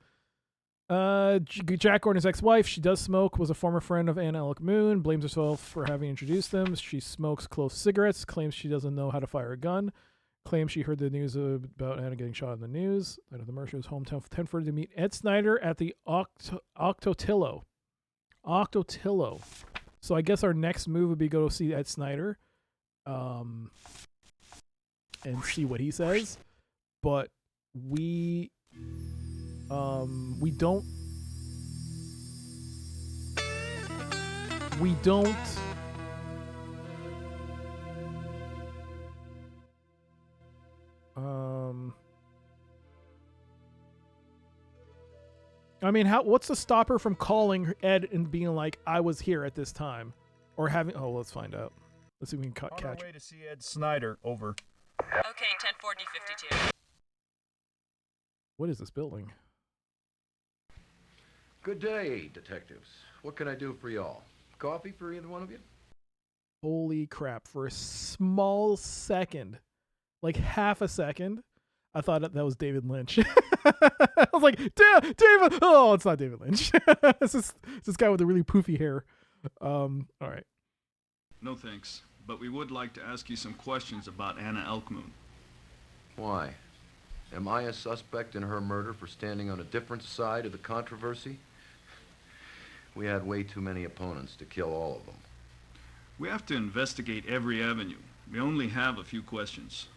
Jack Gordon's ex-wife, she does smoke, was a former friend of Anna Elk Moon, blames herself for having introduced them. She smokes clove cigarettes, claims she doesn't know how to fire a gun, claims she heard the news about Anna getting shot in the news. Out of the Mercer's hometown for Tenford to meet Ed Snyder at the Octotillo. So I guess our next move would be go see Ed Snyder, and see what he says. But we don't I mean, what's to stop her from calling Ed and being like, I was here at this time? Or having, let's find out. Let's see if we can catch. On our way to see Ed Snyder, over. Okay, 10-4 D52. What is this building? Good day, detectives. What can I do for y'all? Coffee for either one of you? Holy crap. For a small second, like half a second, I thought that was David Lynch. I was like, David! Oh, it's not David Lynch. It's this guy with the really poofy hair. All right. No thanks, but we would like to ask you some questions about Anna Elk Moon. Why? Am I a suspect in her murder for standing on a different side of the controversy? We had way too many opponents to kill all of them. We have to investigate every avenue. We only have a few questions.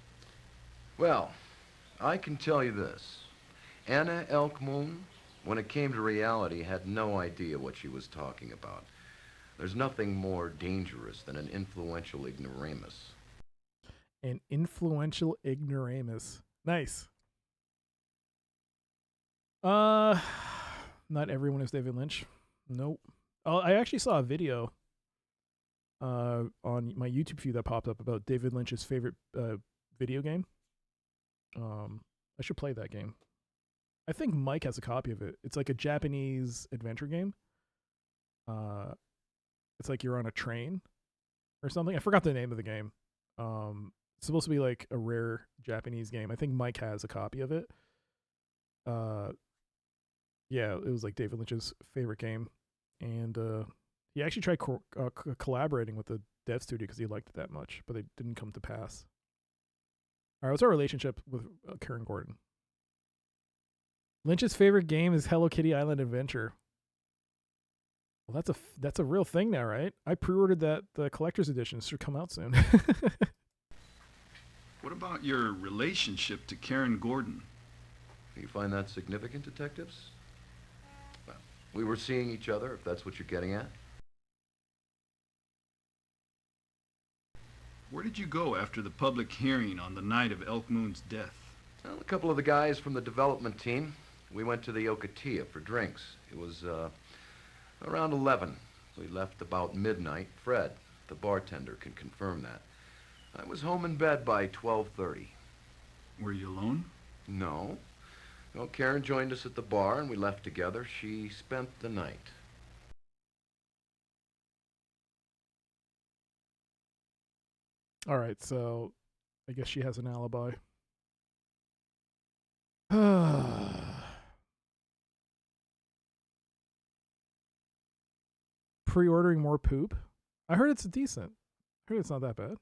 Well, I can tell you this. Anna Elk Moon, when it came to reality, had no idea what she was talking about. There's nothing more dangerous than an influential ignoramus. An influential ignoramus. Nice. Not everyone is David Lynch. Nope. Oh, I actually saw a video on my YouTube feed that popped up about David Lynch's favorite video game. I should play that game. I think Mike has a copy of it. It's like a Japanese adventure game. It's like you're on a train or something. I forgot the name of the game. It's supposed to be like a rare Japanese game. I think Mike has a copy of it. Yeah, it was like David Lynch's favorite game, and he actually tried collaborating with the dev studio because he liked it that much, but it didn't come to pass. All right, what's our relationship with Karen Gordon? Lynch's favorite game is Hello Kitty Island Adventure. Well, that's a real thing now, right? I pre-ordered that. The collector's edition should come out soon. What about your relationship to Karen Gordon? Do you find that significant, detectives? Well, we were seeing each other, if that's what you're getting at. Where did you go after the public hearing on the night of Elk Moon's death? Well, a couple of the guys from the development team, we went to the Ocotillo for drinks. It was around 11. We left about midnight. Fred, the bartender, can confirm that. I was home in bed by 12:30. Were you alone? No. Well, Karen joined us at the bar and we left together. She spent the night. All right, so I guess she has an alibi. Pre-ordering more poop? I heard it's decent. I heard it's not that bad.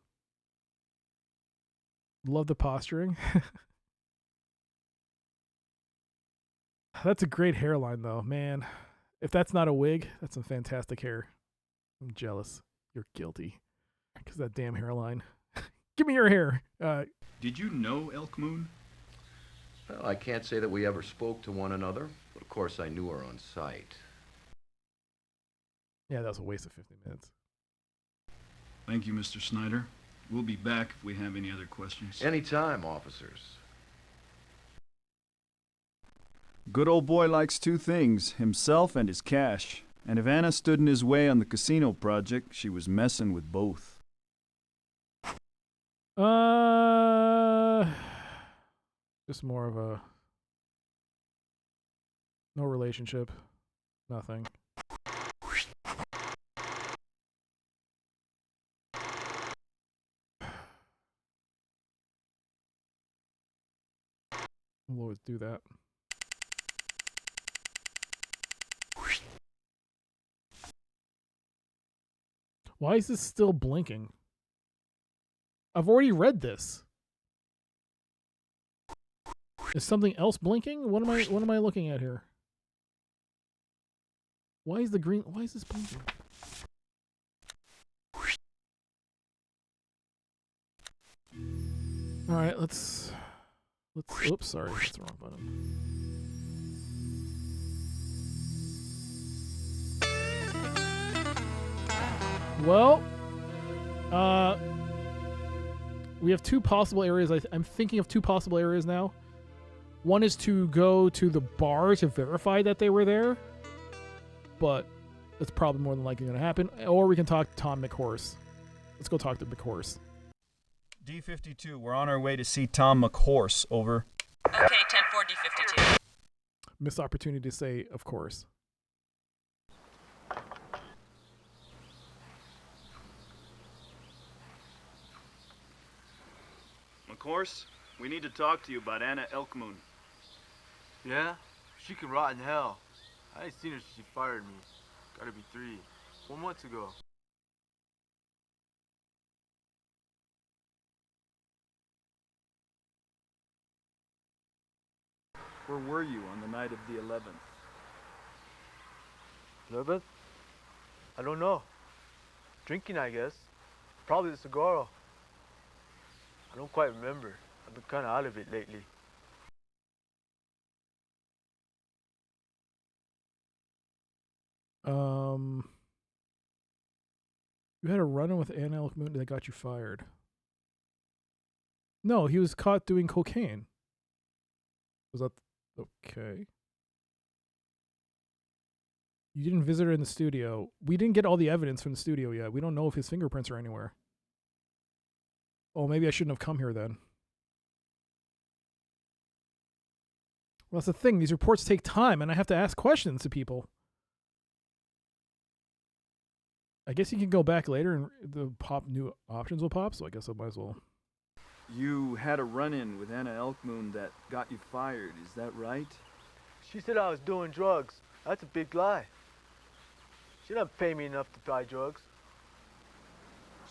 Love the posturing. That's a great hairline, though, man. If that's not a wig, that's some fantastic hair. I'm jealous. You're guilty. Because that damn hairline. Give me your hair. Did you know Elk Moon? Well, I can't say that we ever spoke to one another, but of course I knew her on sight. Yeah, that was a waste of 50 minutes. Thank you, Mr. Snyder. We'll be back if we have any other questions. Anytime, officers. Good old boy likes two things, himself and his cash. And if Anna stood in his way on the casino project, she was messing with both. Just more of a... No relationship. Nothing. We'll always do that. Why is this still blinking? I've already read this. Is something else blinking? What am I looking at here? Why is this blinking? All right, let's oops, sorry, that's the wrong button. Well, we have two possible areas. I'm thinking of two possible areas now. One is to go to the bar to verify that they were there, but that's probably more than likely going to happen. Or we can talk to Tom McHorse. Let's go talk to McHorse. D52, we're on our way to see Tom McHorse, over. Okay, 10-4, D52. Missed opportunity to say, of course. McHorse, we need to talk to you about Anna Elk Moon. Yeah? She can rot in hell. I ain't seen her since she fired me. Gotta be 4 months ago. Where were you on the night of the 11th? 11th? I don't know. Drinking, I guess. Probably the cigar. I don't quite remember. I've been kind of out of it lately. You had a run-in with Anna Elk Moon that got you fired. No, he was caught doing cocaine. Was that okay? You didn't visit her in the studio. We didn't get all the evidence from the studio yet. We don't know if his fingerprints are anywhere. Oh, maybe I shouldn't have come here then. Well, that's the thing. These reports take time, and I have to ask questions to people. I guess you can go back later, and the new options will pop. So I guess I might as well. You had a run-in with Anna Elk Moon that got you fired. Is that right? She said I was doing drugs. That's a big lie. She doesn't pay me enough to buy drugs.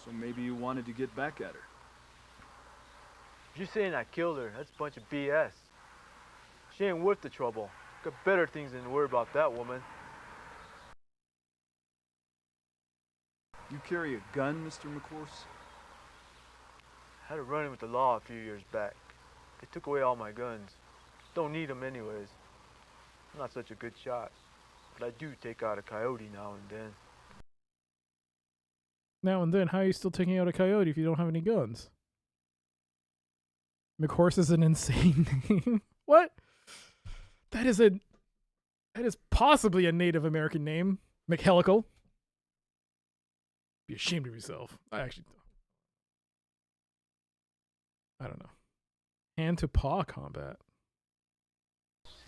So maybe you wanted to get back at her. If you're saying I killed her, that's a bunch of BS. She ain't worth the trouble. Got better things than to worry about that woman. You carry a gun, Mr. McCourse? Had a run-in with the law a few years back. They took away all my guns. Don't need them anyways. I'm not such a good shot, but I do take out a coyote now and then. Now and then, how are you still taking out a coyote if you don't have any guns? McHorse is an insane name. What? That is possibly a Native American name. McHelical. Be ashamed of yourself. I don't know. Hand to paw combat.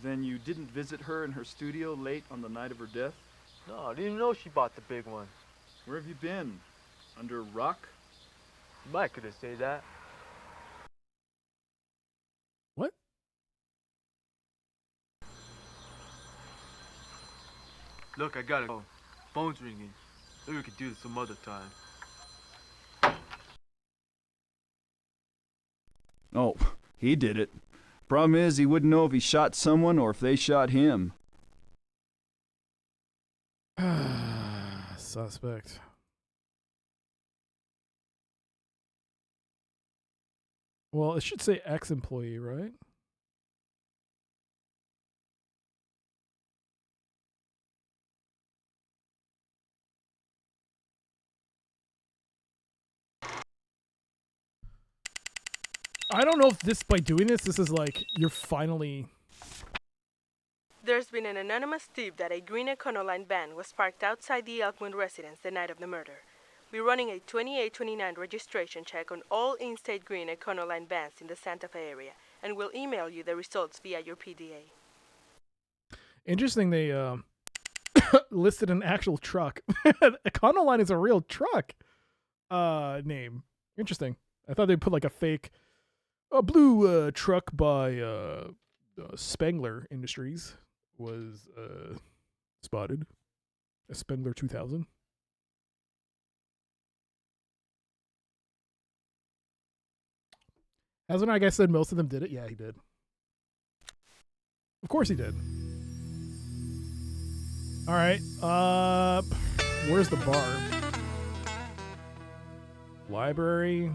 Then you didn't visit her in her studio late on the night of her death? No, I didn't even know she bought the big one. Where have you been? Under a rock? You might could have said that. What? Look, I gotta go. Phone's ringing. Maybe we could do this some other time. Oh, he did it. Problem is, he wouldn't know if he shot someone or if they shot him. Suspect. Well, it should say ex-employee, right? I don't know if by doing this is like, you're finally... There's been an anonymous tip that a green Econoline van was parked outside the Elk Moon residence the night of the murder. We're running a 2829 registration check on all in-state green Econoline vans in the Santa Fe area, and we'll email you the results via your PDA. Interesting, they listed an actual truck. Econoline is a real truck name. Interesting. I thought they'd put like a fake... A blue truck by Spengler Industries was spotted. A Spengler 2000. Hasn't I guess said most of them did it? Yeah, he did. Of course he did. All right. Where's the bar? Library.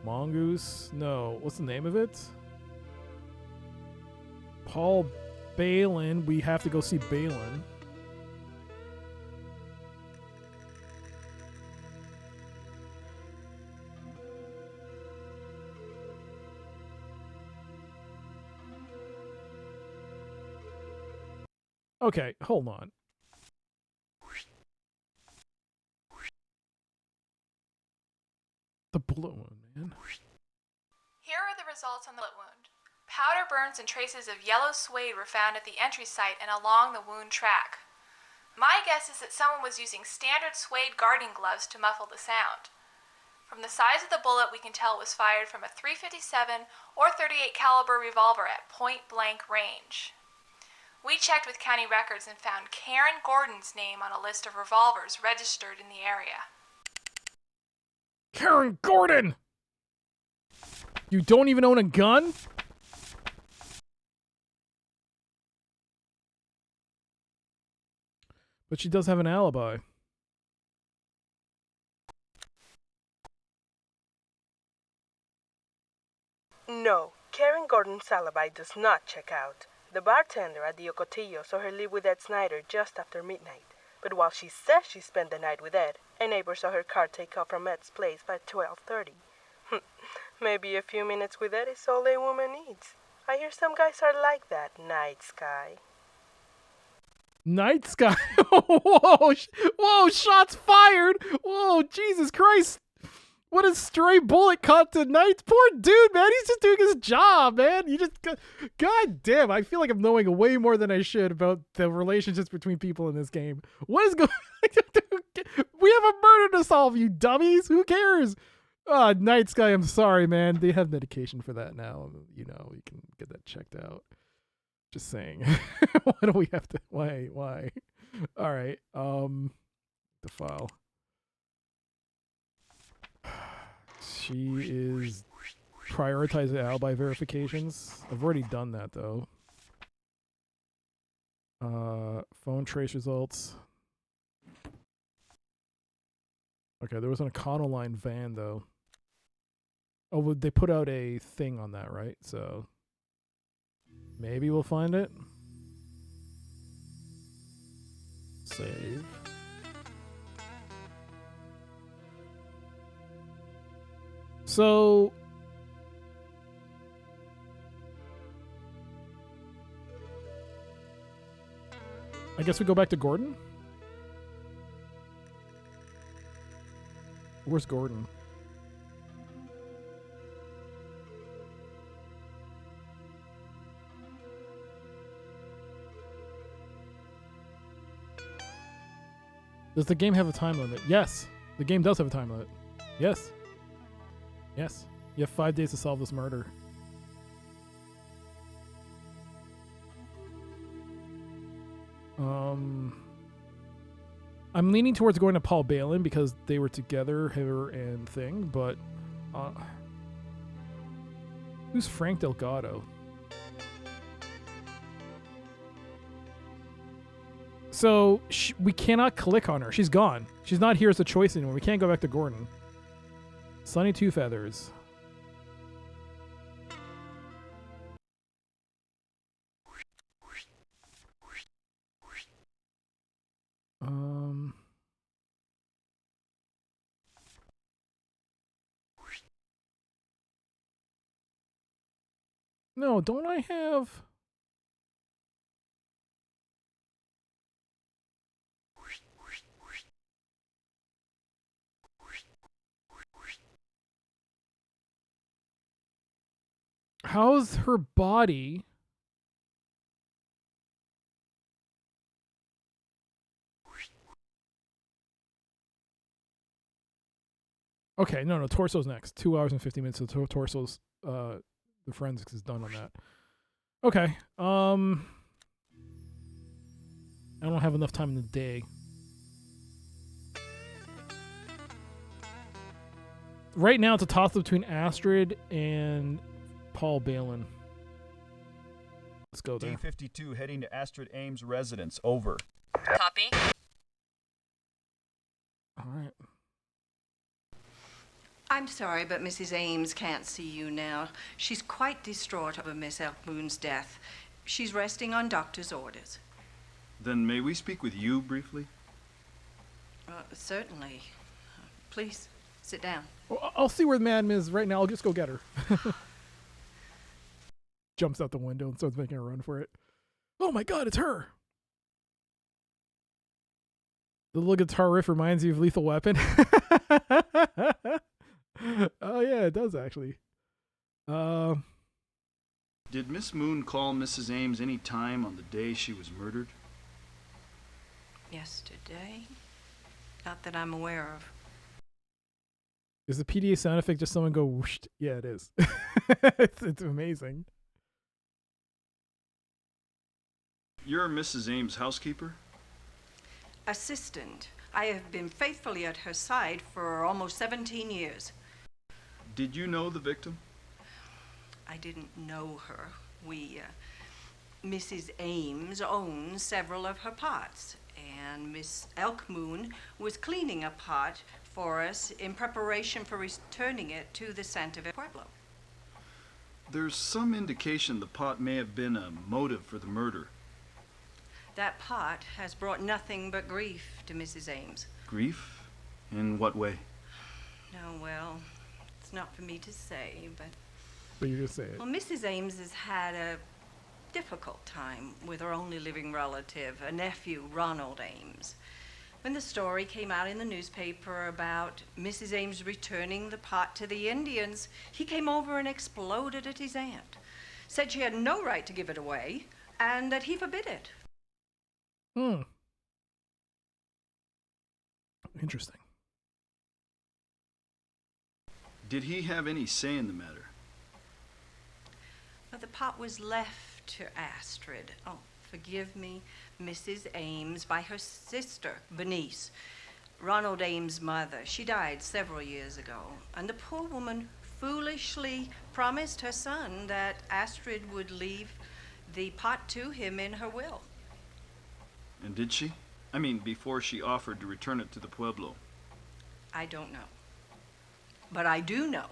Mongoose? No. What's the name of it? Paul Balin. We have to go see Balin. Okay, hold on. The bullet wound, man. Here are the results on the bullet wound. Powder burns and traces of yellow suede were found at the entry site and along the wound track. My guess is that someone was using standard suede gardening gloves to muffle the sound. From the size of the bullet, we can tell it was fired from a .357 or .38 caliber revolver at point-blank range. We checked with county records and found Karen Gordon's name on a list of revolvers registered in the area. Karen Gordon! You don't even own a gun? But she does have an alibi. No, Karen Gordon's alibi does not check out. The bartender at the Ocotillo saw her leave with Ed Snyder just after midnight. But while she says she spent the night with Ed, a neighbor saw her car take off from Ed's place by 12:30. Maybe a few minutes with Ed is all a woman needs. I hear some guys are like that, Night Sky. Night Sky? Whoa, whoa, shots fired! Whoa, Jesus Christ! What a stray bullet caught tonight. Poor dude, man. He's just doing his job, man. You just, God damn. I feel like I'm knowing way more than I should about the relationships between people in this game. What is going on? We have a murder to solve, you dummies. Who cares? Night Sky, I'm sorry, man. They have medication for that now. You know, you can get that checked out. Just saying. Why do we have to? Why? All right. The file. She is prioritizing alibi verifications. I've already done that though. Phone trace results. Okay, there was an Econoline van though. Oh, well, they put out a thing on that, right? So maybe we'll find it. Save. So I guess we go back to Gordon. Where's Gordon? Does the game have a time limit? Yes. The game does have a time limit. Yes. Yes. You have 5 days to solve this murder. I'm leaning towards going to Paul Balin because they were together, her and Thing, but who's Frank Delgado? So we cannot click on her. She's gone. She's not here as a choice anymore. We can't go back to Gordon. Sunny Two Feathers. No, don't I have... How's her body? Okay, no, torso's next. 2 hours and 50 minutes. So torso's the forensics is done on that. Okay. I don't have enough time in the day. Right now, it's a toss-up between Astrid and Paul Balin. Let's go there. D52 heading to Astrid Ames' residence. Over. Copy. All right. I'm sorry, but Mrs. Ames can't see you now. She's quite distraught over Miss Elk Moon's death. She's resting on doctor's orders. Then may we speak with you briefly? Certainly. Please, sit down. Well, I'll see where the madam is right now. I'll just go get her. Jumps out the window and starts making a run for it. Oh my god, it's her! The little guitar riff reminds you of Lethal Weapon. Oh yeah, it does actually. Did Miss Moon call Mrs. Ames any time on the day she was murdered? Yesterday? Not that I'm aware of. Is the PDA sound effect just someone go whoosh? Yeah, it is. it's amazing. You're Mrs. Ames' housekeeper? Assistant. I have been faithfully at her side for almost 17 years. Did you know the victim? I didn't know her. Mrs. Ames owns several of her pots, and Miss Elk Moon was cleaning a pot for us in preparation for returning it to the Santa Fe Pueblo. There's some indication the pot may have been a motive for the murder. That pot has brought nothing but grief to Mrs. Ames. Grief? In what way? No, well, it's not for me to say, but... But you just say it. Well, Mrs. Ames has had a difficult time with her only living relative, a nephew, Ronald Ames. When the story came out in the newspaper about Mrs. Ames returning the pot to the Indians, he came over and exploded at his aunt. Said she had no right to give it away, and that he forbid it. Interesting. Did he have any say in the matter? But the pot was left to Astrid. Oh, forgive me, Mrs. Ames, by her sister, Bernice. Ronald Ames' mother. She died several years ago, and the poor woman foolishly promised her son that Astrid would leave the pot to him in her will. And did she? I mean, before she offered to return it to the Pueblo. I don't know. But I do know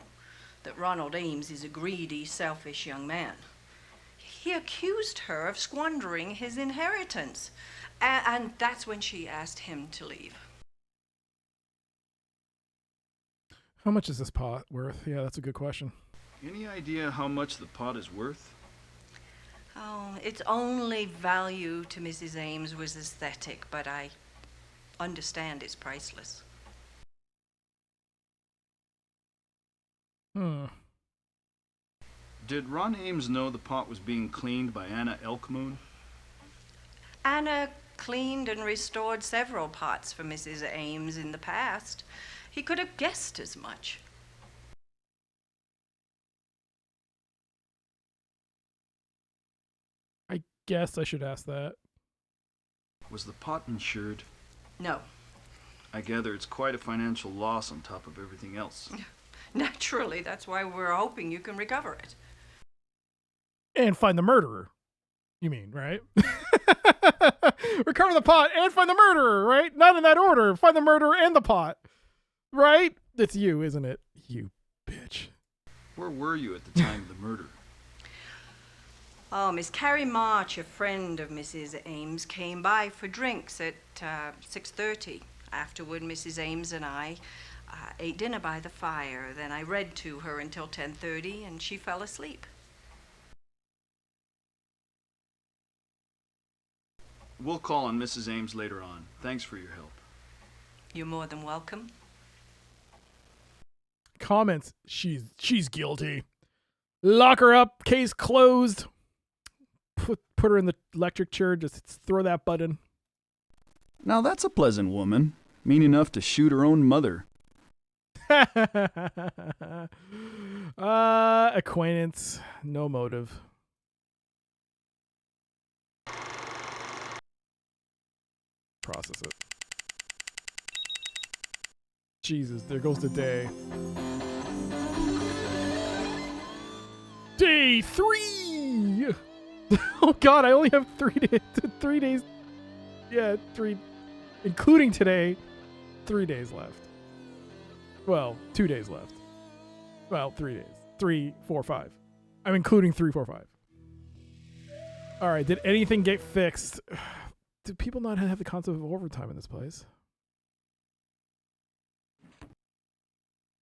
that Ronald Ames is a greedy, selfish young man. He accused her of squandering his inheritance, and that's when she asked him to leave. How much is this pot worth? Yeah, that's a good question. Any idea how much the pot is worth? Oh, its only value to Mrs. Ames was aesthetic, but I understand it's priceless. Did Ron Ames know the pot was being cleaned by Anna Elk Moon? Anna cleaned and restored several pots for Mrs. Ames in the past. He could have guessed as much. I guess I should ask that. Was the pot insured? No. I gather it's quite a financial loss on top of everything else. Naturally, that's why we're hoping you can recover it. And find the murderer. You mean, right? Recover the pot and find the murderer, right? Not in that order. Find the murderer and the pot. Right? It's you, isn't it? You bitch. Where were you at the time of the murder? Oh, Miss Carrie March, a friend of Mrs. Ames, came by for drinks at 6:30. Afterward, Mrs. Ames and I ate dinner by the fire. Then I read to her until 10:30, and she fell asleep. We'll call on Mrs. Ames later on. Thanks for your help. You're more than welcome. Comments. She's guilty. Lock her up. Case closed. Put her in the electric chair. Just throw that button. Now that's a pleasant woman. Mean enough to shoot her own mother. Acquaintance. No motive. Process it. Jesus, there goes the day. Day 3! Oh god, I only have 3 days. 3 days. Yeah, 3. Including today, 3 days left. Well, 2 days left. Well, 3 days. 3, 4, 5. I'm including 3, 4, 5. Alright, did anything get fixed? Do people not have the concept of overtime in this place?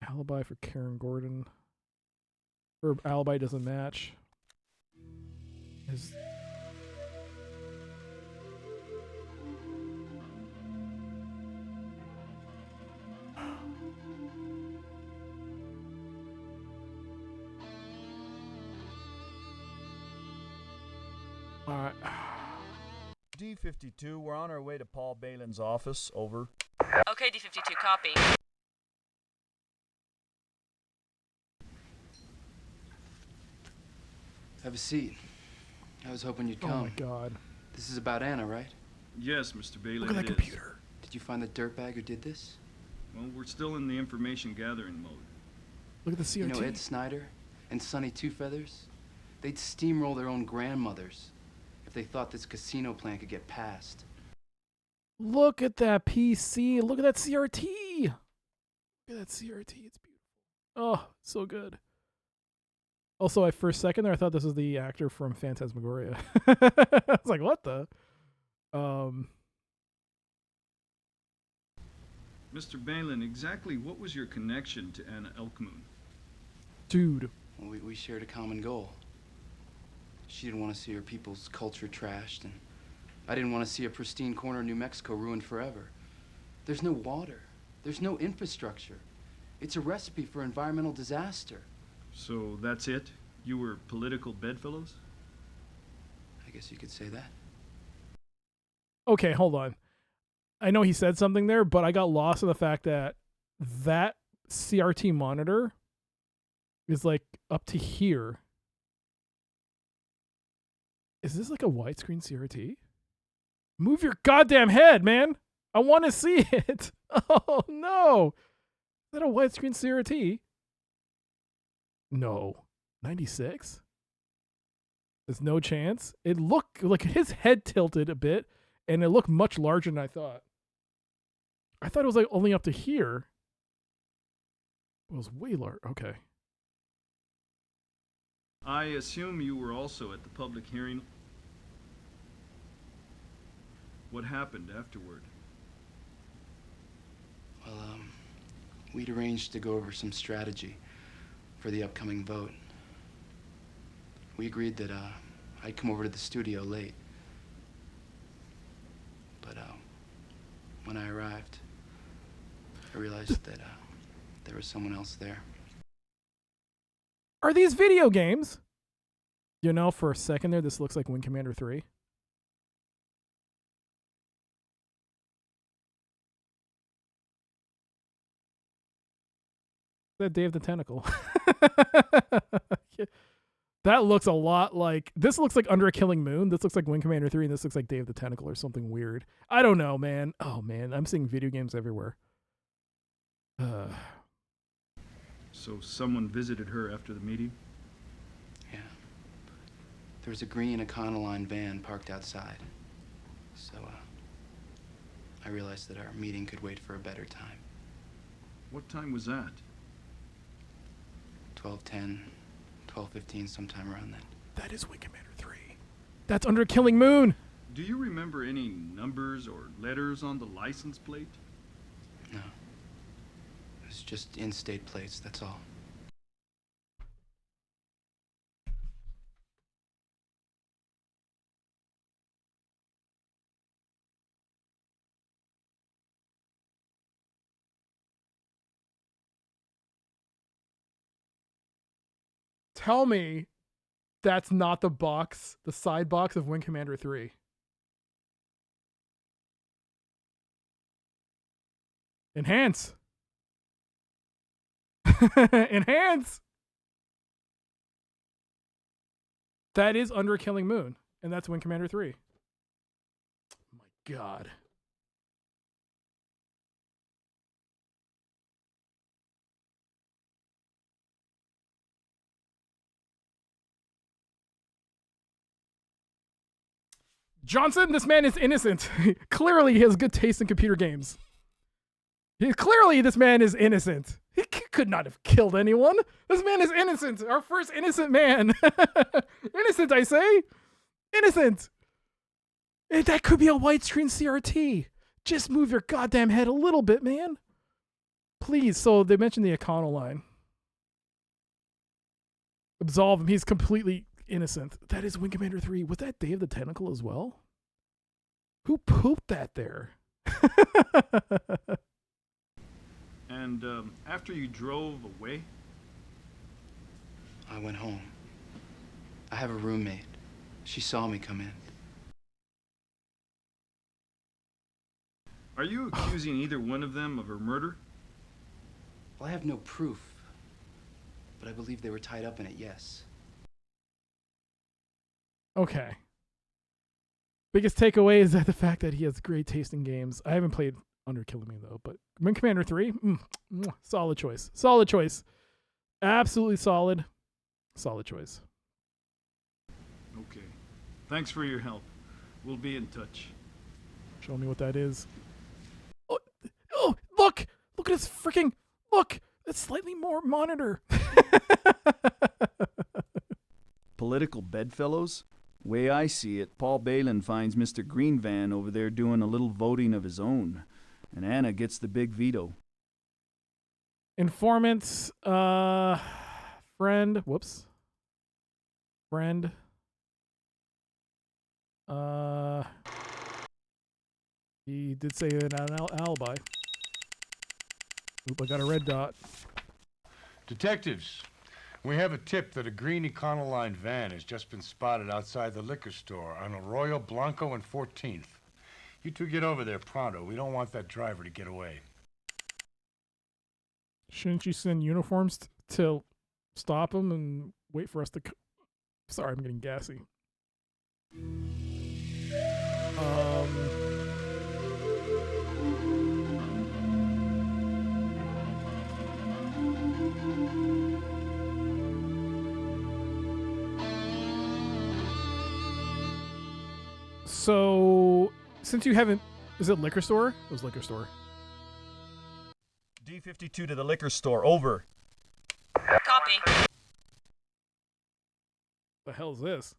Alibi for Karen Gordon. Her alibi doesn't match. Alright. D52, we're on our way to Paul Balin's office. Over. Okay, D52, copy. Have a seat. I was hoping you'd come. Oh my god. This is about Anna, right? Yes, Mr. Bailey. Look at that computer. Did you find the dirtbag who did this? Well, we're still in the information gathering mode. Look at the CRT. You know Ed Snyder and Sonny Two Feathers? They'd steamroll their own grandmothers if they thought this casino plan could get passed. Look at that PC. Look at that CRT. Look at that CRT. It's beautiful. Oh, so good. Also, for a second there, I thought this was the actor from Phantasmagoria. I was like, what the? Mr. Balin, exactly what was your connection to Anna Elk Moon? Dude. Well, we shared a common goal. She didn't want to see her people's culture trashed, and I didn't want to see a pristine corner of New Mexico ruined forever. There's no water. There's no infrastructure. It's a recipe for environmental disaster. So that's it? You were political bedfellows? I guess you could say that. Okay, hold on. I know he said something there, but I got lost in the fact that that CRT monitor is like up to here. Is this like a widescreen CRT? Move your goddamn head, man. I want to see it. Oh, no. Is that a widescreen CRT? No. 96? There's no chance. It looked like his head tilted a bit, and it looked much larger than I thought. I thought it was like only up to here. It was way large. Okay. I assume you were also at the public hearing. What happened afterward? Well, we'd arranged to go over some strategy for the upcoming vote. We agreed that I'd come over to the studio late. But when I arrived, I realized that there was someone else there. Are these video games? You know, for a second there, this looks like Wing Commander 3. That Day of the Tentacle. That looks a lot like... This looks like Under a Killing Moon. This looks like Wing Commander 3, and this looks like Day of the Tentacle or something weird. I don't know, man. Oh, man. I'm seeing video games everywhere. So someone visited her after the meeting? Yeah. There was a green Econoline van parked outside. So, I realized that our meeting could wait for a better time. What time was that? 12:10, 12:15, sometime around then. That is Wing Commander 3. That's Under a Killing Moon! Do you remember any numbers or letters on the license plate? No. It was just in-state plates, that's all. Tell me that's not the box, the side box of Wing Commander 3. Enhance. Enhance. That is Under a Killing Moon, and that's Wing Commander 3. My God. Johnson, this man is innocent. Clearly, he has good taste in computer games. Clearly, this man is innocent. He could not have killed anyone. This man is innocent. Our first innocent man. Innocent, I say. Innocent. That could be a widescreen CRT. Just move your goddamn head a little bit, man. Please. So they mentioned the Econoline. Absolve him. He's completely innocent. That is Wing Commander 3. Was that Day of the Tentacle as well? Who pooped that there? And after you drove away? I went home. I have a roommate. She saw me come in. Are you accusing either one of them of her murder? Well, I have no proof. But I believe they were tied up in it, yes. Okay. Biggest takeaway is that the fact that he has great taste in games. I haven't played Under Killing Me though, but Wing Commander 3, solid choice. Solid choice. Absolutely solid. Solid choice. Okay. Thanks for your help. We'll be in touch. Show me what that is. Oh, look! Look at this freaking... Look! It's slightly more monitor. Political bedfellows? Way I see it, Paul Balin finds Mr. Greenvan over there doing a little voting of his own, and Anna gets the big veto. Informants, friend, whoops. Friend, He did say an alibi. Oop, I got a red dot. Detectives, we have a tip that a green Econoline van has just been spotted outside the liquor store on Arroyo Blanco and 14th. You two get over there pronto. We don't want that driver to get away. Shouldn't you send uniforms to stop him and wait for us to... Sorry, I'm getting gassy. So, since you haven't... Is it liquor store? It was liquor store. D52 to the liquor store. Over. Copy. The hell is this?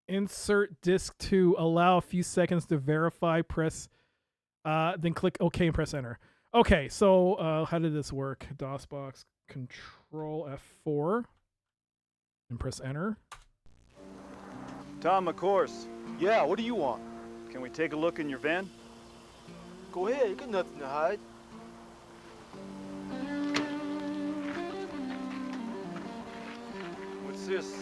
Insert disk to allow a few seconds to verify. Press, then click OK and press enter. Okay, so how did this work? DOSBox, Control F4, and press enter. Tom McCourse. Yeah, what do you want? Can we take a look in your van? Go ahead, you got nothing to hide. What's this?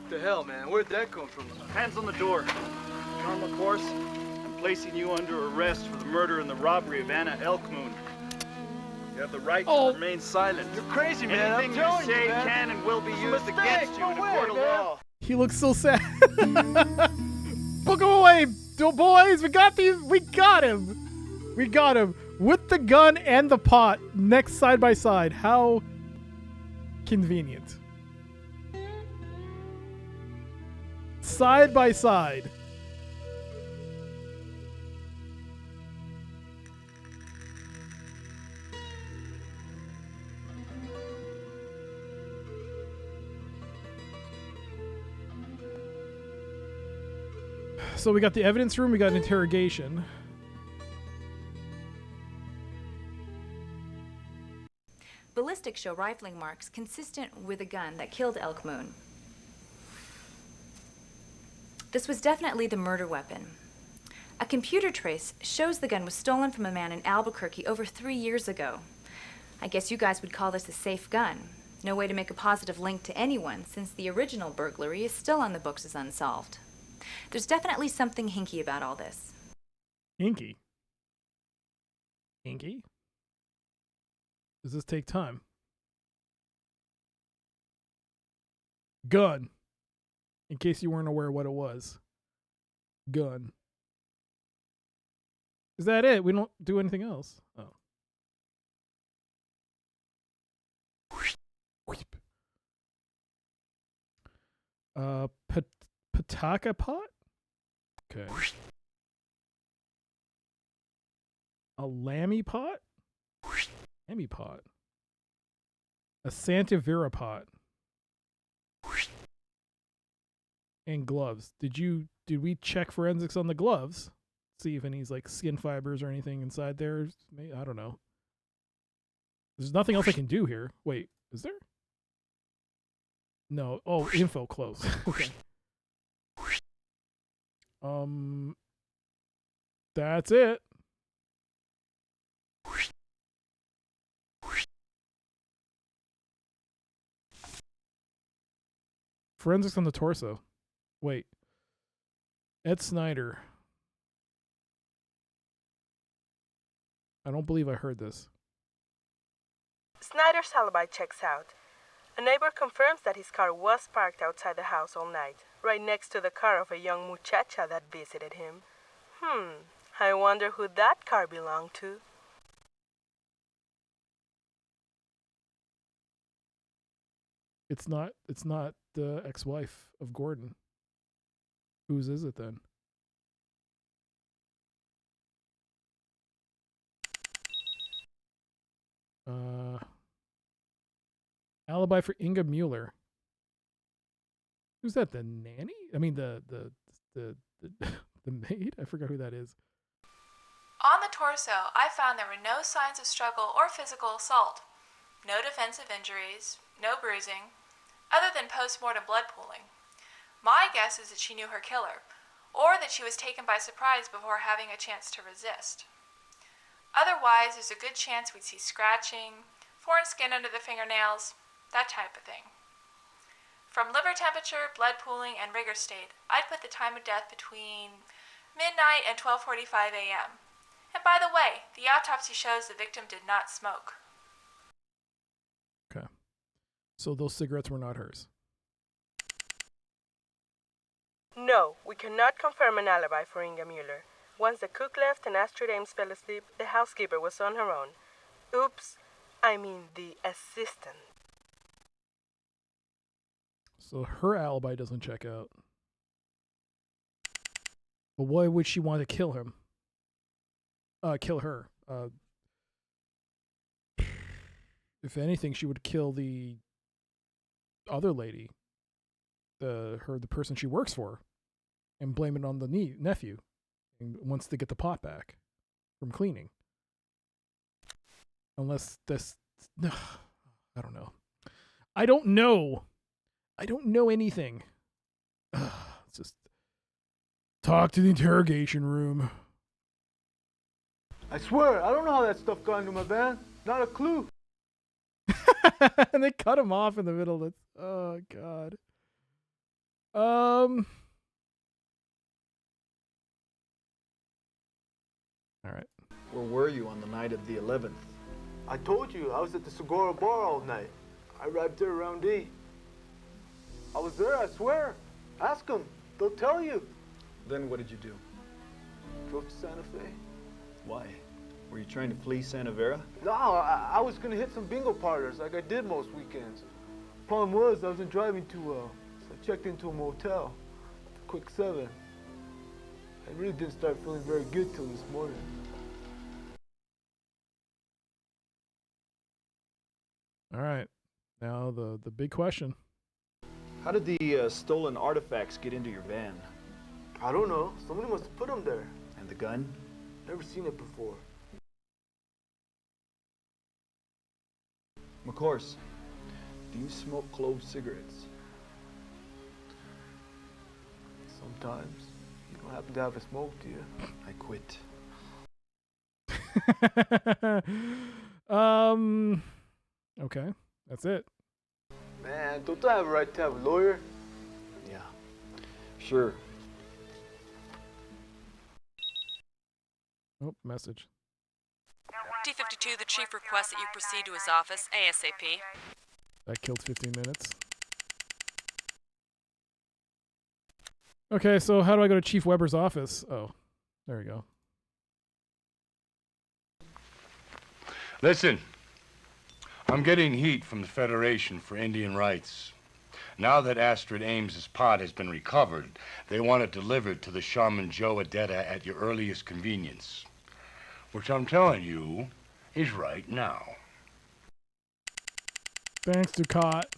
What the hell, man? Where'd that come from? Hands on the door. Tom McCourse, I'm placing you under arrest for the murder and the robbery of Anna Elk Moon. You have the right to remain silent. You're crazy, man. Anything you say can and will be used against you in a court of law. He looks so sad. Book him away, boys. We got these. We got him. We got him with the gun and the pot next side by side. How convenient. Side by side. So we got the evidence room, we got an interrogation. Ballistics show rifling marks consistent with a gun that killed Elk Moon. This was definitely the murder weapon. A computer trace shows the gun was stolen from a man in Albuquerque over 3 years ago. I guess you guys would call this a safe gun. No way to make a positive link to anyone since the original burglary is still on the books as unsolved. There's definitely something hinky about all this. Hinky? Hinky? Does this take time? Gun. In case you weren't aware what it was. Gun. Is that it? We don't do anything else. Oh. Pataka pot? Okay. A lammy pot? Lammy pot. A Santa Vera pot. And gloves. Did we check forensics on the gloves? See if any like skin fibers or anything inside there. Maybe, I don't know. There's nothing else I can do here. Wait, is there? No. Oh, info close. Okay. That's it. Forensics on the torso. Wait. Ed Snyder. I don't believe I heard this. Snyder's alibi checks out. A neighbor confirms that his car was parked outside the house all night, right next to the car of a young muchacha that visited him. I wonder who that car belonged to. It's not the ex-wife of Gordon. Whose is it then? Alibi for Inga Mueller. Who's that? The nanny? I mean the maid? I forgot who that is. On the torso, I found there were no signs of struggle or physical assault. No defensive injuries, no bruising, other than post-mortem blood pooling. My guess is that she knew her killer, or that she was taken by surprise before having a chance to resist. Otherwise, there's a good chance we'd see scratching, foreign skin under the fingernails, that type of thing. From liver temperature, blood pooling, and rigor state, I'd put the time of death between midnight and 12:45 a.m. And by the way, the autopsy shows the victim did not smoke. Okay. So those cigarettes were not hers. No, we cannot confirm an alibi for Inga Mueller. Once the cook left and Astrid Ames fell asleep, the housekeeper was on her own. Oops, I mean the assistant. So her alibi doesn't check out. But why would she want to kill him? Kill her. If anything, she would kill the other lady, the person she works for, and blame it on the nephew. And wants to get the pot back from cleaning. Unless this, I don't know. I don't know anything. It's just talk to the interrogation room. I swear, I don't know how that stuff got into my van. Not a clue. And they cut him off in the middle of it. Oh God. All right. Where were you on the night of the 11th? I told you, I was at the Segura bar all night. I arrived there around 8. I was there, I swear. Ask them. They'll tell you. Then what did you do? Drove to Santa Fe. Why? Were you trying to flee Santa Vera? No, I was gonna hit some bingo parlors like I did most weekends. Problem was, I wasn't driving too well, so I checked into a motel. Quick 7. I really didn't start feeling very good till this morning. All right. Now the big question. How did the stolen artifacts get into your van? I don't know. Somebody must have put them there. And the gun? Never seen it before. McCourse, do you smoke clove cigarettes? Sometimes. You don't happen to have a smoke, do you? I quit. Okay. That's it. Man, don't I have a right to have a lawyer? Yeah. Sure. Oh, message. D52, the chief requests that you proceed to his office ASAP. That killed 15 minutes. Okay, so how do I go to Chief Weber's office? Oh, there we go. Listen, I'm getting heat from the Federation for Indian Rights. Now that Astrid Ames's pot has been recovered, they want it delivered to the shaman Joe Adetta at your earliest convenience. Which I'm telling you is right now. Thanks, Ducat.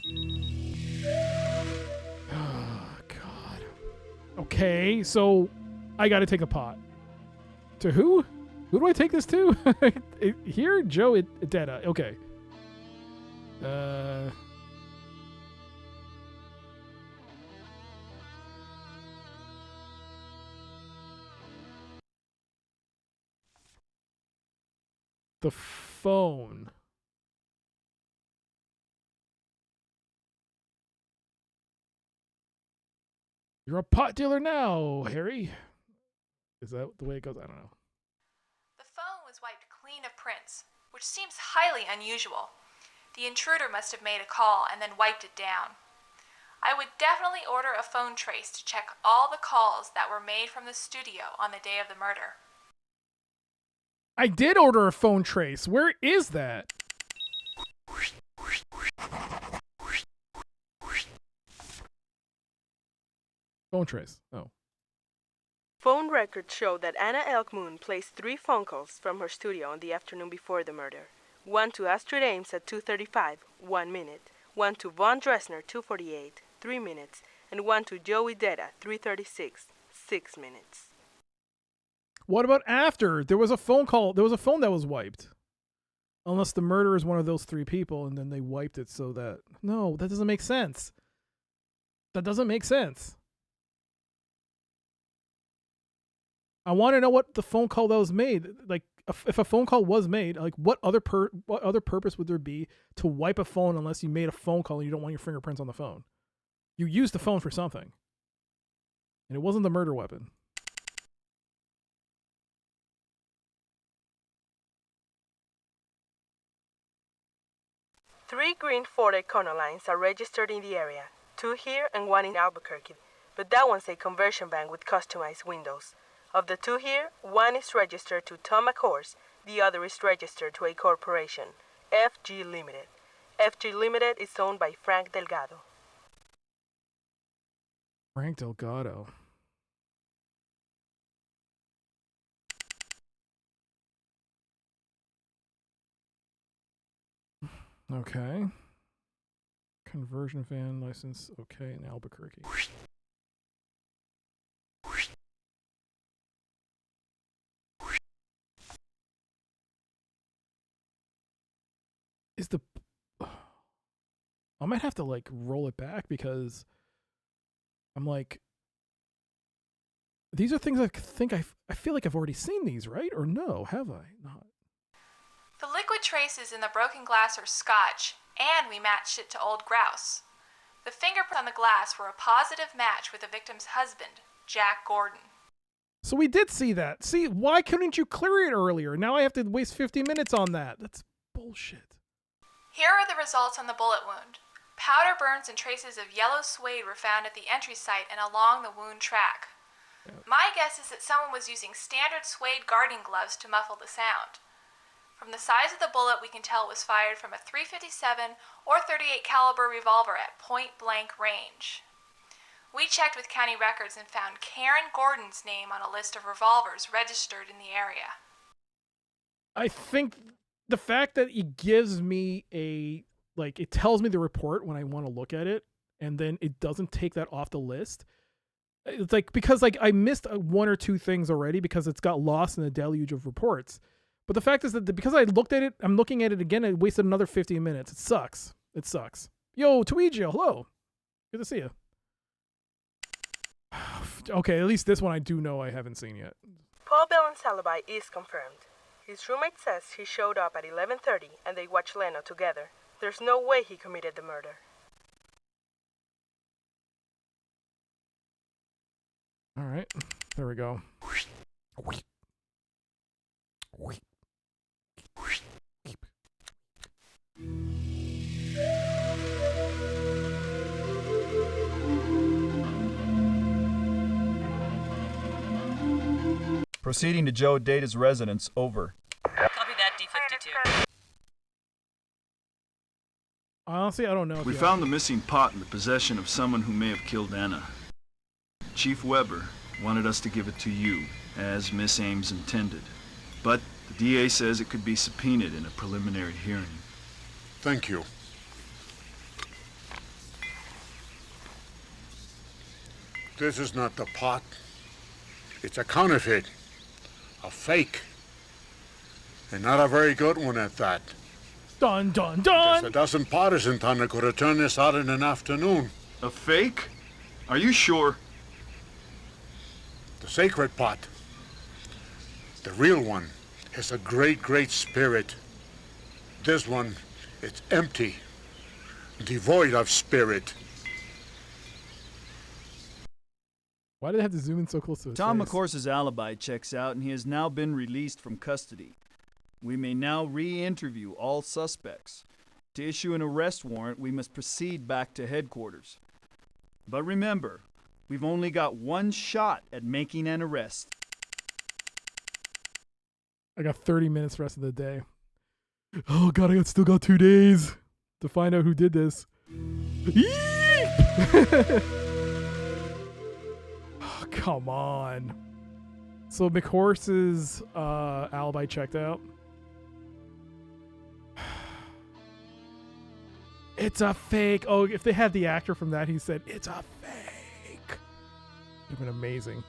Oh, God. Okay, so I gotta take a pot. To who? Who do I take this to? Here? Joe Adetta. Okay. The phone. You're a pot dealer now, Harry. Is that the way it goes? I don't know. The phone was wiped clean of prints, which seems highly unusual. The intruder must have made a call and then wiped it down. I would definitely order a phone trace to check all the calls that were made from the studio on the day of the murder. I did order a phone trace. Where is that? Phone trace. Oh. Phone records show that Anna Elk Moon placed 3 phone calls from her studio on the afternoon before the murder. One to Astrid Ames at 2:35, 1 minute. One to Von Dressner, 2:48, 3 minutes. And one to Joey Detta, 3:36, 6 minutes. What about after? There was a phone call. There was a phone that was wiped. Unless the murderer is one of those 3 people and then they wiped it so that... No, that doesn't make sense. That doesn't make sense. I want to know what the phone call that was made. Like, if a phone call was made, like, what other purpose would there be to wipe a phone unless you made a phone call and you don't want your fingerprints on the phone? You used the phone for something, and it wasn't the murder weapon. Three green Ford Econolines are registered in the area, 2 here and 1 in Albuquerque, but that one's a conversion van with customized windows. Of the 2 here, 1 is registered to Tom McCourse, the other is registered to a corporation, FG Limited. FG Limited is owned by Frank Delgado. Frank Delgado. Okay. Conversion van license, okay, in Albuquerque. Is the... I might have to, like, roll it back because I'm like... These are things I think I feel like I've already seen these, right? Or no, have I not? The liquid traces in the broken glass are scotch, and we matched it to old grouse. The fingerprints on the glass were a positive match with the victim's husband, Jack Gordon. So we did see that. See, why couldn't you clear it earlier? Now I have to waste 50 minutes on that. That's bullshit. Here are the results on the bullet wound. Powder burns and traces of yellow suede were found at the entry site and along the wound track. My guess is that someone was using standard suede gardening gloves to muffle the sound. From the size of the bullet, we can tell it was fired from a .357 or .38 caliber revolver at point-blank range. We checked with county records and found Karen Gordon's name on a list of revolvers registered in the area. I think the fact that it gives me it tells me the report when I want to look at it, and then it doesn't take that off the list. It's like, because like I missed 1 or 2 things already because it's got lost in a deluge of reports. But the fact is that because I looked at it, I'm looking at it again, I wasted another 15 minutes. It sucks. It sucks. Yo, Tuigio, hello. Good to see you. Okay, at least this one I do know I haven't seen yet. Paul Bellen's alibi is confirmed. His roommate says he showed up at 11:30 and they watched Leno together. There's no way he committed the murder. All right, there we go. Proceeding to Joe Data's residence, over. Copy that, D-52. Honestly, I don't know. We found the missing pot in the possession of someone who may have killed Anna. Chief Weber wanted us to give it to you, as Miss Ames intended. But the DA says it could be subpoenaed in a preliminary hearing. Thank you. This is not the pot. It's a counterfeit. A fake. And not a very good one at that. Dun, dun, dun! There's a dozen potters in town that could have turned this out in an afternoon. A fake? Are you sure? The sacred pot. The real one has a great, great spirit. This one, it's empty. Devoid of spirit. Why did they have to zoom in so close to his Tom face? McCourse's alibi checks out, and he has now been released from custody. We may now re-interview all suspects. To issue an arrest warrant, we must proceed back to headquarters. But remember, we've only got 1 shot at making an arrest. I got 30 minutes the rest of the day. Oh god, I still got 2 days to find out who did this. Oh, come on. So McCourse's alibi checked out. It's a fake. Oh, if they had the actor from that, he said, it's a fake. It would have been amazing.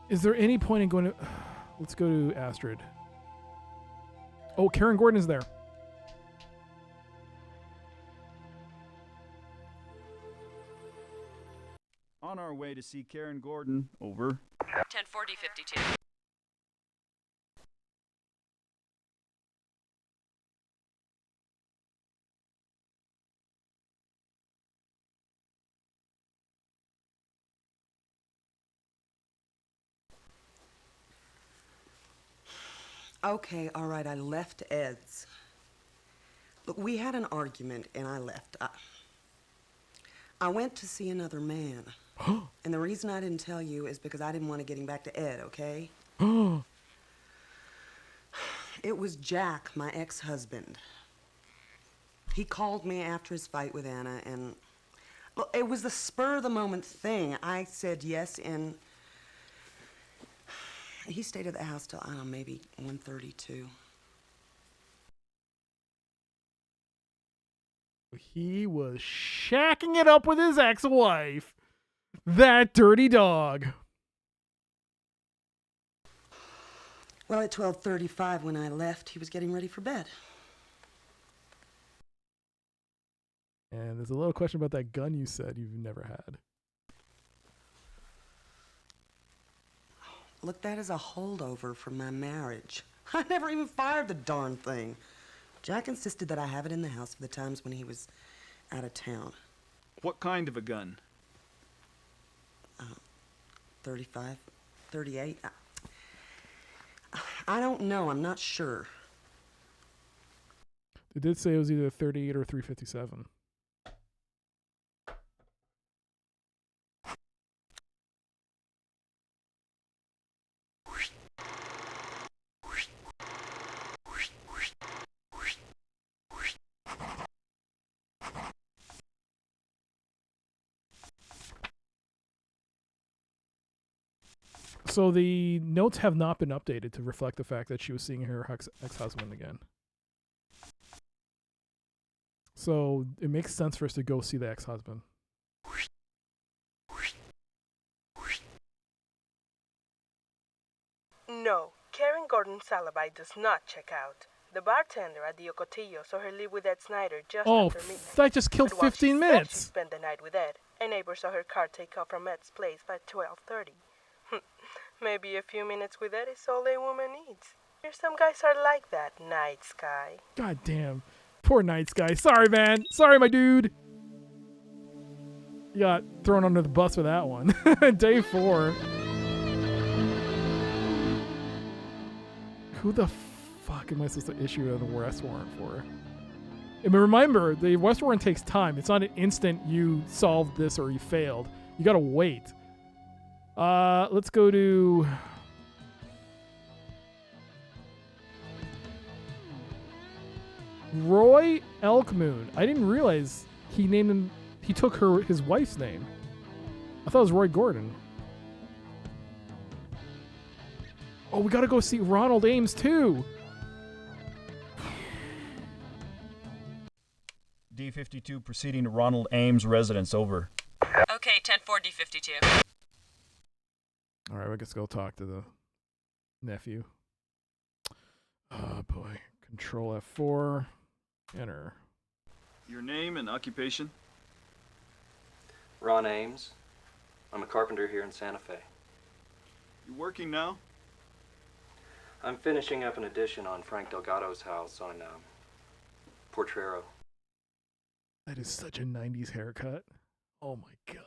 Is there any point in going to... Let's go to Astrid. Oh, Karen Gordon is there. on our way to see Karen Gordon. Over. 1040-52. Okay, all right, I left Ed's. Look, we had an argument and I left. I went to see another man. And the reason I didn't tell you is because I didn't want to get him back to Ed, okay? It was Jack, my ex-husband. He called me after his fight with Anna, and look, it was the spur-of-the-moment thing. I said yes, and he stayed at the house till, I don't know, maybe 1:32. He was shacking it up with his ex-wife. That dirty dog. Well, at 12:35 when I left, he was getting ready for bed. And there's a little question about that gun you said you've never had. Look, that is a holdover from my marriage. I never even fired the darn thing. Jack insisted that I have it in the house for the times when he was out of town. What kind of a gun? 35, 38. I don't know. I'm not sure. They did say it was either 38 or 357. So the notes have not been updated to reflect the fact that she was seeing her ex-husband again. So it makes sense for us to go see the ex-husband. No, Karen Gordon's alibi does not check out. The bartender at the Ocotillo saw her leave with Ed Snyder just after midnight. That just killed But while 15 she minutes. Said she spent the night with Ed. A neighbor saw her car take off from Ed's place by 12:30. Maybe a few minutes with Ed is all a woman needs. Some guys are like that, Night Sky. God damn. Poor Night Sky. Sorry, man. Sorry, my dude. You got thrown under the bus for that one. Day 4. Who the fuck am I supposed to issue an arrest warrant for? I mean, remember, the arrest warrant takes time. It's not an instant you solved this or you failed. You gotta wait. Let's go to... Roy Elk Moon. I didn't realize he named him... He took his wife's name. I thought it was Roy Gordon. Oh, we gotta go see Ronald Ames, too! D52 proceeding to Ronald Ames' residence. Over. Okay, 1040-52. Alright, I guess go talk to the nephew. Oh, boy. Control F4. Enter. Your name and occupation? Ron Ames. I'm a carpenter here in Santa Fe. You working now? I'm finishing up an addition on Frank Delgado's house on Portrero. That is such a 90s haircut. Oh my god.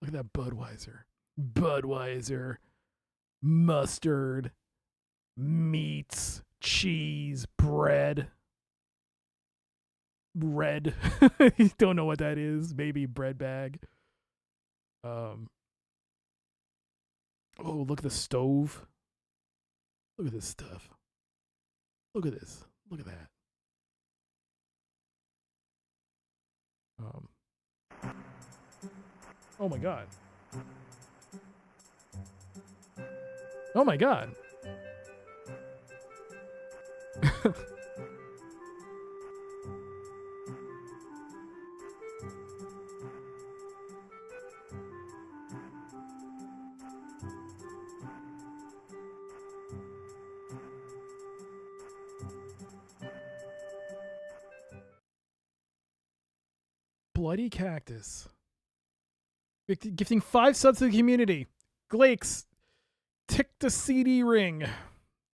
Look at that Budweiser. Budweiser. Mustard. Meats. Cheese. Bread. Red. You don't know what that is. Maybe bread bag. Oh, look at the stove. Look at this stuff. Look at this. Look at that. Oh my god. Oh my god. Bloody cactus. Gifting 5 subs to the community. Glakes, Tick the CD Ring,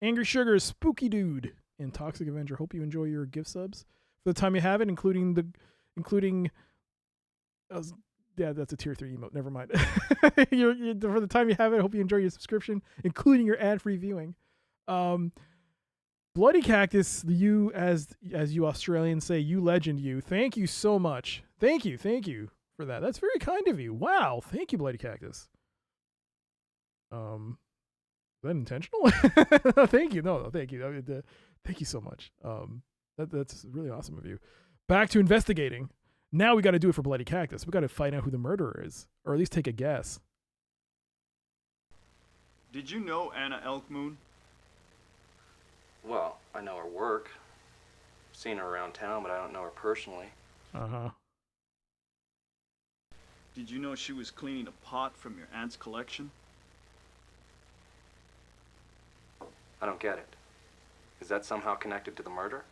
Angry Sugar, Spooky Dude, and Toxic Avenger. Hope you enjoy your gift subs for the time you have it, including that's a tier 3 emote. Never mind. For the time you have it, hope you enjoy your subscription, including your ad-free viewing. Bloody Cactus, you as you Australians say, you legend, you. Thank you so much. Thank you for that. That's very kind of you. Wow. Thank you, Bloody Cactus. Is that intentional? Thank you. No, thank you. Thank you so much. That's really awesome of you. Back to investigating. Now we got to do it for Bloody Cactus. We got to find out who the murderer is, or at least take a guess. Did you know Anna Elk Moon? Well, I know her work. Seen her around town, but I don't know her personally. Uh-huh. Did you know she was cleaning a pot from your aunt's collection? I don't get it. Is that somehow connected to the murder?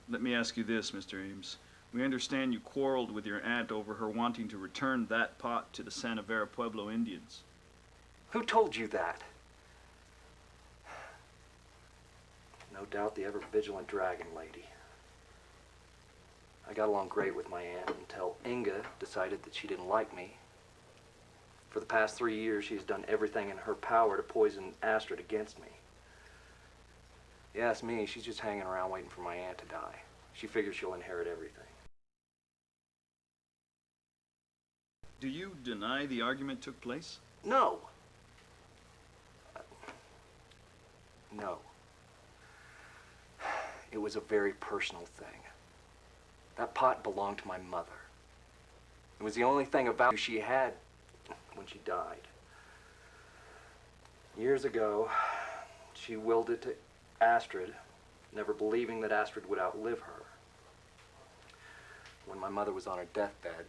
Let me ask you this, Mr. Ames. We understand you quarreled with your aunt over her wanting to return that pot to the Santa Vera Pueblo Indians. Who told you that? No doubt the ever-vigilant dragon lady. I got along great with my aunt until Inga decided that she didn't like me. For the past 3 years, she's done everything in her power to poison Astrid against me. You ask me, she's just hanging around waiting for my aunt to die. She figures she'll inherit everything. Do you deny the argument took place? No. No. It was a very personal thing. That pot belonged to my mother. It was the only thing about her she had when she died. Years ago, she willed it to Astrid, never believing that Astrid would outlive her. When my mother was on her deathbed,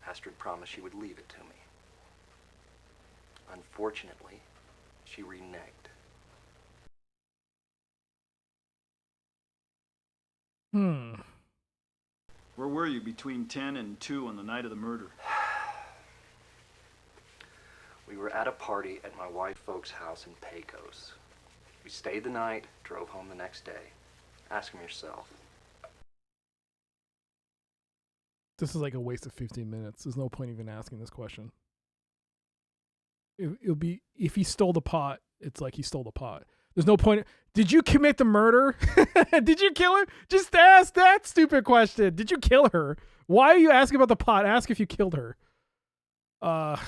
Astrid promised she would leave it to me. Unfortunately, she reneged. Where were you between 10 and 2 on the night of the murder? We were at a party at my white folks' house in Pecos. We stayed the night, drove home the next day. Ask him yourself. This is like a waste of 15 minutes. There's no point even asking this question. It'll be, if he stole the pot, it's like he stole the pot. There's no point. Did you commit the murder? Did you kill her? Just ask that stupid question. Did you kill her? Why are you asking about the pot? Ask if you killed her. God.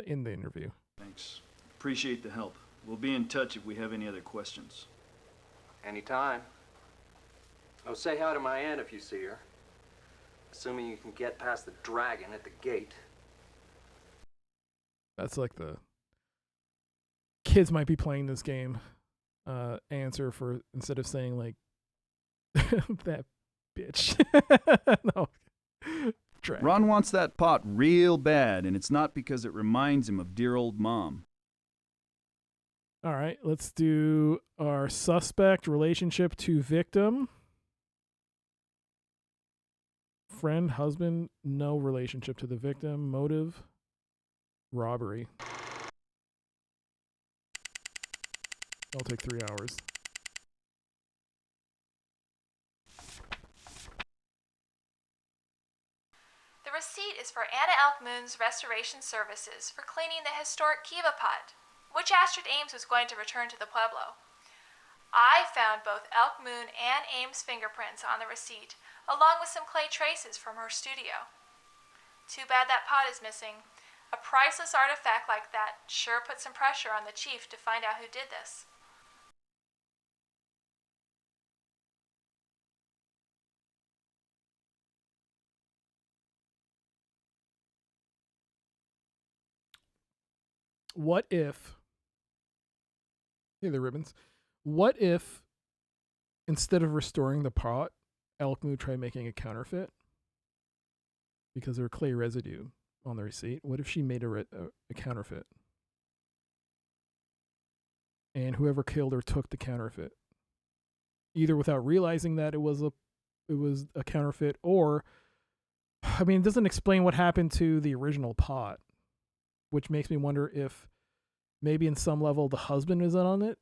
In the interview. Thanks. Appreciate the help. We'll be in touch if we have any other questions. Anytime. Oh, say hi to my aunt if you see her. Assuming you can get past the dragon at the gate. That's like the kids might be playing this game answer for, instead of saying like that bitch. No. Dragon. Ron wants that pot real bad, and it's not because it reminds him of dear old mom. All right, let's do our suspect, relationship to victim. Friend, husband, no relationship to the victim. Motive, robbery. That'll take 3 hours. The receipt is for Anna Elk Moon's restoration services for cleaning the historic Kiva pot, which Astrid Ames was going to return to the Pueblo. I found both Elk Moon and Ames' fingerprints on the receipt, along with some clay traces from her studio. Too bad that pot is missing. A priceless artifact like that sure put some pressure on the chief to find out who did this. What if, hey there, ribbons. What if instead of restoring the pot, Elk Moon tried making a counterfeit because there were clay residue on the receipt? What if she made a counterfeit, and whoever killed her took the counterfeit, either without realizing that it was a counterfeit, or I mean, it doesn't explain what happened to the original pot, which makes me wonder if maybe in some level the husband is in on it.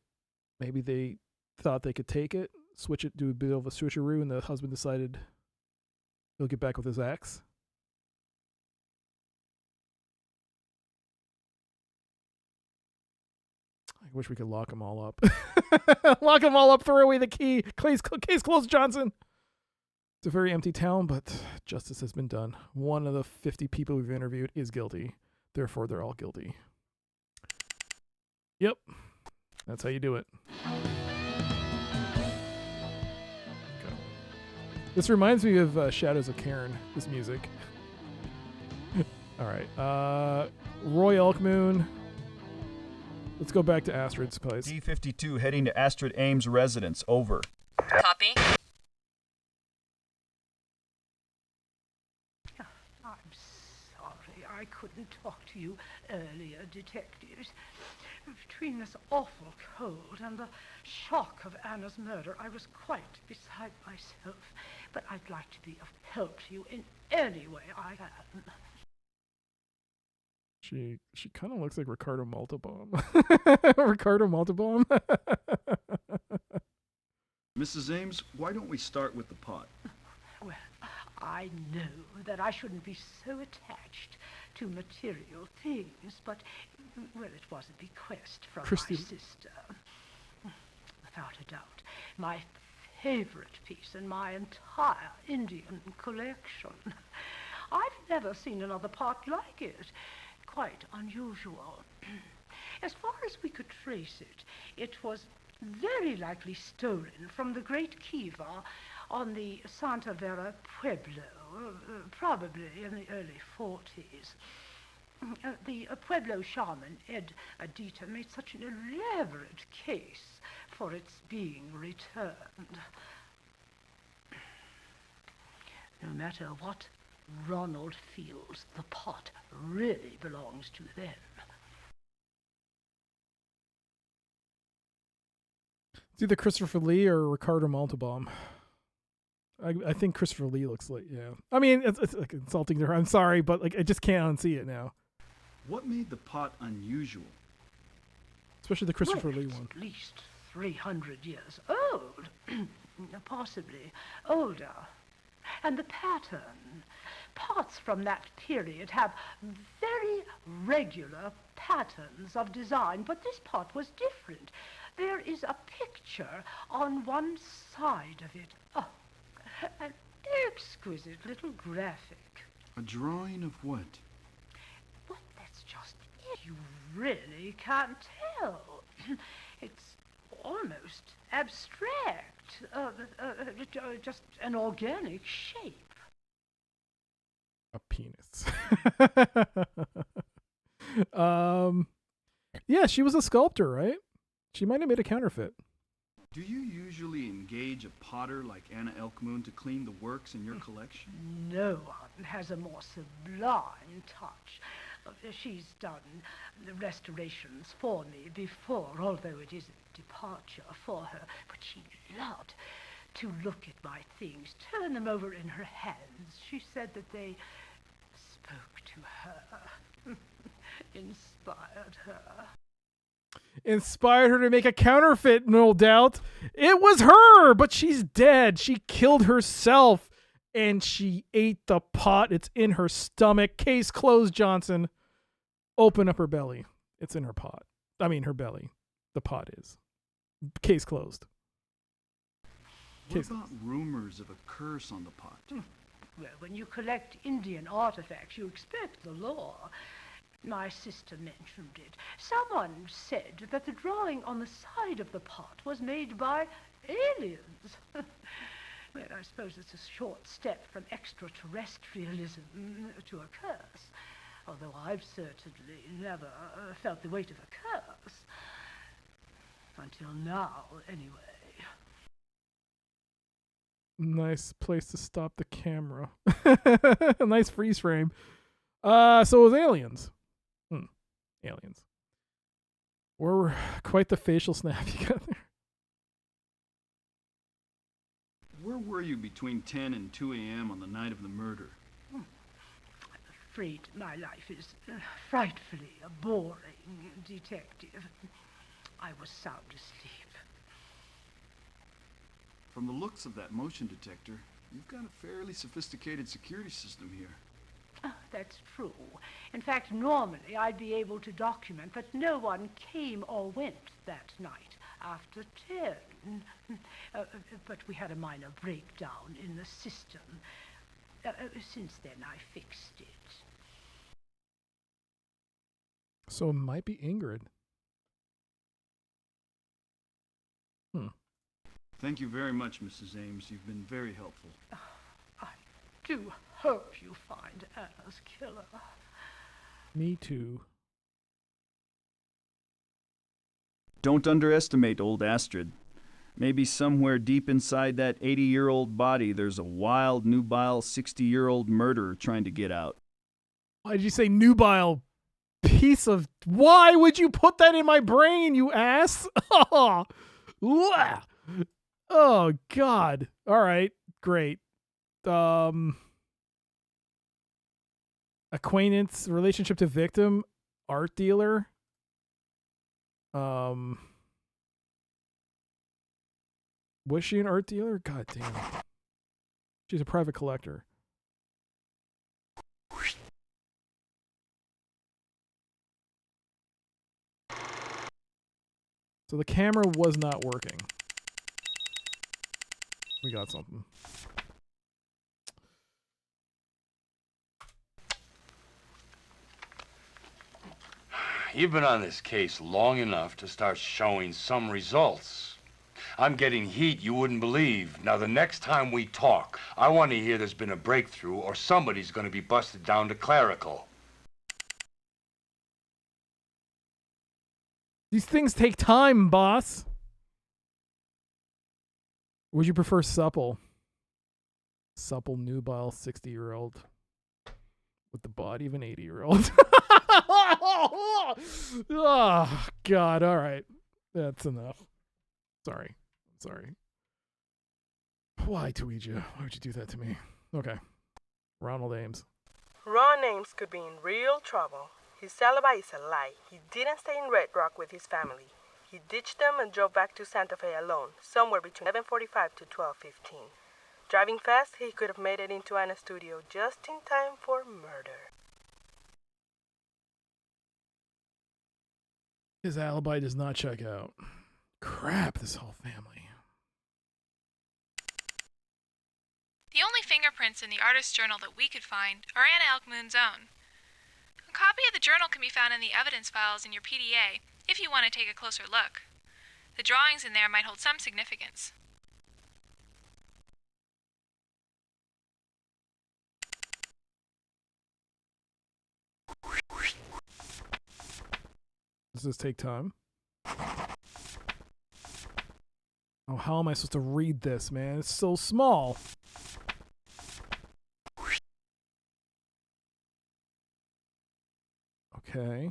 Maybe they thought they could take it, switch it, do a bit of a switcheroo, and the husband decided he'll get back with his ex. I wish we could lock them all up. Lock them all up, throw away the key. Case closed, Johnson. It's a very empty town, but justice has been done. One of the 50 people we've interviewed is guilty. Therefore, they're all guilty. Yep. That's how you do it. Okay. This reminds me of Shadows of Cairn, this music. All right. Roy Elk Moon. Let's go back to Astrid's place. D-52 heading to Astrid Ames' residence. Over. Copy. I'm sorry I couldn't talk to you earlier, detectives. Between this awful cold and the shock of Anna's murder, I was quite beside myself. But I'd like to be of help to you in any way I can. She kind of looks like Ricardo Montalban. Ricardo Montalban. Mrs. Ames, why don't we start with the pot? Well, I know that I shouldn't be so attached to material things, but, well, it was a bequest from my sister. Without a doubt, my favorite piece in my entire Indian collection. I've never seen another pot like it. Quite unusual. As far as we could trace it, it was very likely stolen from the Great Kiva on the Santa Vera Pueblo, probably in the early 40s. The Pueblo shaman, Ed Adita, made such an elaborate case for its being returned. No matter what Ronald feels, the pot really belongs to them. It's either Christopher Lee or Ricardo Montalban. I think Christopher Lee looks like, yeah. I mean, it's like insulting to her. I'm sorry, but like I just can't unsee it now. What made the pot unusual? Especially the Christopher Lee one. At least 300 years old. Possibly older. And the pattern. Pots from that period have very regular patterns of design, but this pot was different. There is a picture on one side of it. Oh, an exquisite little graphic. A drawing of what? Well, that's just it. You really can't tell. It's almost abstract. Just an organic shape. A penis. Yeah, she was a sculptor, right? She might have made a counterfeit. Do you usually engage a potter like Anna Elk Moon to clean the works in your collection? No one has a more sublime touch. She's done the restorations for me before, although it is a departure for her. But she loved to look at my things, turn them over in her hands. She said that they spoke to her, inspired her. Inspired her to make a counterfeit, no doubt. It was her, but she's dead. She killed herself, and she ate the pot. It's in her stomach. Case closed, Johnson. Open up her belly. It's in her pot. I mean, her belly. The pot is. Case closed. What about rumors of a curse on the pot? Well, when you collect Indian artifacts, you expect the law. My sister mentioned it. Someone said that the drawing on the side of the pot was made by aliens. Well, I suppose it's a short step from extraterrestrialism to a curse, although I've certainly never felt the weight of a curse. Until now, anyway. Nice place to stop the camera. A nice freeze frame. So it was aliens. Aliens. We're quite the facial snap you got there. Where were you between 10 and 2 a.m. on the night of the murder? afraid my life is frightfully boring, Detective. I was sound asleep. From the looks of that motion detector, you've got a fairly sophisticated security system here. That's true. In fact, normally I'd be able to document, but no one came or went that night after 10. But we had a minor breakdown in the system. Since then, I fixed it. So it might be Ingrid. Thank you very much, Mrs. Ames. You've been very helpful. I do hope you find Anna's killer. Me too. Don't underestimate old Astrid. Maybe somewhere deep inside that 80-year-old body, there's a wild, nubile 60-year-old murderer trying to get out. Why did you say nubile? Piece of... Why would you put that in my brain, you ass? Oh, God. All right. Great. Acquaintance, relationship to victim, art dealer. Was she an art dealer? God damn. She's a private collector. So the camera was not working. We got something. You've been on this case long enough to start showing some results. I'm getting heat you wouldn't believe. Now, the next time we talk, I want to hear there's been a breakthrough or somebody's going to be busted down to clerical. These things take time, boss. Would you prefer supple? Supple, nubile, 60-year-old with the body of an 80-year-old. Oh, God. All right. That's enough. Sorry. I'm sorry. Why, Tuija? Why would you do that to me? Okay. Ronald Ames. Ron Ames could be in real trouble. His alibi is a lie. He didn't stay in Red Rock with his family. He ditched them and drove back to Santa Fe alone, somewhere between 11:45 to 12:15. Driving fast, he could have made it into Anna's studio just in time for murder. His alibi does not check out. Crap, this whole family. The only fingerprints in the artist's journal that we could find are Anna Elk Moon's own. A copy of the journal can be found in the evidence files in your PDA if you want to take a closer look. The drawings in there might hold some significance. Does this take time? Oh, how am I supposed to read this, man? It's so small. Okay.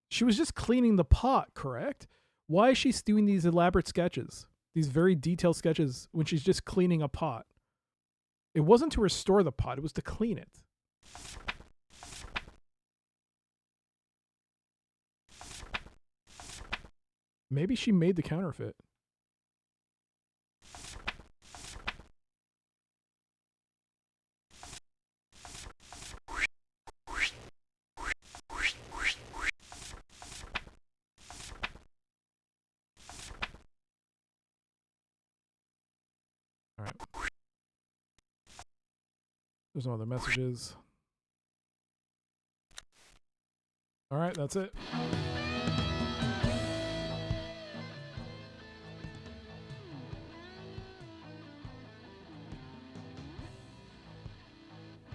She was just cleaning the pot, correct? Why is she doing these elaborate sketches? These very detailed sketches when she's just cleaning a pot? It wasn't to restore the pot, it was to clean it. Maybe she made the counterfeit. All right. There's no other messages. All right, that's it.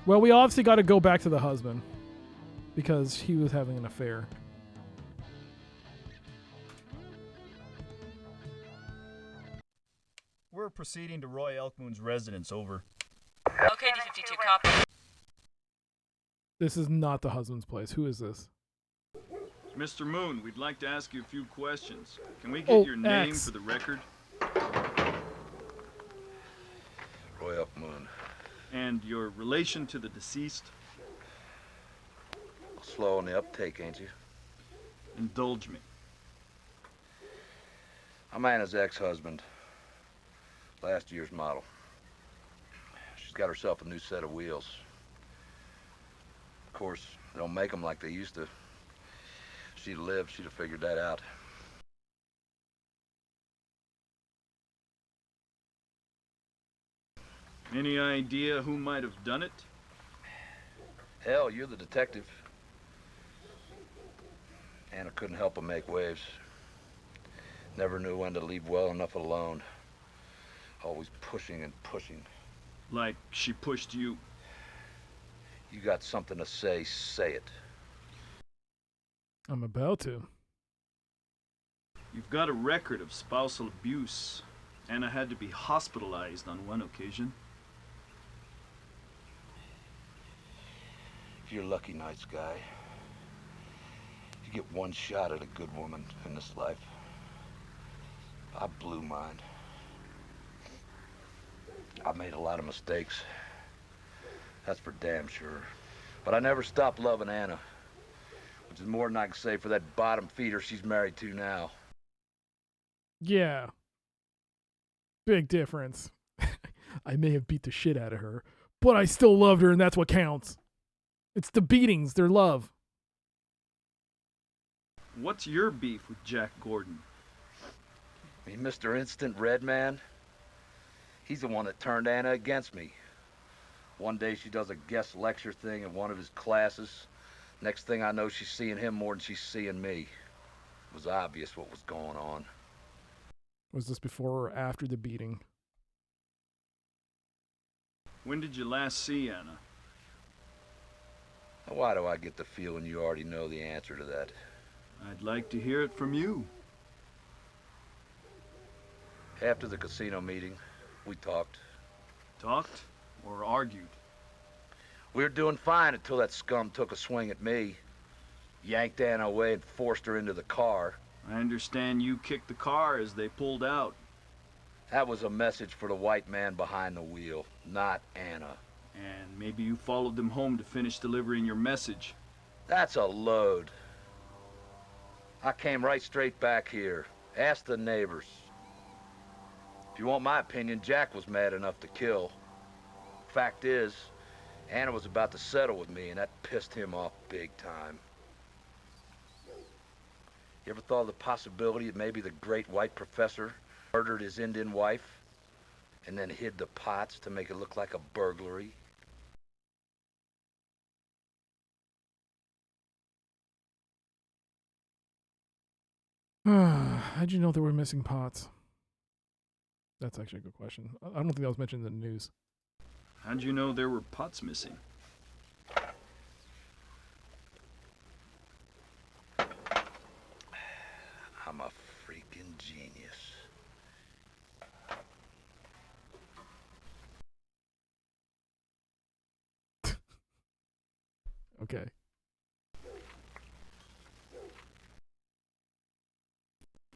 Well, we obviously got to go back to the husband because he was having an affair. We're proceeding to Roy Elk Moon's residence, over. Okay, D52, copy. This is not the husband's place. Who is this? Mr. Moon, we'd like to ask you a few questions. Can we get your name X. for the record? Roy Elk Moon. And And your relation to the deceased? Slow on the uptake, ain't you? Indulge me. I'm Anna's ex-husband. Last year's model. She's got herself a new set of wheels. Of course, they don't make them like they used to. If she'd lived, she'd have figured that out. Any idea who might have done it? Hell, you're the detective. Anna couldn't help but make waves. Never knew when to leave well enough alone. Always pushing and pushing. Like she pushed you? You got something to say, say it. I'm about to. You've got a record of spousal abuse. Anna had to be hospitalized on one occasion. If you're lucky, nice guy, you get one shot at a good woman in this life. I blew mine. I made a lot of mistakes. That's for damn sure. But I never stopped loving Anna, which is more than I can say for that bottom feeder she's married to now. Yeah. Big difference. I may have beat the shit out of her, but I still loved her, and that's what counts. It's the beatings, their love. What's your beef with Jack Gordon? I mean, Mr. Instant Red Man, he's the one that turned Anna against me. One day she does a guest lecture thing in one of his classes. Next thing I know, she's seeing him more than she's seeing me. It was obvious what was going on. Was this before or after the beating? When did you last see Anna? Why do I get the feeling you already know the answer to that? I'd like to hear it from you. After the casino meeting, we talked. Talked or argued? We were doing fine until that scum took a swing at me. Yanked Anna away and forced her into the car. I understand you kicked the car as they pulled out. That was a message for the white man behind the wheel, not Anna. And maybe you followed them home to finish delivering your message. That's a load. I came right straight back here. Ask the neighbors. If you want my opinion, Jack was mad enough to kill. Fact is, Anna was about to settle with me, and that pissed him off big time. You ever thought of the possibility that maybe the great white professor murdered his Indian wife and then hid the pots to make it look like a burglary? How'd you know there were missing pots? That's actually a good question. I don't think that was mentioned in the news. How'd you know there were pots missing? I'm a freaking genius. Okay.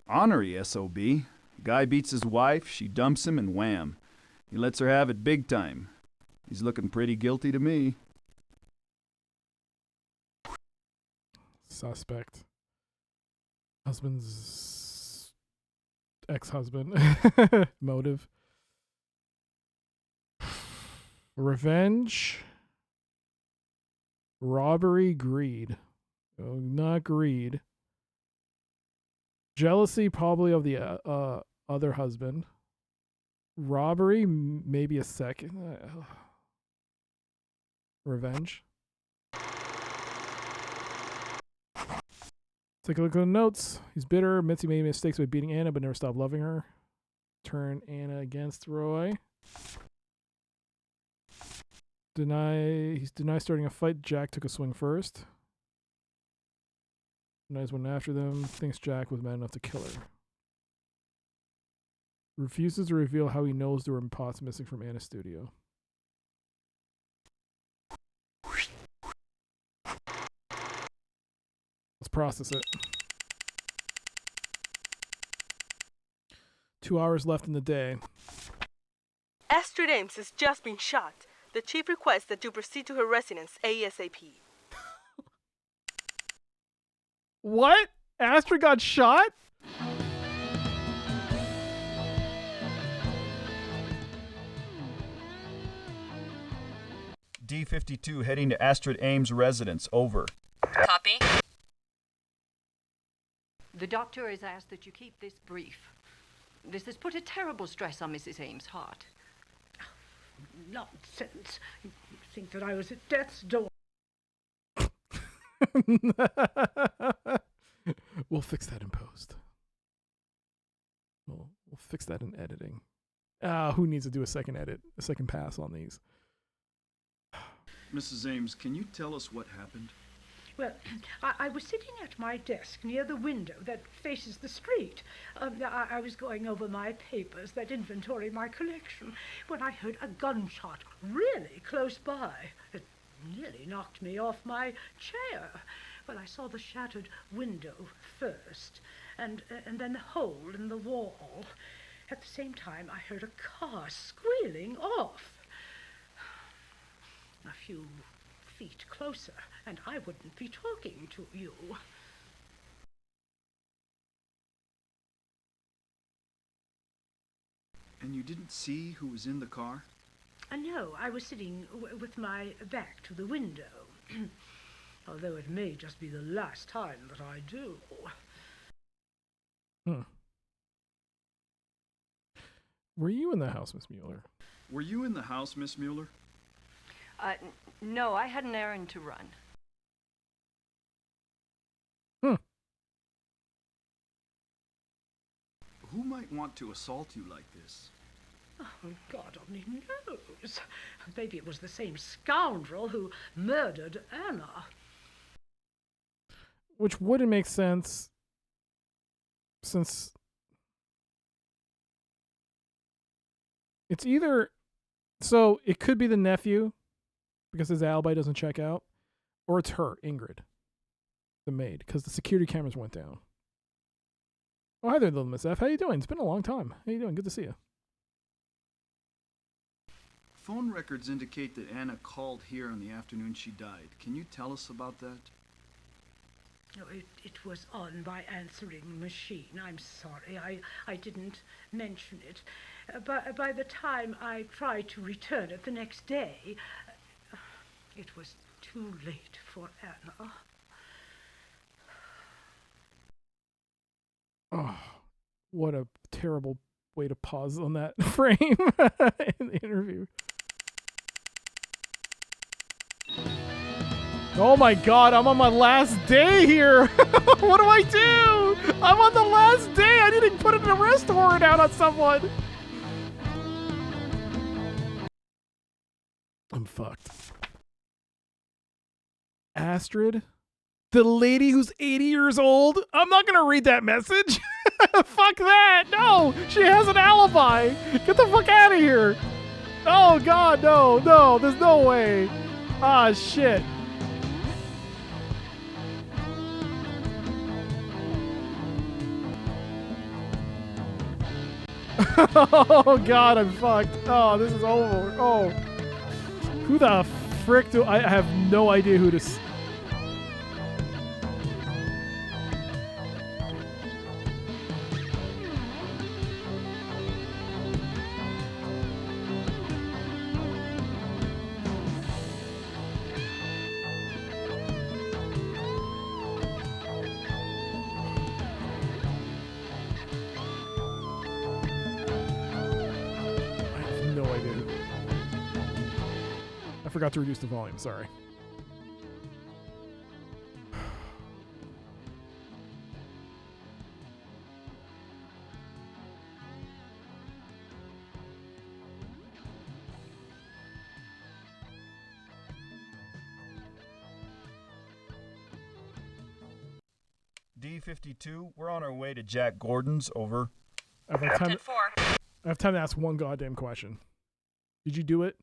Honorary SOB. Guy beats his wife, she dumps him, and wham. He lets her have it big time. He's looking pretty guilty to me. Suspect. Husband's ex-husband. Motive. Revenge. Robbery, greed. Oh, not greed. Jealousy, probably of the other husband. Robbery, maybe a second. Revenge. Take a look at the notes. He's bitter. Mitzi made mistakes by beating Anna, but never stopped loving her. Turn Anna against Roy. He's denied starting a fight. Jack took a swing first. Denies one after them. Thinks Jack was mad enough to kill her. Refuses to reveal how he knows there were pots missing from Anna's studio. Let's process it. 2 hours left in the day. Astrid Ames has just been shot. The chief requests that you proceed to her residence ASAP. What? Astrid got shot? D-52 heading to Astrid Ames' residence. Over. Copy. The doctor has asked that you keep this brief. This has put a terrible stress on Mrs. Ames' heart. Nonsense. You think that I was at death's door. We'll fix that in post. We'll fix that in editing. Who needs to do a second pass on these? Mrs. Ames, can you tell us what happened? Well, I was sitting at my desk near the window that faces the street. I was going over my papers that inventory my collection when I heard a gunshot really close by. It nearly knocked me off my chair. Well, I saw the shattered window first, and then the hole in the wall. At the same time, I heard a car squealing off. A few feet closer, and I wouldn't be talking to you. And you didn't see who was in the car? No, I was sitting with my back to the window. Although it may just be the last time that I do. Were you in the house, Miss Mueller? Were you in the house, Miss Mueller? No, I had an errand to run. Who might want to assault you like this? Oh, God only knows. Maybe it was the same scoundrel who murdered Anna. Which wouldn't make sense, since it's either... So, it could be the nephew, because his alibi doesn't check out, or it's her, Ingrid, the maid, because the security cameras went down. Oh, hi there, little Miss F. How you doing? It's been a long time. How you doing? Good to see you. Phone records indicate that Anna called here on the afternoon she died. Can you tell us about that? No, it was on my answering machine. I'm sorry, I didn't mention it. By the time I tried to return it the next day, it was too late for Anna. Oh, what a terrible way to pause on that frame in the interview. Oh my God, I'm on my last day here. What do I do? I'm on the last day. I didn't put an arrest warrant out on someone. I'm fucked. Astrid? The lady who's 80 years old? I'm not going to read that message. Fuck that. No, she has an alibi. Get the fuck out of here. Oh God, no, there's no way. Ah, shit. Oh God, I'm fucked. Oh, this is over. Oh, who the frick do I have no idea who to. I forgot to reduce the volume, sorry. D-52, we're on our way to Jack Gordon's. Over. I have time to ask one goddamn question. Did you do it?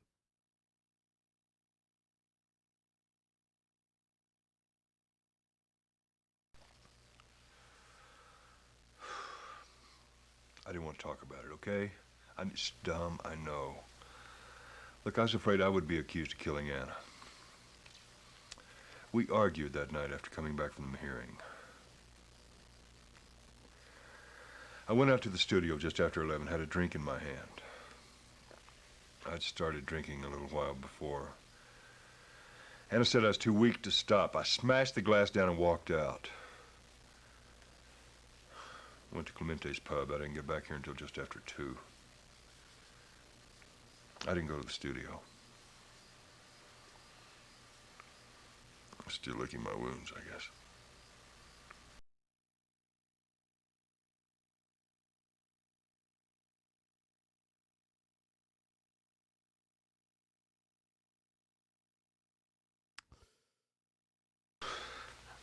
I didn't want to talk about it, okay? It's dumb, I know. Look, I was afraid I would be accused of killing Anna. We argued that night after coming back from the hearing. I went out to the studio just after 11, had a drink in my hand. I'd started drinking a little while before. Anna said I was too weak to stop. I smashed the glass down and walked out. Went to Clemente's pub. I didn't get back here until just after 2. I didn't go to the studio. I'm still licking my wounds, I guess.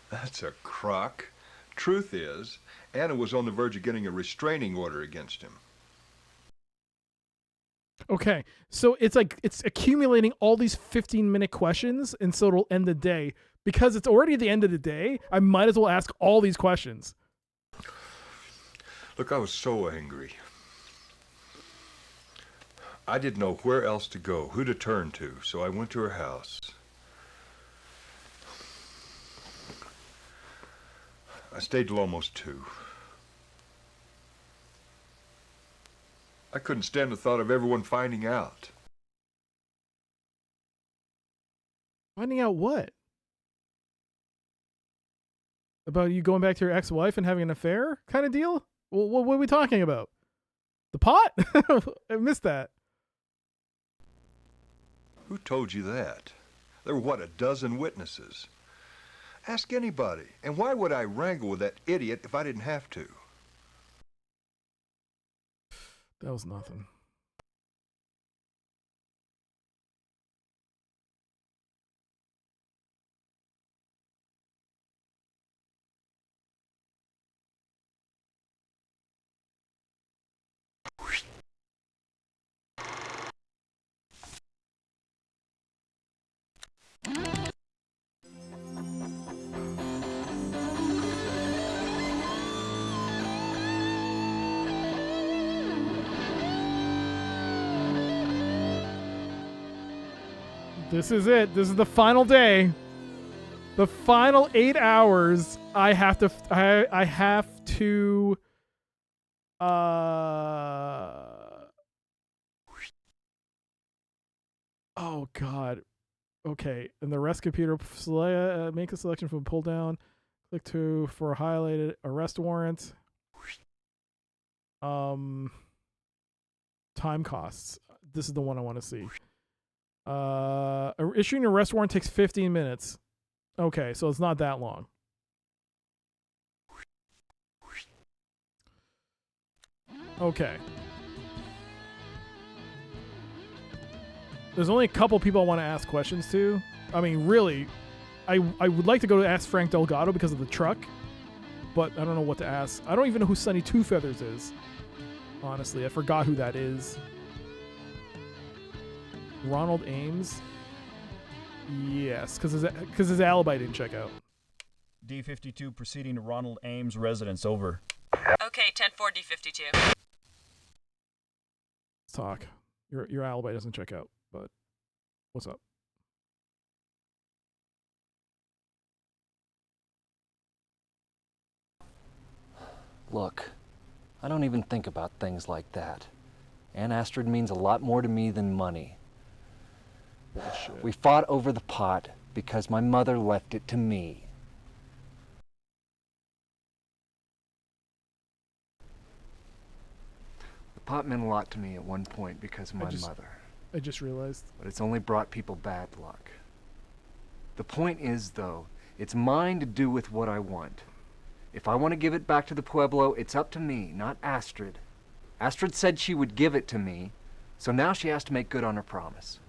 That's a crock. Truth is, Anna was on the verge of getting a restraining order against him. Okay, so it's like it's accumulating all these 15-minute questions, and so it'll end the day. Because it's already the end of the day, I might as well ask all these questions. Look, I was so angry. I didn't know where else to go, who to turn to, so I went to her house. I stayed till almost 2. I couldn't stand the thought of everyone finding out. Finding out what? About you going back to your ex-wife and having an affair kind of deal? Well, what are we talking about? The pot? I missed that. Who told you that? There were, what, a dozen witnesses? Ask anybody. And why would I wrangle with that idiot if I didn't have to? That was nothing. This is it. This is the final day. The final 8 hours. I have to. I have to. Oh God. Okay. And the rest computer. Make a selection from pull down. Click to for a highlighted arrest warrant. Time costs. This is the one I want to see. Issuing an arrest warrant takes 15 minutes. Okay, so it's not that long. Okay. There's only a couple people I want to ask questions to. I mean, really, I would like to go to ask Frank Delgado because of the truck, but I don't know what to ask. I don't even know who Sonny Two Feathers is. Honestly, I forgot who that is. Ronald Ames? Yes, because his alibi didn't check out. D52 proceeding to Ronald Ames' residence, over. Okay, 10-4 D52. Let's talk. Your alibi doesn't check out, but what's up? Look, I don't even think about things like that. Aunt Astrid means a lot more to me than money. Bullshit. We fought over the pot because my mother left it to me. The pot meant a lot to me at one point because of my mother. I just realized. But it's only brought people bad luck. The point is, though, it's mine to do with what I want. If I want to give it back to the Pueblo, it's up to me, not Astrid. Astrid said she would give it to me, so now she has to make good on her promise.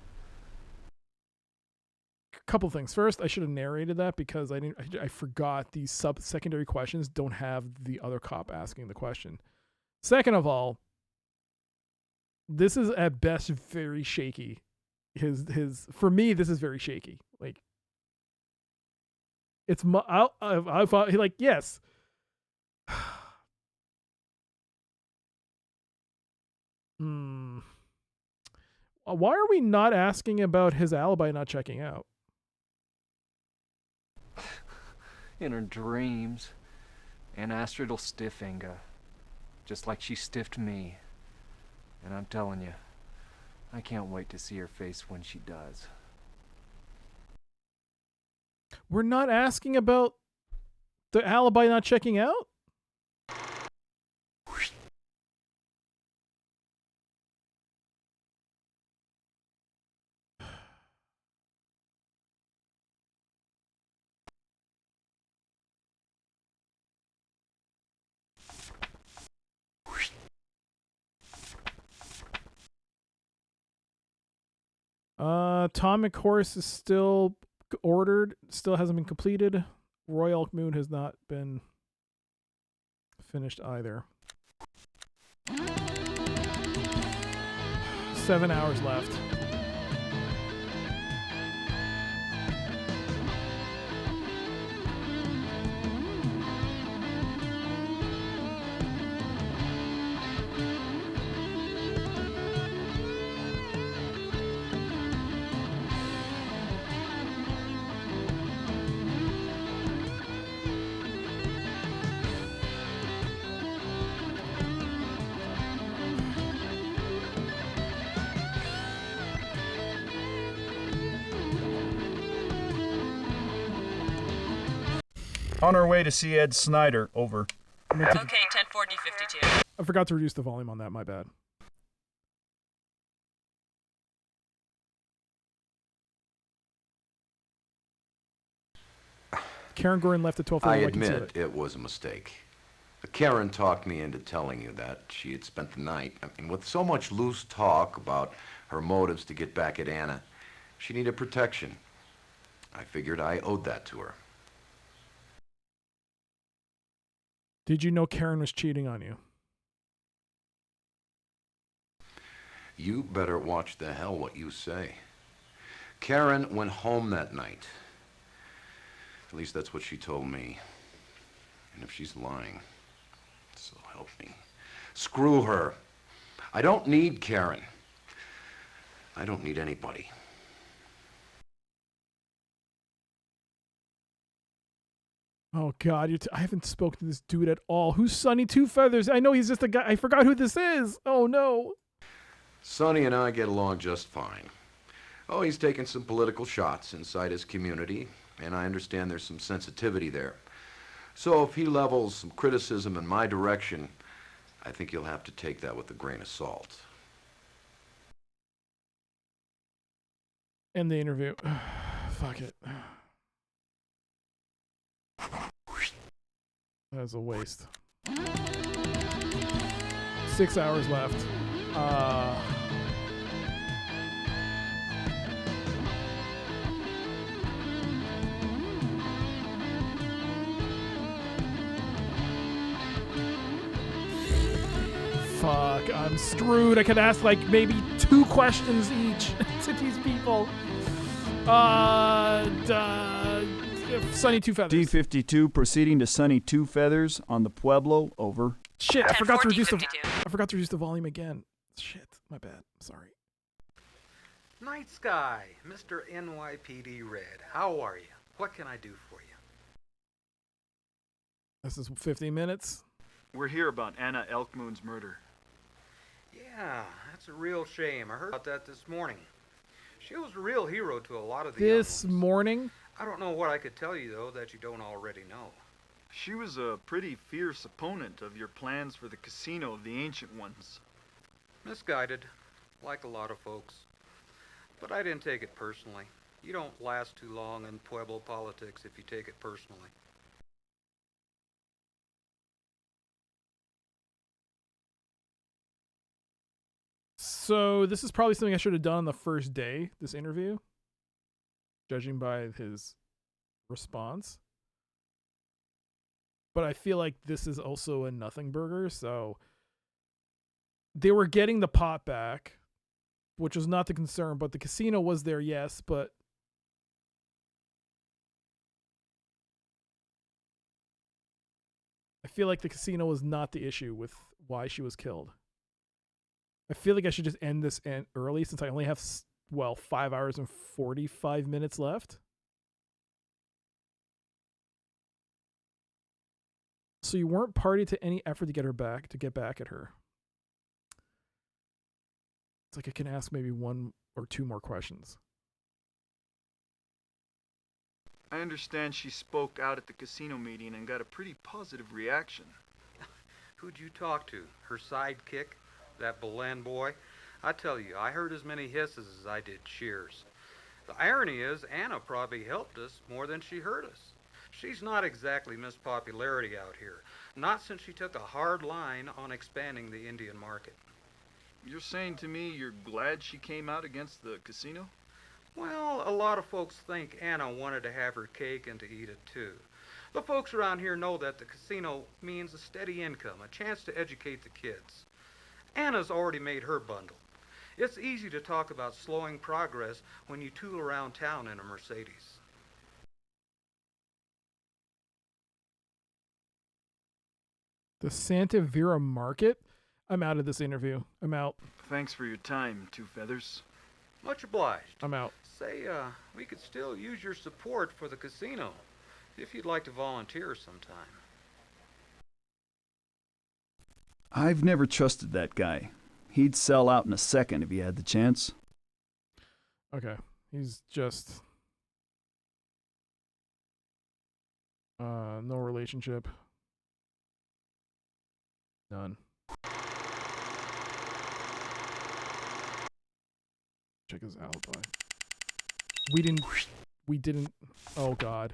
Couple things. First, I should have narrated that because I forgot these secondary questions don't have the other cop asking the question. Second of all, this is at best very shaky. For me, this is very shaky. Like, it's like, yes. Why are we not asking about his alibi not checking out? In her dreams, and Astrid'll stiff Inga, just like she stiffed me. And I'm telling you, I can't wait to see her face when she does. We're not asking about the alibi not checking out? Atomic Horse is still ordered, still hasn't been completed. Royal Elk Moon has not been finished either. 7 hours left. On our way to see Ed Snyder. Over. Okay, 1040-52. I forgot to reduce the volume on that, my bad. Karen Gorin left at 12:30. I admit it was a mistake. Karen talked me into telling you that she had spent the night. I mean, with so much loose talk about her motives to get back at Anna, she needed protection. I figured I owed that to her. Did you know Karen was cheating on you? You better watch the hell what you say. Karen went home that night. At least that's what she told me. And if she's lying, so help me. Screw her. I don't need Karen. I don't need anybody. Oh God, I haven't spoken to this dude at all. Who's Sonny Two Feathers? I know he's just a guy. I forgot who this is. Oh no. Sonny and I get along just fine. Oh, he's taken some political shots inside his community, and I understand there's some sensitivity there. So if he levels some criticism in my direction, I think you'll have to take that with a grain of salt. End the interview. Fuck it. That was a waste. 6 hours left. Fuck, I'm screwed. I could ask like maybe 2 questions each to these people. Sunny Two Feathers. D52 proceeding to Sunny Two Feathers on the Pueblo. Over. Shit, I forgot to reduce the volume again. Shit, my bad. Sorry. Night Sky, Mr. NYPD Red. How are you? What can I do for you? This is 15 minutes. We're here about Anna Elk Moon's murder. Yeah, that's a real shame. I heard about that this morning. She was a real hero to a lot of the This morning? I don't know what I could tell you, though, that you don't already know. She was a pretty fierce opponent of your plans for the casino of the Ancient Ones. Misguided, like a lot of folks. But I didn't take it personally. You don't last too long in Pueblo politics if you take it personally. So this is probably something I should have done on the first day, this interview, judging by his response. But I feel like this is also a nothing burger, so they were getting the pot back, which was not the concern, but the casino was there, yes, but I feel like the casino was not the issue with why she was killed. I feel like I should just end this early since I only have, 5 hours and 45 minutes left. So you weren't party to any effort to get back at her. It's like I can ask maybe one or two more questions. I understand she spoke out at the casino meeting and got a pretty positive reaction. Who'd you talk to? Her sidekick? That Belen boy? I tell you, I heard as many hisses as I did cheers. The irony is, Anna probably helped us more than she hurt us. She's not exactly Miss Popularity out here, not since she took a hard line on expanding the Indian market. You're saying to me you're glad she came out against the casino? Well, a lot of folks think Anna wanted to have her cake and to eat it too. The folks around here know that the casino means a steady income, a chance to educate the kids. Anna's already made her bundle. It's easy to talk about slowing progress when you tool around town in a Mercedes. The Santa Vera Market? I'm out of this interview. I'm out. Thanks for your time, Two Feathers. Much obliged. I'm out. Say, we could still use your support for the casino, if you'd like to volunteer sometime. I've never trusted that guy. He'd sell out in a second if he had the chance. Okay. He's just... no relationship. None. Check his alibi. We didn't, oh God.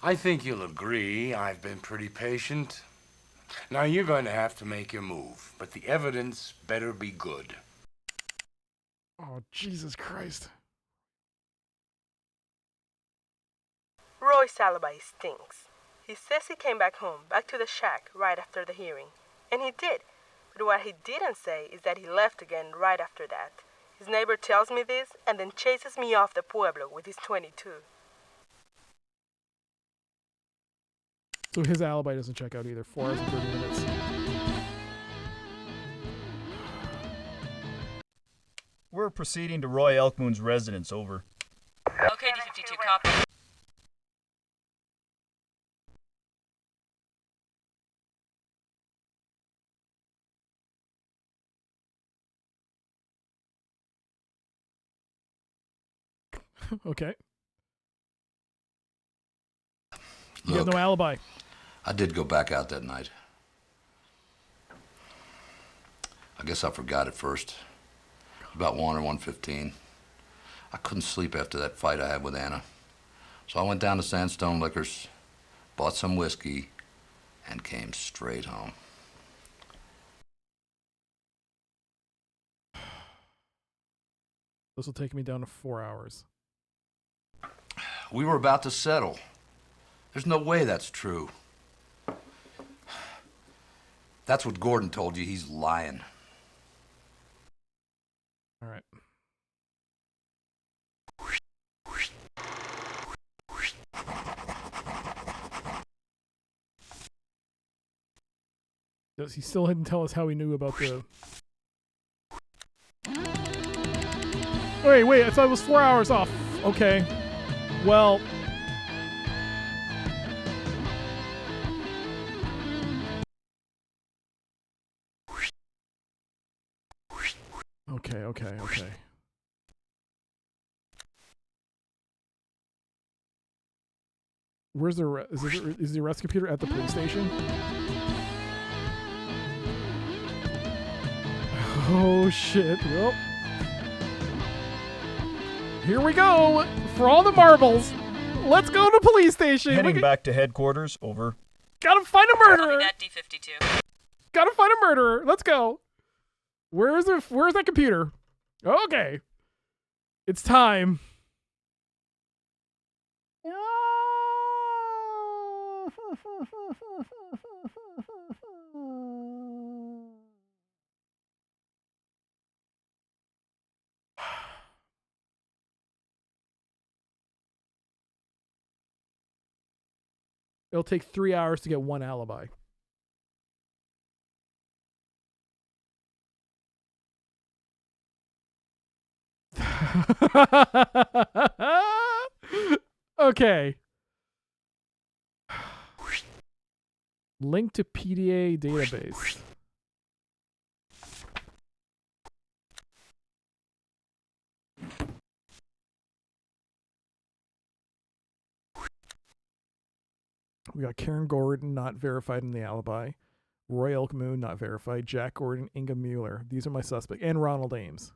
I think you'll agree I've been pretty patient. Now you're going to have to make your move, but the evidence better be good. Oh, Jesus Christ. Roy's alibi stinks. He says he came back home, back to the shack, right after the hearing. And he did. But what he didn't say is that he left again right after that. His neighbor tells me this and then chases me off the pueblo with his .22. So his alibi doesn't check out either. 4 hours and 30 minutes. We're proceeding to Roy Elk Moon's residence, over. Okay, D52, copy. Okay. You have no alibi. I did go back out that night. I guess I forgot at first. About 1 or 1:15. I couldn't sleep after that fight I had with Anna. So I went down to Sandstone Liquors, bought some whiskey, and came straight home. This will take me down to 4 hours. We were about to settle. There's no way that's true. That's what Gordon told you. He's lying. All right. Does he still didn't tell us how he knew about the... Wait, I thought it was 4 hours off. Okay. Well... Okay. Where's the is the arrest computer at the police station? Oh shit! Well, here we go for all the marbles. Let's go to police station. Heading back to headquarters, over. Gotta find a murderer. Copy that, D52. Gotta find a murderer. Let's go. Where's that computer? Okay. It's time. It'll take 3 hours to get one alibi. Okay. Link to PDA database. We got Karen Gordon not verified in the alibi. Roy Elk Moon not verified. Jack Gordon, Inga Mueller. These are my suspects. And Ronald Ames.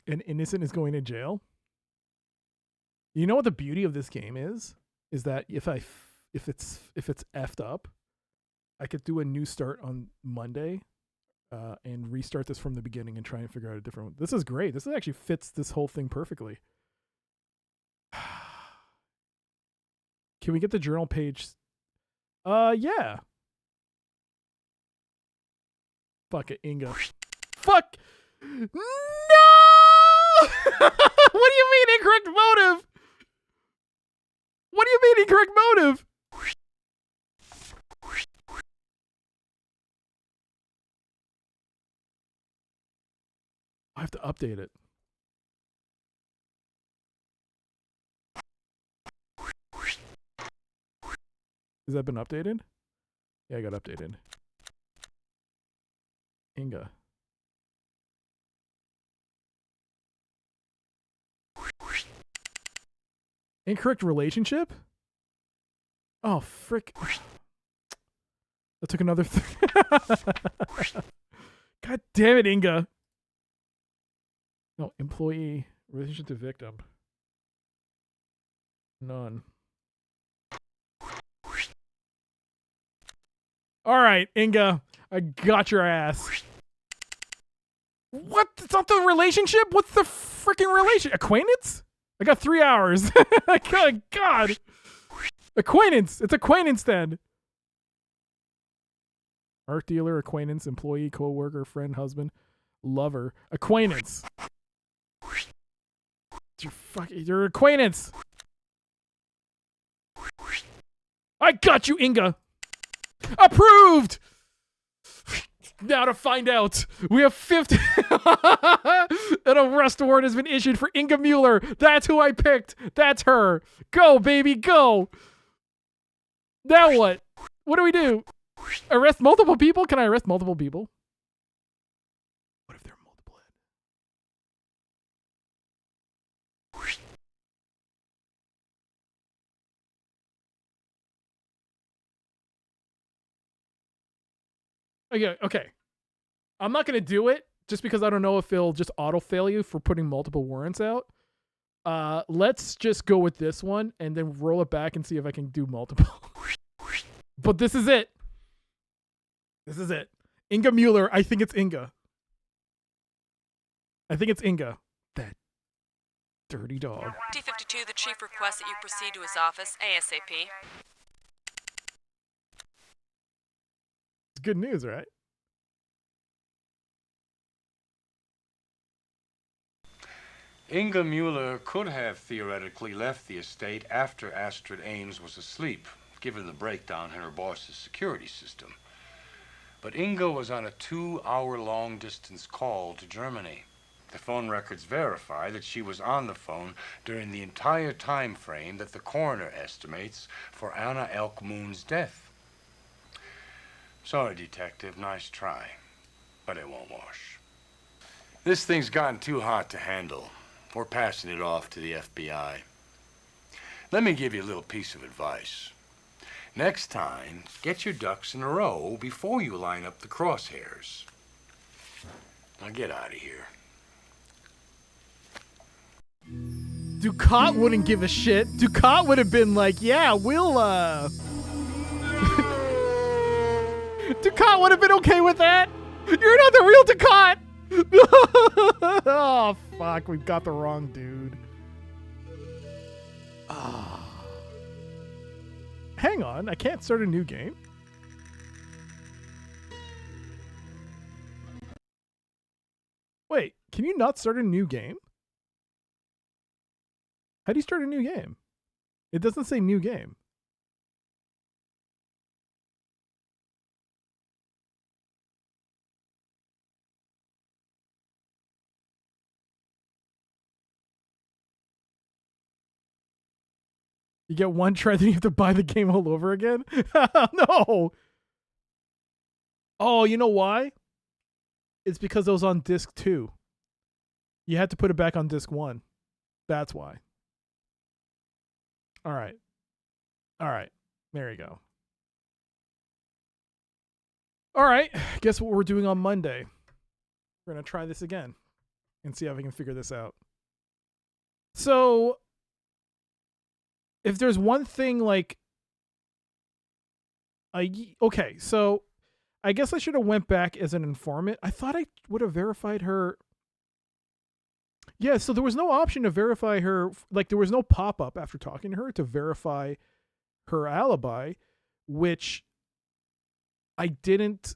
An innocent is going to jail. You know what the beauty of this game is? Is that if it's effed up, I could do a new start on Monday, and restart this from the beginning and try and figure out a different one. This is great. This actually fits this whole thing perfectly. Can we get the journal page? Yeah. Fuck it, Inga. Fuck. No! What do you mean incorrect motive? What do you mean incorrect motive? I have to update it. Has that been updated? Yeah, I got updated. Inga. Incorrect relationship? Oh, frick. That took another God damn it, Inga. No, employee. Relationship to victim. None. All right, Inga. I got your ass. What? It's not the relationship? What's the freaking relation? Acquaintance? I got 3 hours. God. Acquaintance. It's acquaintance then. Art dealer, acquaintance, employee, co-worker, friend, husband, lover. Acquaintance. Your acquaintance. I got you, Inga. Approved. Now to find out, we have 50. An arrest warrant has been issued for Inga Mueller. That's who I picked. That's her. Go, baby, go. Now what? What do we do? Arrest multiple people? Can I arrest multiple people? What if there are multiple? Okay. I'm not going to do it just because I don't know if it'll just auto-fail you for putting multiple warrants out. Let's just go with this one and then roll it back and see if I can do multiple. But this is it. This is it. Inga Mueller. I think it's Inga. I think it's Inga. That dirty dog. D52, the chief requests that you proceed to his office ASAP. It's good news, right? Inga Mueller could have theoretically left the estate after Astrid Ames was asleep, given the breakdown in her boss's security system. But Inga was on a 2-hour long-distance call to Germany. The phone records verify that she was on the phone during the entire time frame that the coroner estimates for Anna Elk Moon's death. Sorry, Detective, nice try, but it won't wash. This thing's gotten too hot to handle. We're passing it off to the FBI. Let me give you a little piece of advice. Next time, get your ducks in a row before you line up the crosshairs. Now get out of here. Ducat wouldn't give a shit. Ducat would have been like, yeah, we'll, Ducat would have been okay with that. You're not the real Ducat. Oh, fuck. We've got the wrong dude. Hang on. I can't start a new game. Wait, can you not start a new game? How do you start a new game? It doesn't say new game. You get one try, then you have to buy the game all over again? No! Oh, you know why? It's because it was on disc 2. You had to put it back on disc 1. That's why. All right. There you go. All right. Guess what we're doing on Monday? We're going to try this again and see if I can figure this out. So, if there's one thing like... Okay, so I guess I should have went back as an informant. I thought I would have verified her... Yeah, so there was no option to verify her, like there was no pop-up after talking to her to verify her alibi, which I didn't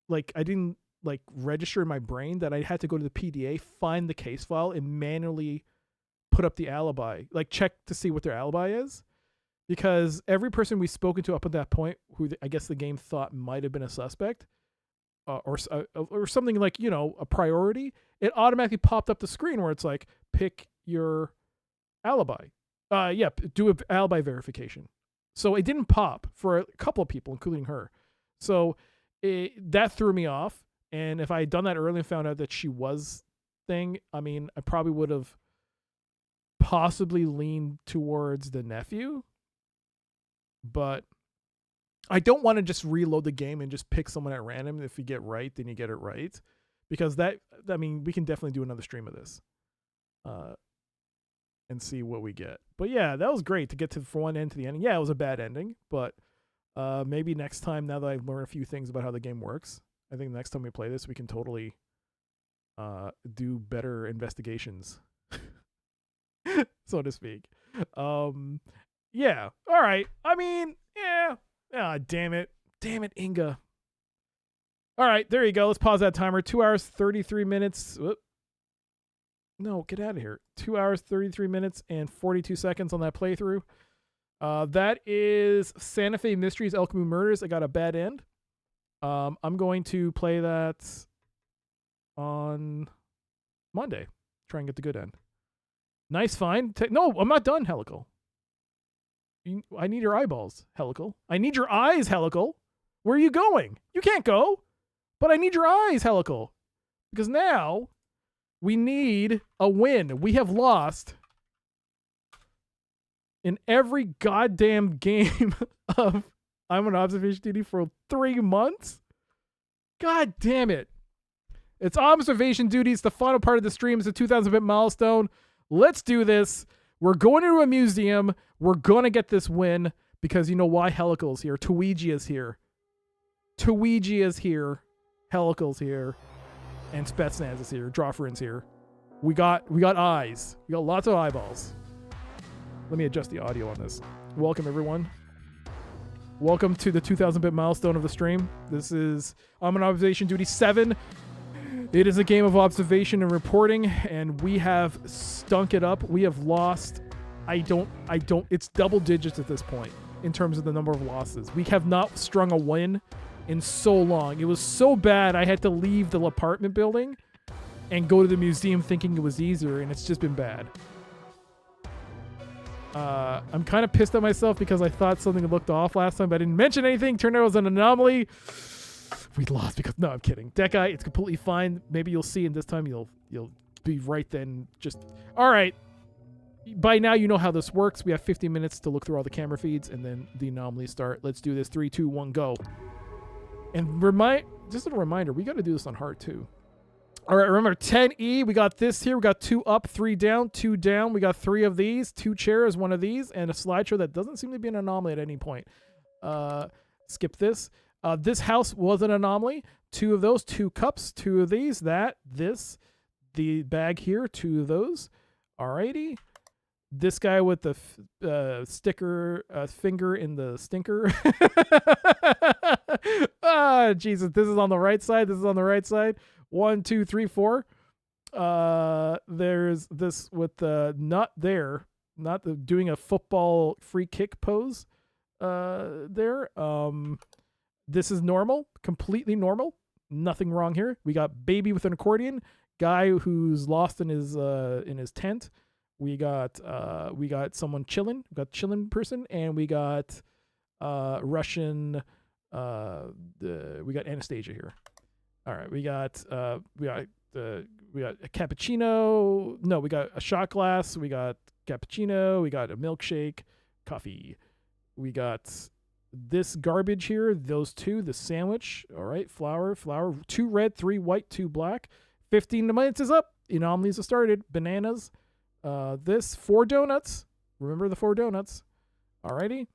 register in my brain that I had to go to the PDA, find the case file, and manually put up the alibi, like check to see what their alibi is. Because every person we've spoken to up at that point, who I guess the game thought might have been a suspect, or something like, you know, a priority, it automatically popped up the screen where it's like, pick your alibi. Do an alibi verification. So it didn't pop for a couple of people, including her. So that threw me off. And if I had done that early and found out that she was thing, I mean, I probably would have possibly leaned towards the nephew. But I don't want to just reload the game and just pick someone at random. If you get right, then you get it right. Because we can definitely do another stream of this. And see what we get. But yeah, that was great to get from one end to the ending. Yeah, it was a bad ending, but maybe next time, now that I've learned a few things about how the game works, I think next time we play this, we can totally do better investigations, so to speak. Yeah, all right. I mean, yeah. Ah, damn it, Inga. All right, there you go. Let's pause that timer. 2 hours, 33 minutes. Whoop. No, get out of here. 2 hours, 33 minutes, and 42 seconds on that playthrough. That is Santa Fe Mysteries, Elk Moon Murders. I got a bad end. I'm going to play that on Monday. Try and get the good end. Nice find. No, I'm not done, Helical. I need your eyeballs, Helical. I need your eyes, Helical. Where are you going? You can't go. But I need your eyes, Helical. Because now... we need a win. We have lost in every goddamn game of I'm on observation duty for 3 months. God damn it. It's observation duty. It's the final part of the stream. It's a 2,000-bit milestone. Let's do this. We're going into a museum. We're going to get this win because you know why? Helical's here. Tuigi is here. Tuigi is here. Helical's here. And Spetsnaz is here. Drawfrin's here. We got eyes. We got lots of eyeballs. Let me adjust the audio on this. Welcome, everyone. Welcome to the 2,000-bit milestone of the stream. This is I'm on Observation Duty 7. It is a game of observation and reporting, and we have stunk it up. We have lost. It's double digits at this point in terms of the number of losses. We have not strung a win in so long. It was so bad I had to leave the apartment building and go to the museum thinking it was easier, and it's just been bad. I'm kind of pissed at myself because I thought something looked off last time, but I didn't mention anything. Turned out it was an anomaly. We lost because... no, I'm kidding. That guy, it's completely fine. Maybe you'll see, and this time you'll be right then. Just... all right. By now, you know how this works. We have 50 minutes to look through all the camera feeds, and then the anomalies start. Let's do this. 3, 2, 1, go. And just a reminder, we got to do this on hard too. All right, remember 10E, we got this here. We got 2 up, 3 down, 2 down. We got 3 of these, 2 chairs, 1 of these, and a slideshow that doesn't seem to be an anomaly at any point. Skip this. This house was an anomaly. 2 of those, 2 cups, 2 of these, this, the bag here, 2 of those. Alrighty. This guy with the sticker finger in the stinker. Ah, Jesus. This is on the right side. This is on the right side. 1, 2, 3, 4. There's this with the doing a football free kick pose. There. This is normal, completely normal. Nothing wrong here. We got baby with an accordion, guy who's lost in his tent. We got someone chilling. We got chilling person, and we got Russian. We got Anastasia here. All right, we got a cappuccino. No, we got a shot glass. We got cappuccino. We got a milkshake, coffee. We got this garbage here. Those two, the sandwich. All right, flour. 2 red, 3 white, 2 black. 15 minutes is up. Anomalies have started. Bananas. This 4 donuts. Remember the 4 donuts. Alrighty.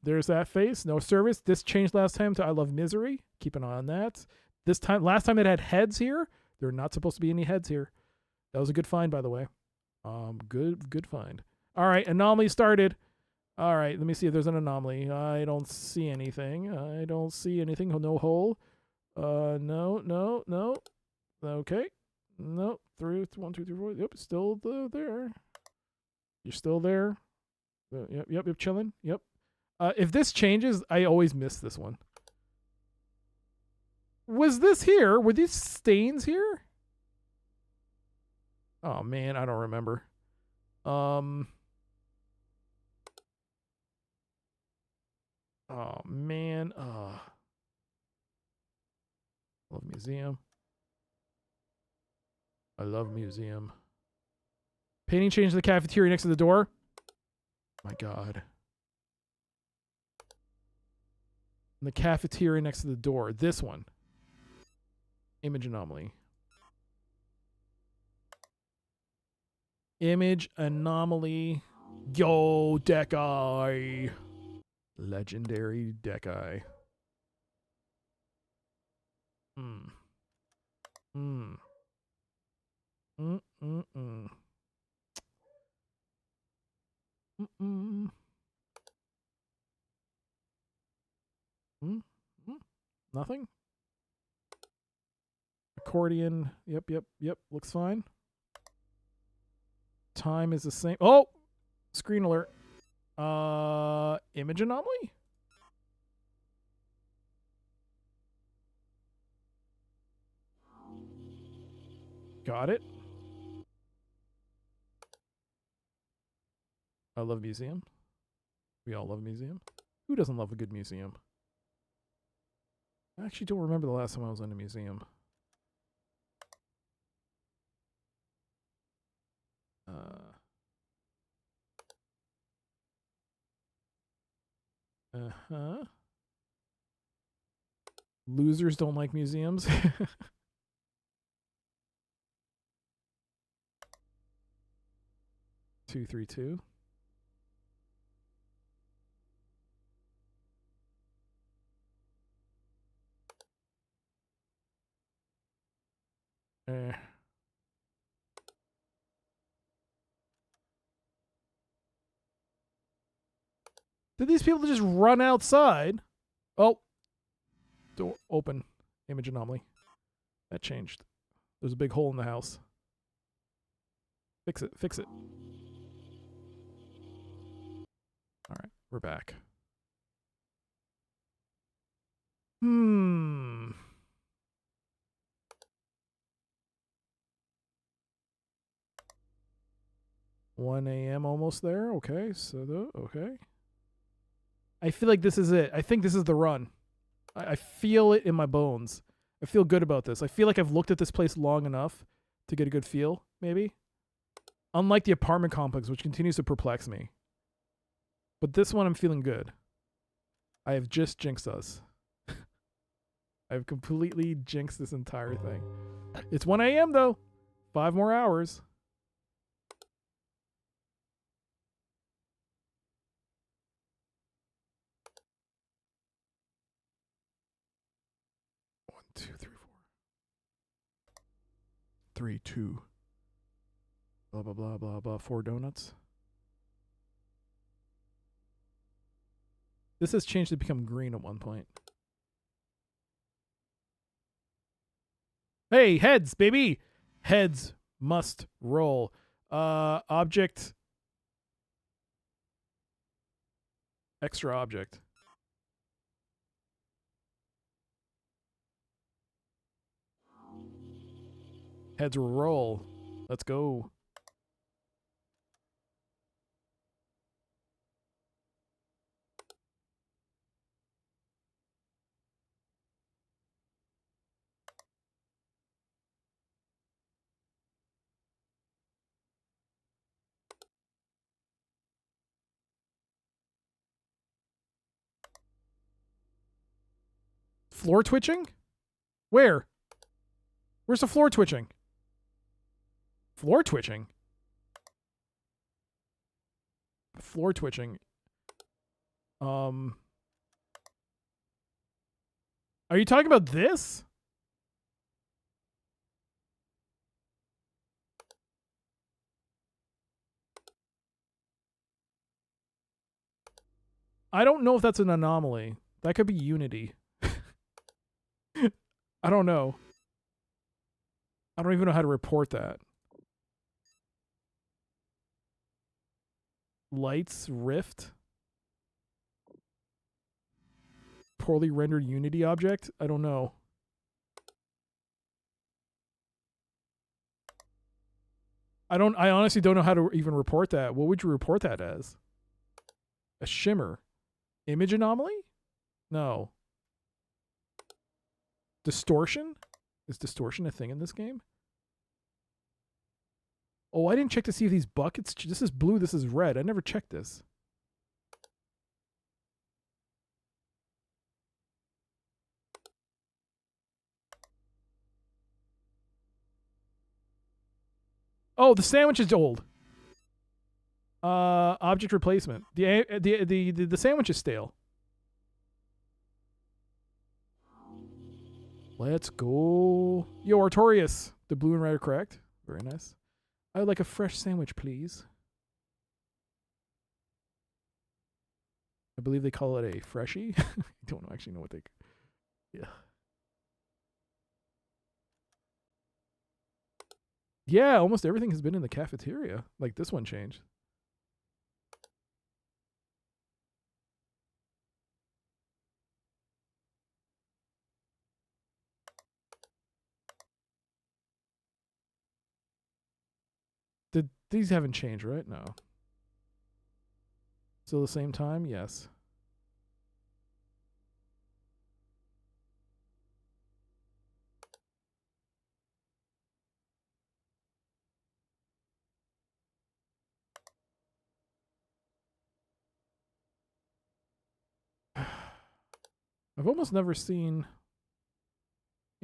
There's that face. No service. This changed last time to I Love Misery. Keep an eye on that. Last time it had heads here. There are not supposed to be any heads here. That was a good find, by the way. Good find. All right, anomaly started. All right, let me see if there's an anomaly. I don't see anything. No hole. No. Okay. No. 3, 1, 2, 3, 4. Yep, still there. You're still there. Yep, chilling. Yep. If this changes, I always miss this one. Was this here? Were these stains here? Oh man, I don't remember. Oh man. Love museum. I love museum. Painting change to the cafeteria next to the door. My God. In the cafeteria next to the door. This one. Image anomaly. Image anomaly. Yo, Deckeye. Legendary Deckeye. Nothing? Accordion. Yep. Looks fine. Time is the same. Oh! Screen alert. Image anomaly? Got it. I love museum. We all love museum. Who doesn't love a good museum? I actually don't remember the last time I was in a museum. Losers don't like museums. 232. Did these people just run outside? Oh. Door open. Image anomaly. That changed. There's a big hole in the house. Fix it. Alright, we're back. 1 a.m. almost there. Okay, okay. I feel like this is it. I think this is the run. I feel it in my bones. I feel good about this. I feel like I've looked at this place long enough to get a good feel, maybe. Unlike the apartment complex, which continues to perplex me. But this one, I'm feeling good. I have just jinxed us. I've completely jinxed this entire thing. It's 1 a.m. though. 5 more hours. One, 2, 3, 4. 3, 2. Blah, blah, blah, blah, blah. 4 donuts. This has changed to become green at one point. Hey, heads, baby! Heads. Must roll. Object. Extra object. Heads roll. Let's go. Floor twitching? Where? Where's the floor twitching? Floor twitching? Floor twitching. Are you talking about this? I don't know if that's an anomaly. That could be Unity. I don't know. I don't even know how to report that. Lights Rift. Poorly rendered Unity object? I don't know. I honestly don't know how to even report that. What would you report that as? A shimmer. Image anomaly? No. Distortion? Is distortion a thing in this game? Oh, I didn't check to see if these buckets... This is blue, this is red. I never checked this. Oh, the sandwich is old. Object replacement. The sandwich is stale. Let's go. Yo, Artorias. The blue and red are correct. Very nice. I would like a fresh sandwich, please. I believe they call it a freshie. I don't actually know what they... Yeah. Yeah, almost everything has been in the cafeteria. Like this one changed. These haven't changed, right? No. Still the same time? Yes. I've almost never seen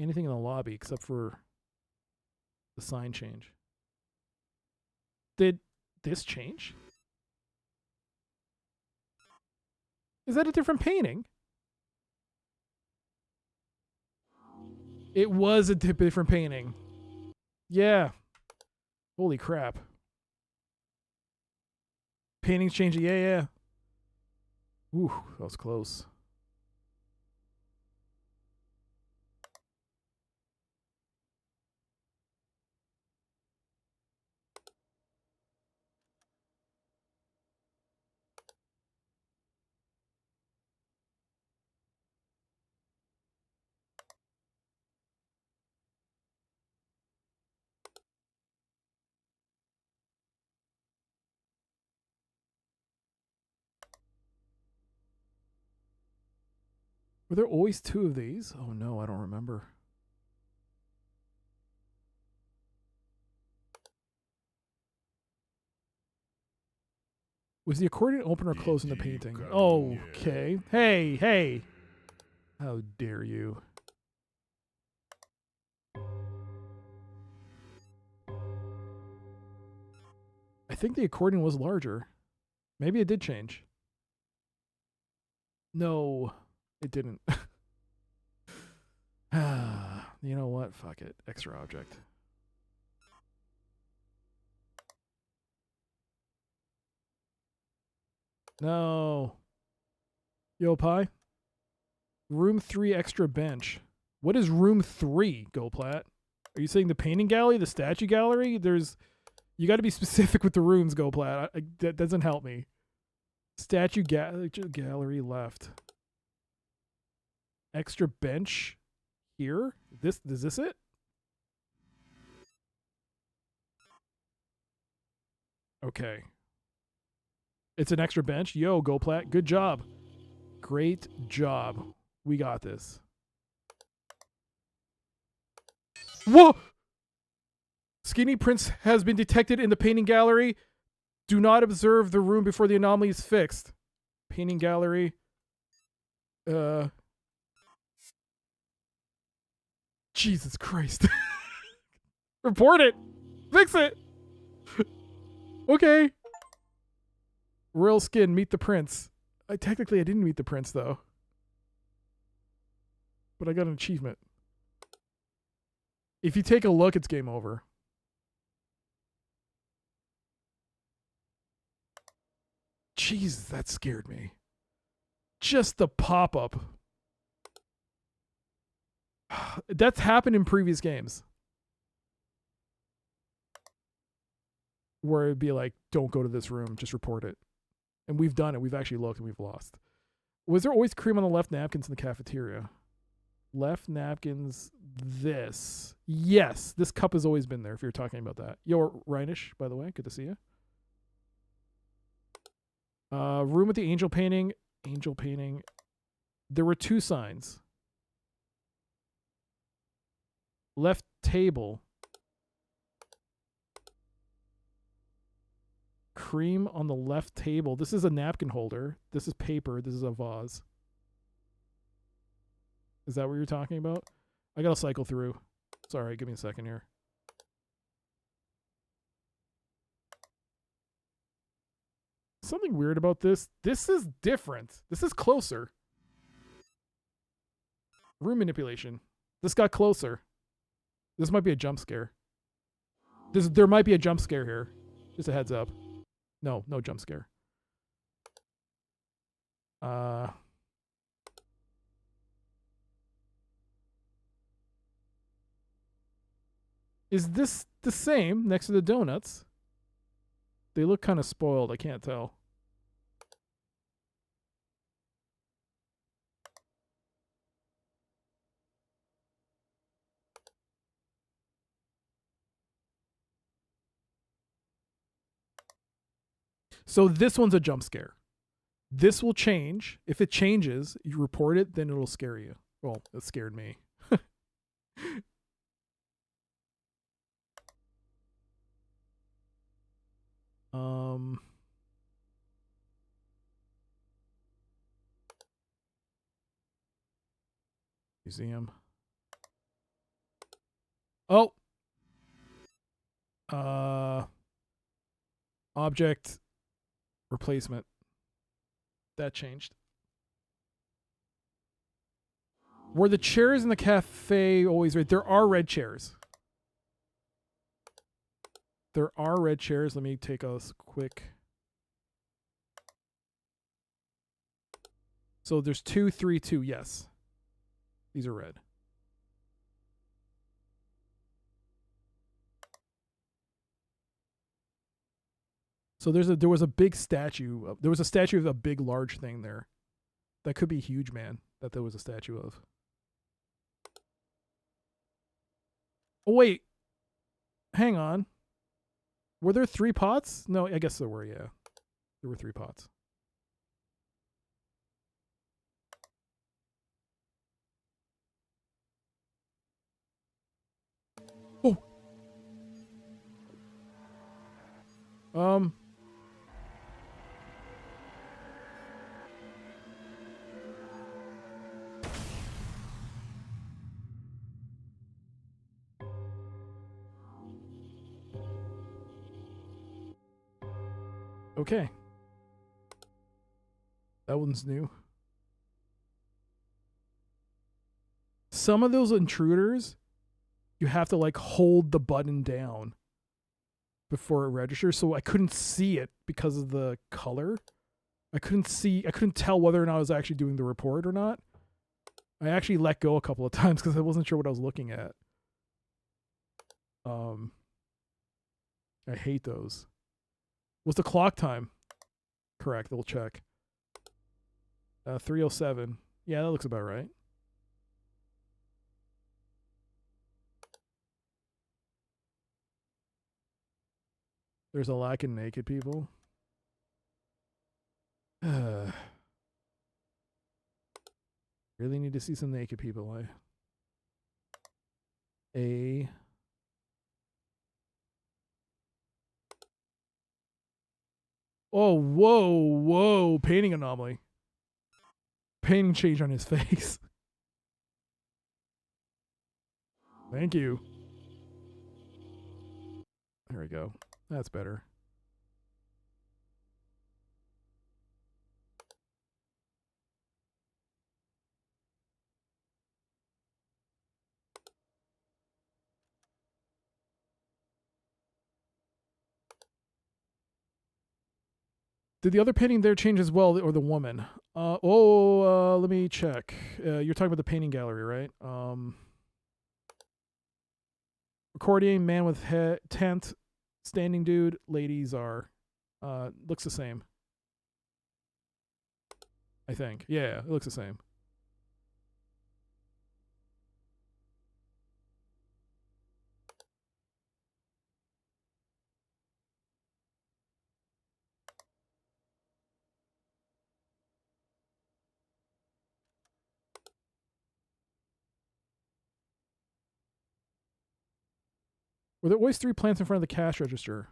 anything in the lobby except for the sign change. Did this change? Is that a different painting? It was a different painting. Yeah. Holy crap. Paintings changing. Yeah, yeah. Ooh, that was close. Were there always two of these? Oh no, I don't remember. Was the accordion open or closed in the painting? Okay. Hey, hey. How dare you? I think the accordion was larger. Maybe it did change. No, it didn't. You know what? Fuck it. Extra object. No. Yo, Pi. Room 3 extra bench. What is room 3, Go Plat? Are you saying the painting gallery, the statue gallery? You got to be specific with the rooms, GoPlat. That doesn't help me. Statue gallery left. Extra bench here. Is this it? Okay. It's an extra bench. Yo, GoPlat. Good job. Great job. We got this. Whoa! Skinny Prince has been detected in the painting gallery. Do not observe the room before the anomaly is fixed. Painting gallery. Jesus Christ. Report it. Fix it. Okay. Royal Skin, meet the prince. Technically, I didn't meet the prince, though. But I got an achievement. If you take a look, it's game over. Jesus, that scared me. Just the pop-up. That's happened in previous games. Where it'd be like, don't go to this room, just report it. And we've done it. We've actually looked and we've lost. Was there always cream on the left napkins in the cafeteria? Left napkins, this. Yes, this cup has always been there if you're talking about that. Yo, Reinish, by the way, good to see you. Room with the angel painting. Angel painting. There were 2 signs. Left table. Cream on the left table. This is a napkin holder. This is paper. This is a vase. Is that what you're talking about? I gotta cycle through. Sorry, give me a second here. Something weird about this. This is different. This is closer. Room manipulation. This got closer. This might be a jump scare. There might be a jump scare here. Just a heads up. No jump scare. Is this the same next to the donuts? They look kind of spoiled. I can't tell. So this one's a jump scare. This will change. If it changes, you report it, then it'll scare you. Well, it scared me. Museum. Oh. Object replacement. That changed. Were the chairs in the cafe always red? There are red chairs. There are red chairs. Let me take a quick. So there's 2, 3, 2. Yes. These are red. So there was a big statue. There was a statue of a big, large thing there. That could be huge, man. That there was a statue of. Oh, wait. Hang on. Were there 3 pots? No, I guess there were, yeah. There were 3 pots. Oh. Okay. That one's new. Some of those intruders, you have to like hold the button down before it registers. So I couldn't see it because of the color. I couldn't tell whether or not I was actually doing the report or not. I actually let go a couple of times because I wasn't sure what I was looking at. I hate those. What's the clock time? Correct. We'll check. 3:07. Yeah, that looks about right. There's a lack of naked people. Really need to see some naked people. Oh, whoa. Painting anomaly. Painting change on his face. Thank you. There we go. That's better. Did the other painting there change as well, or the woman? Let me check. You're talking about the painting gallery, right? Accordion, man with tent, standing dude, ladies are. Looks the same. I think. Yeah, it looks the same. Were there always 3 plants in front of the cash register?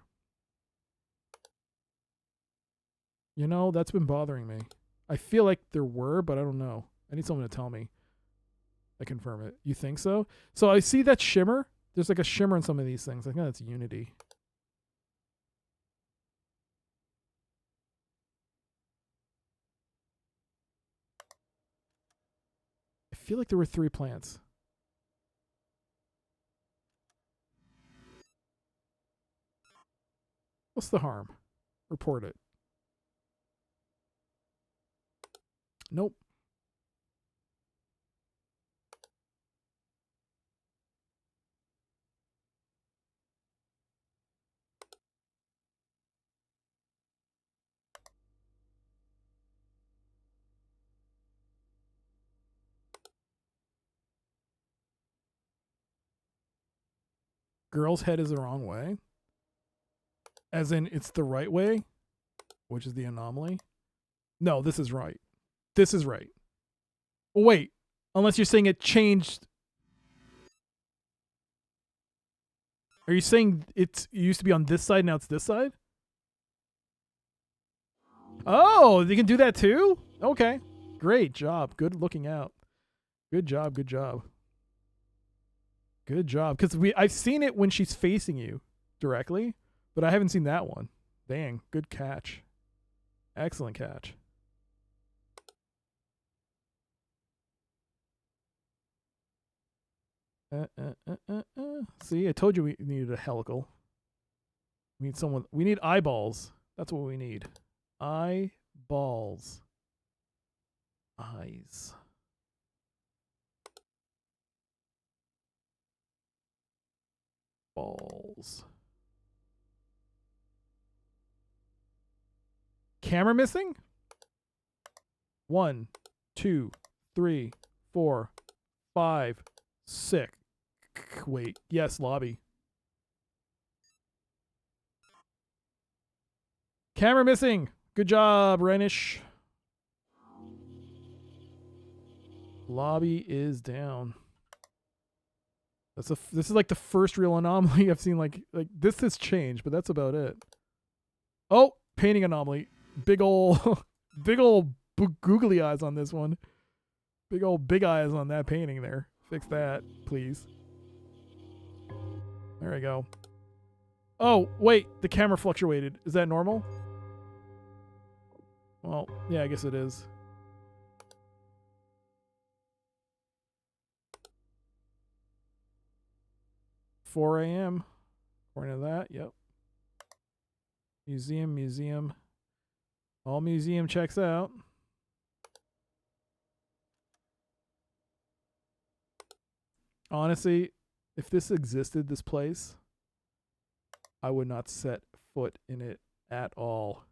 You know, that's been bothering me. I feel like there were, but I don't know. I need someone to tell me. I confirm it. You think so? So I see that shimmer. There's like a shimmer in some of these things. I think that's Unity. I feel like there were 3 plants. What's the harm? Report it. Nope. Girl's head is the wrong way. As in, it's the right way, which is the anomaly. No, this is right. This is right. Well, wait. Unless you're saying it changed. Are you saying it used to be on this side, now it's this side? Oh, you can do that too? Okay. Great job. Good looking out. Good job, good job. Good job. Because I've seen it when she's facing you directly, but I haven't seen that one. Dang, good catch. Excellent catch. See, I told you we needed a helical. We need someone. We need eyeballs. That's what we need. Eyeballs. Eyes. Balls. Camera missing? 1, 2, 3, 4, 5, 6. Wait. Yes, lobby. Camera missing. Good job, Renish. Lobby is down. This is like the first real anomaly I've seen. Like this has changed, but that's about it. Oh, painting anomaly. Big ol' googly eyes on this one. Big old big eyes on that painting there. Fix that, please. There we go. Oh, wait, the camera fluctuated. Is that normal? Well, yeah, I guess it is. $4 a.m. According to that, yep. Museum. All museum checks out. Honestly, if this existed, this place, I would not set foot in it at all.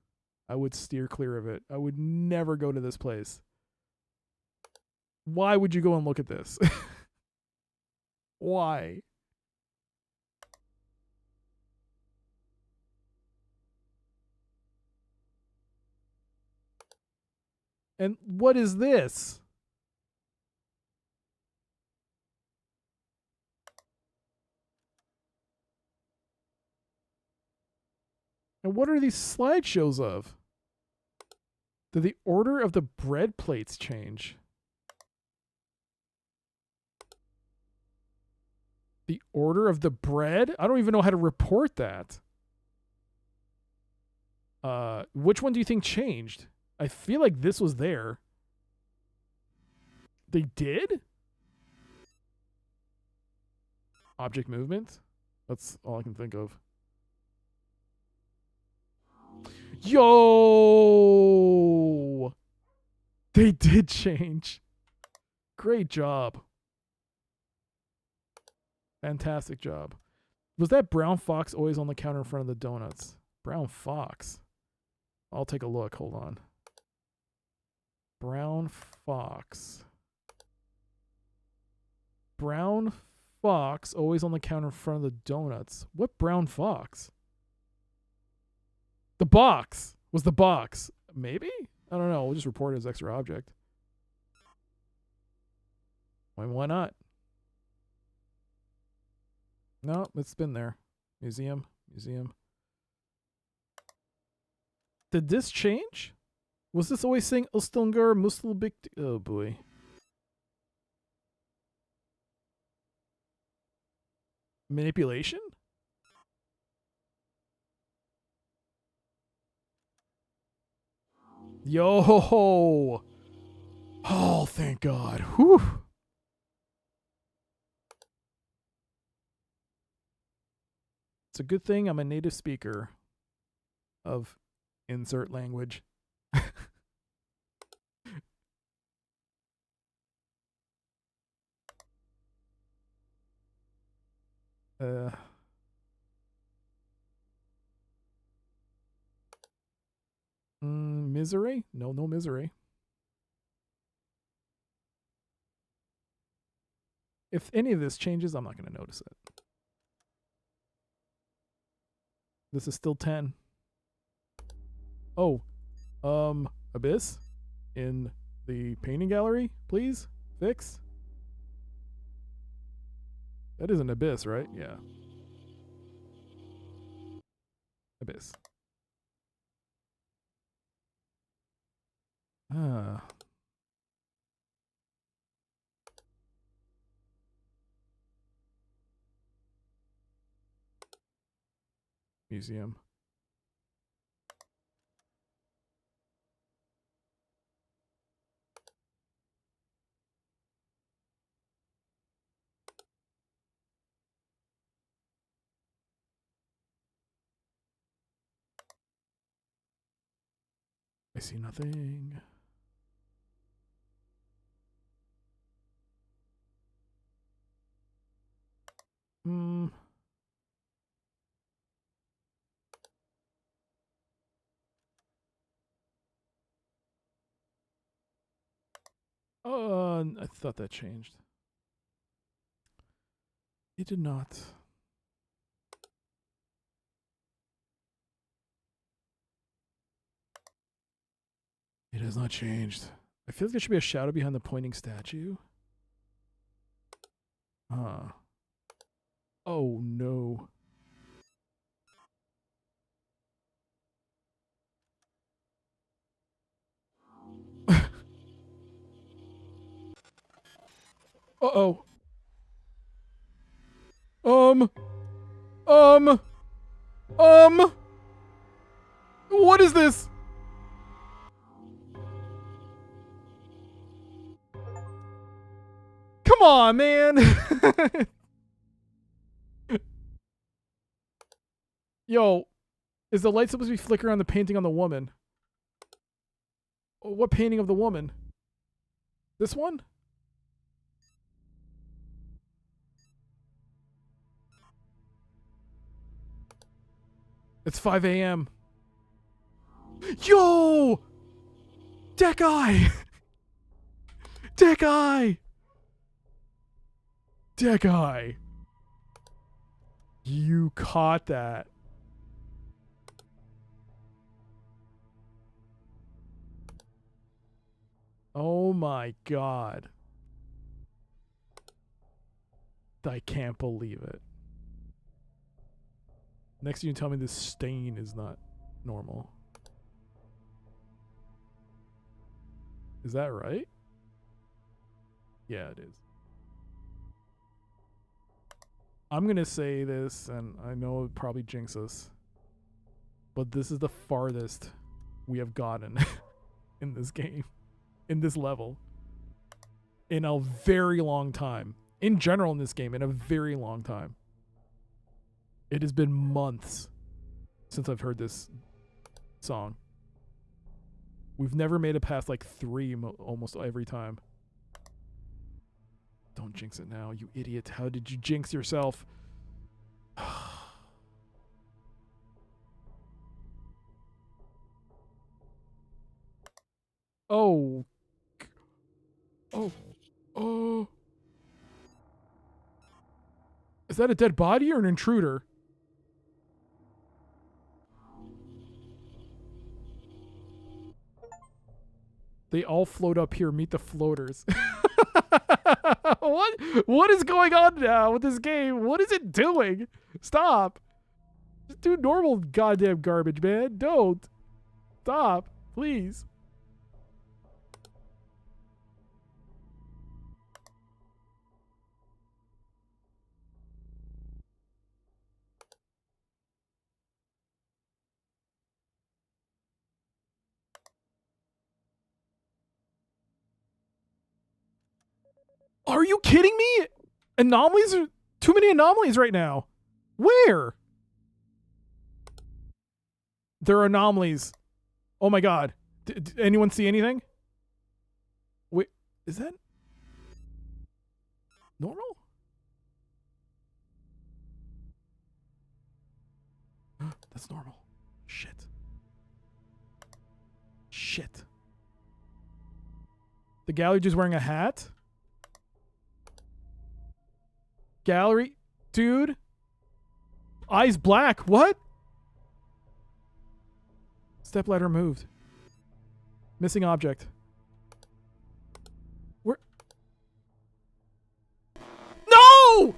I would steer clear of it. I would never go to this place. Why would you go and look at this? Why? And what is this? And what are these slideshows of? Did the order of the bread plates change? The order of the bread? I don't even know how to report that. Which one do you think changed? I feel like this was there. They did? Object movement? That's all I can think of. Yo! They did change. Great job. Fantastic job. Was that brown fox always on the counter in front of the donuts? Brown fox. I'll take a look. Hold on. Brown fox. Brown fox always on the counter in front of the donuts. What brown fox? The box. Was the box. Maybe? I don't know. We'll just report it as extra object. Why not? No, it's been there. Museum. Did this change? Was this always saying Ustungar Mustelbik? Oh boy. Manipulation? Yo! Oh, thank God. Whew. It's a good thing I'm a native speaker of insert language. Misery? No misery. If any of this changes, I'm not going to notice it. This is still 10. Oh, Abyss in the painting gallery, please fix. That is an Abyss, right? Yeah. Abyss. Museum. I see nothing. I thought that changed. It did not. It has not changed. I feel like there should be a shadow behind the pointing statue. Oh no. Uh-oh. What is this? Come on, man. Yo, is the light supposed to be flickering on the painting on the woman? What painting of the woman? This one? It's 5 a.m. Yo! Deck Eye! Deck Eye! Deck Eye! You caught that. Oh my god. I can't believe it. Next you tell me this stain is not normal. Is that right? Yeah, it is. I'm gonna say this, and I know it probably jinx us, but this is the farthest we have gotten in this game, in this level, in a very long time. In general in this game, in a very long time. It has been months since I've heard this song. We've never made it past like 3 almost every time. Don't jinx it now, you idiot. How did you jinx yourself? Oh. Oh. Oh. Is that a dead body or an intruder? They all float up here. Meet the floaters. What is going on now with this game? What is it doing? Stop. Just do normal goddamn garbage, man. Don't. Stop. Please. Are you kidding me? Anomalies are too many anomalies right now. Where? There are anomalies. Oh my god. Did anyone see anything? Wait, is that normal? That's normal. Shit. Shit. The gallery just wearing a hat? Gallery? Dude? Eyes black. What? Stepladder moved. Missing object. Where? No!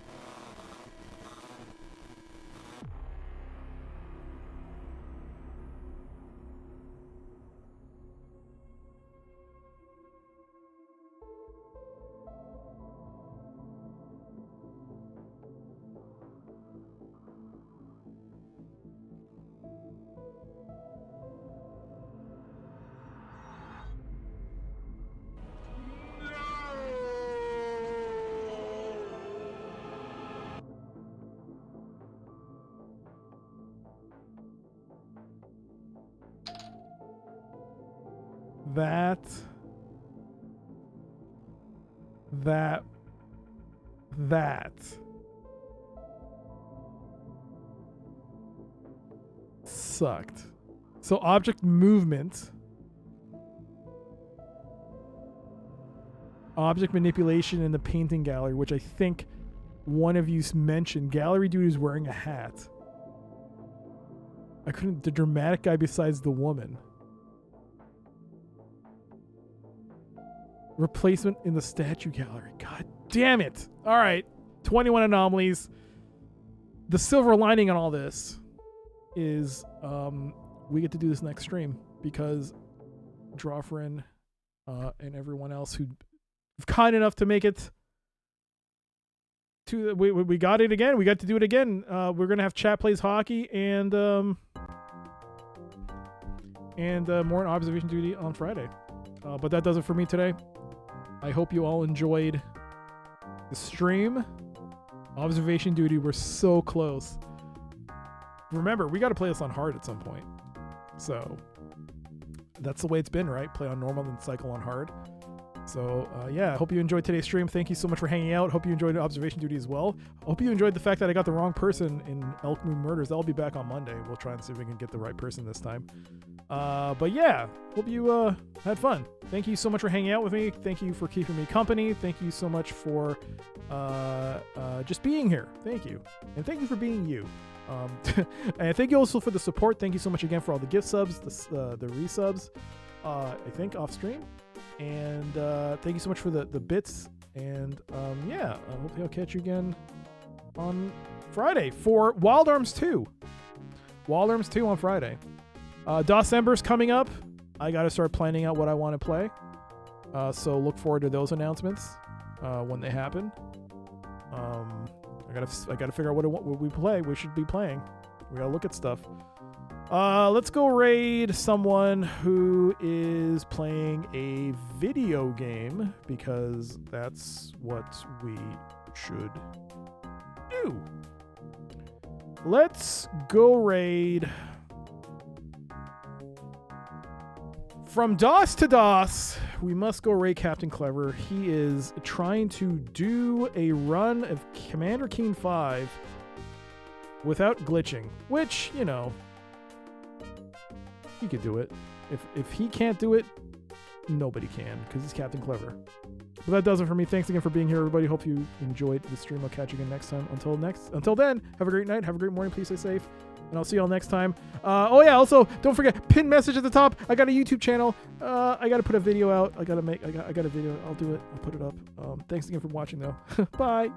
That sucked. So object movement, object manipulation in the painting gallery, which I think one of you mentioned. Gallery dude is wearing a hat. I couldn't. The dramatic guy besides the woman. Replacement in the statue gallery. God damn it. All right. 21 anomalies. The silver lining on all this is we get to do this next stream because Drawfrin and everyone else who kind enough to make it to we got it again. We got to do it again. We're going to have Chat Plays Hockey and more on Observation Duty on Friday. But that does it for me today. I hope you all enjoyed the stream. Observation Duty, we're so close. Remember, we got to play this on hard at some point. So that's the way it's been, right? Play on normal and cycle on hard. So, yeah, I hope you enjoyed today's stream. Thank you so much for hanging out. Hope you enjoyed Observation Duty as well. Hope you enjoyed the fact that I got the wrong person in Elk Moon Murders. I'll be back on Monday. We'll try and see if we can get the right person this time. But yeah, hope you had fun. Thank you so much for hanging out with me. Thank you for keeping me company. Thank you so much for just being here. Thank you. And thank you for being you. And thank you also for the support. Thank you so much again for all the gift subs, the resubs, I think off stream. And thank you so much for the bits. And yeah, I hope I'll catch you again on Friday for Wild Arms 2. Wild Arms 2 on Friday. December's coming up. I got to start planning out what I want to play. So look forward to those announcements when they happen. I gotta figure out what we play. We should be playing. We gotta look at stuff. Let's go raid someone who is playing a video game because that's what we should do. Let's go raid from DOS to DOS. We must go raid Captain Clever. He is trying to do a run of Commander Keen 5 without glitching, which, you know, he could do it. If he can't do it, nobody can, because he's Captain Clever. But that does it for me. Thanks again for being here, everybody. Hope you enjoyed the stream. I'll catch you again next time. Until then, have a great night. Have a great morning. Please stay safe. And I'll see y'all next time. Oh yeah, also don't forget, pin message at the top. I got a YouTube channel. I gotta put a video out. I got a video. I'll do it. I'll put it up. Thanks again for watching though. Bye.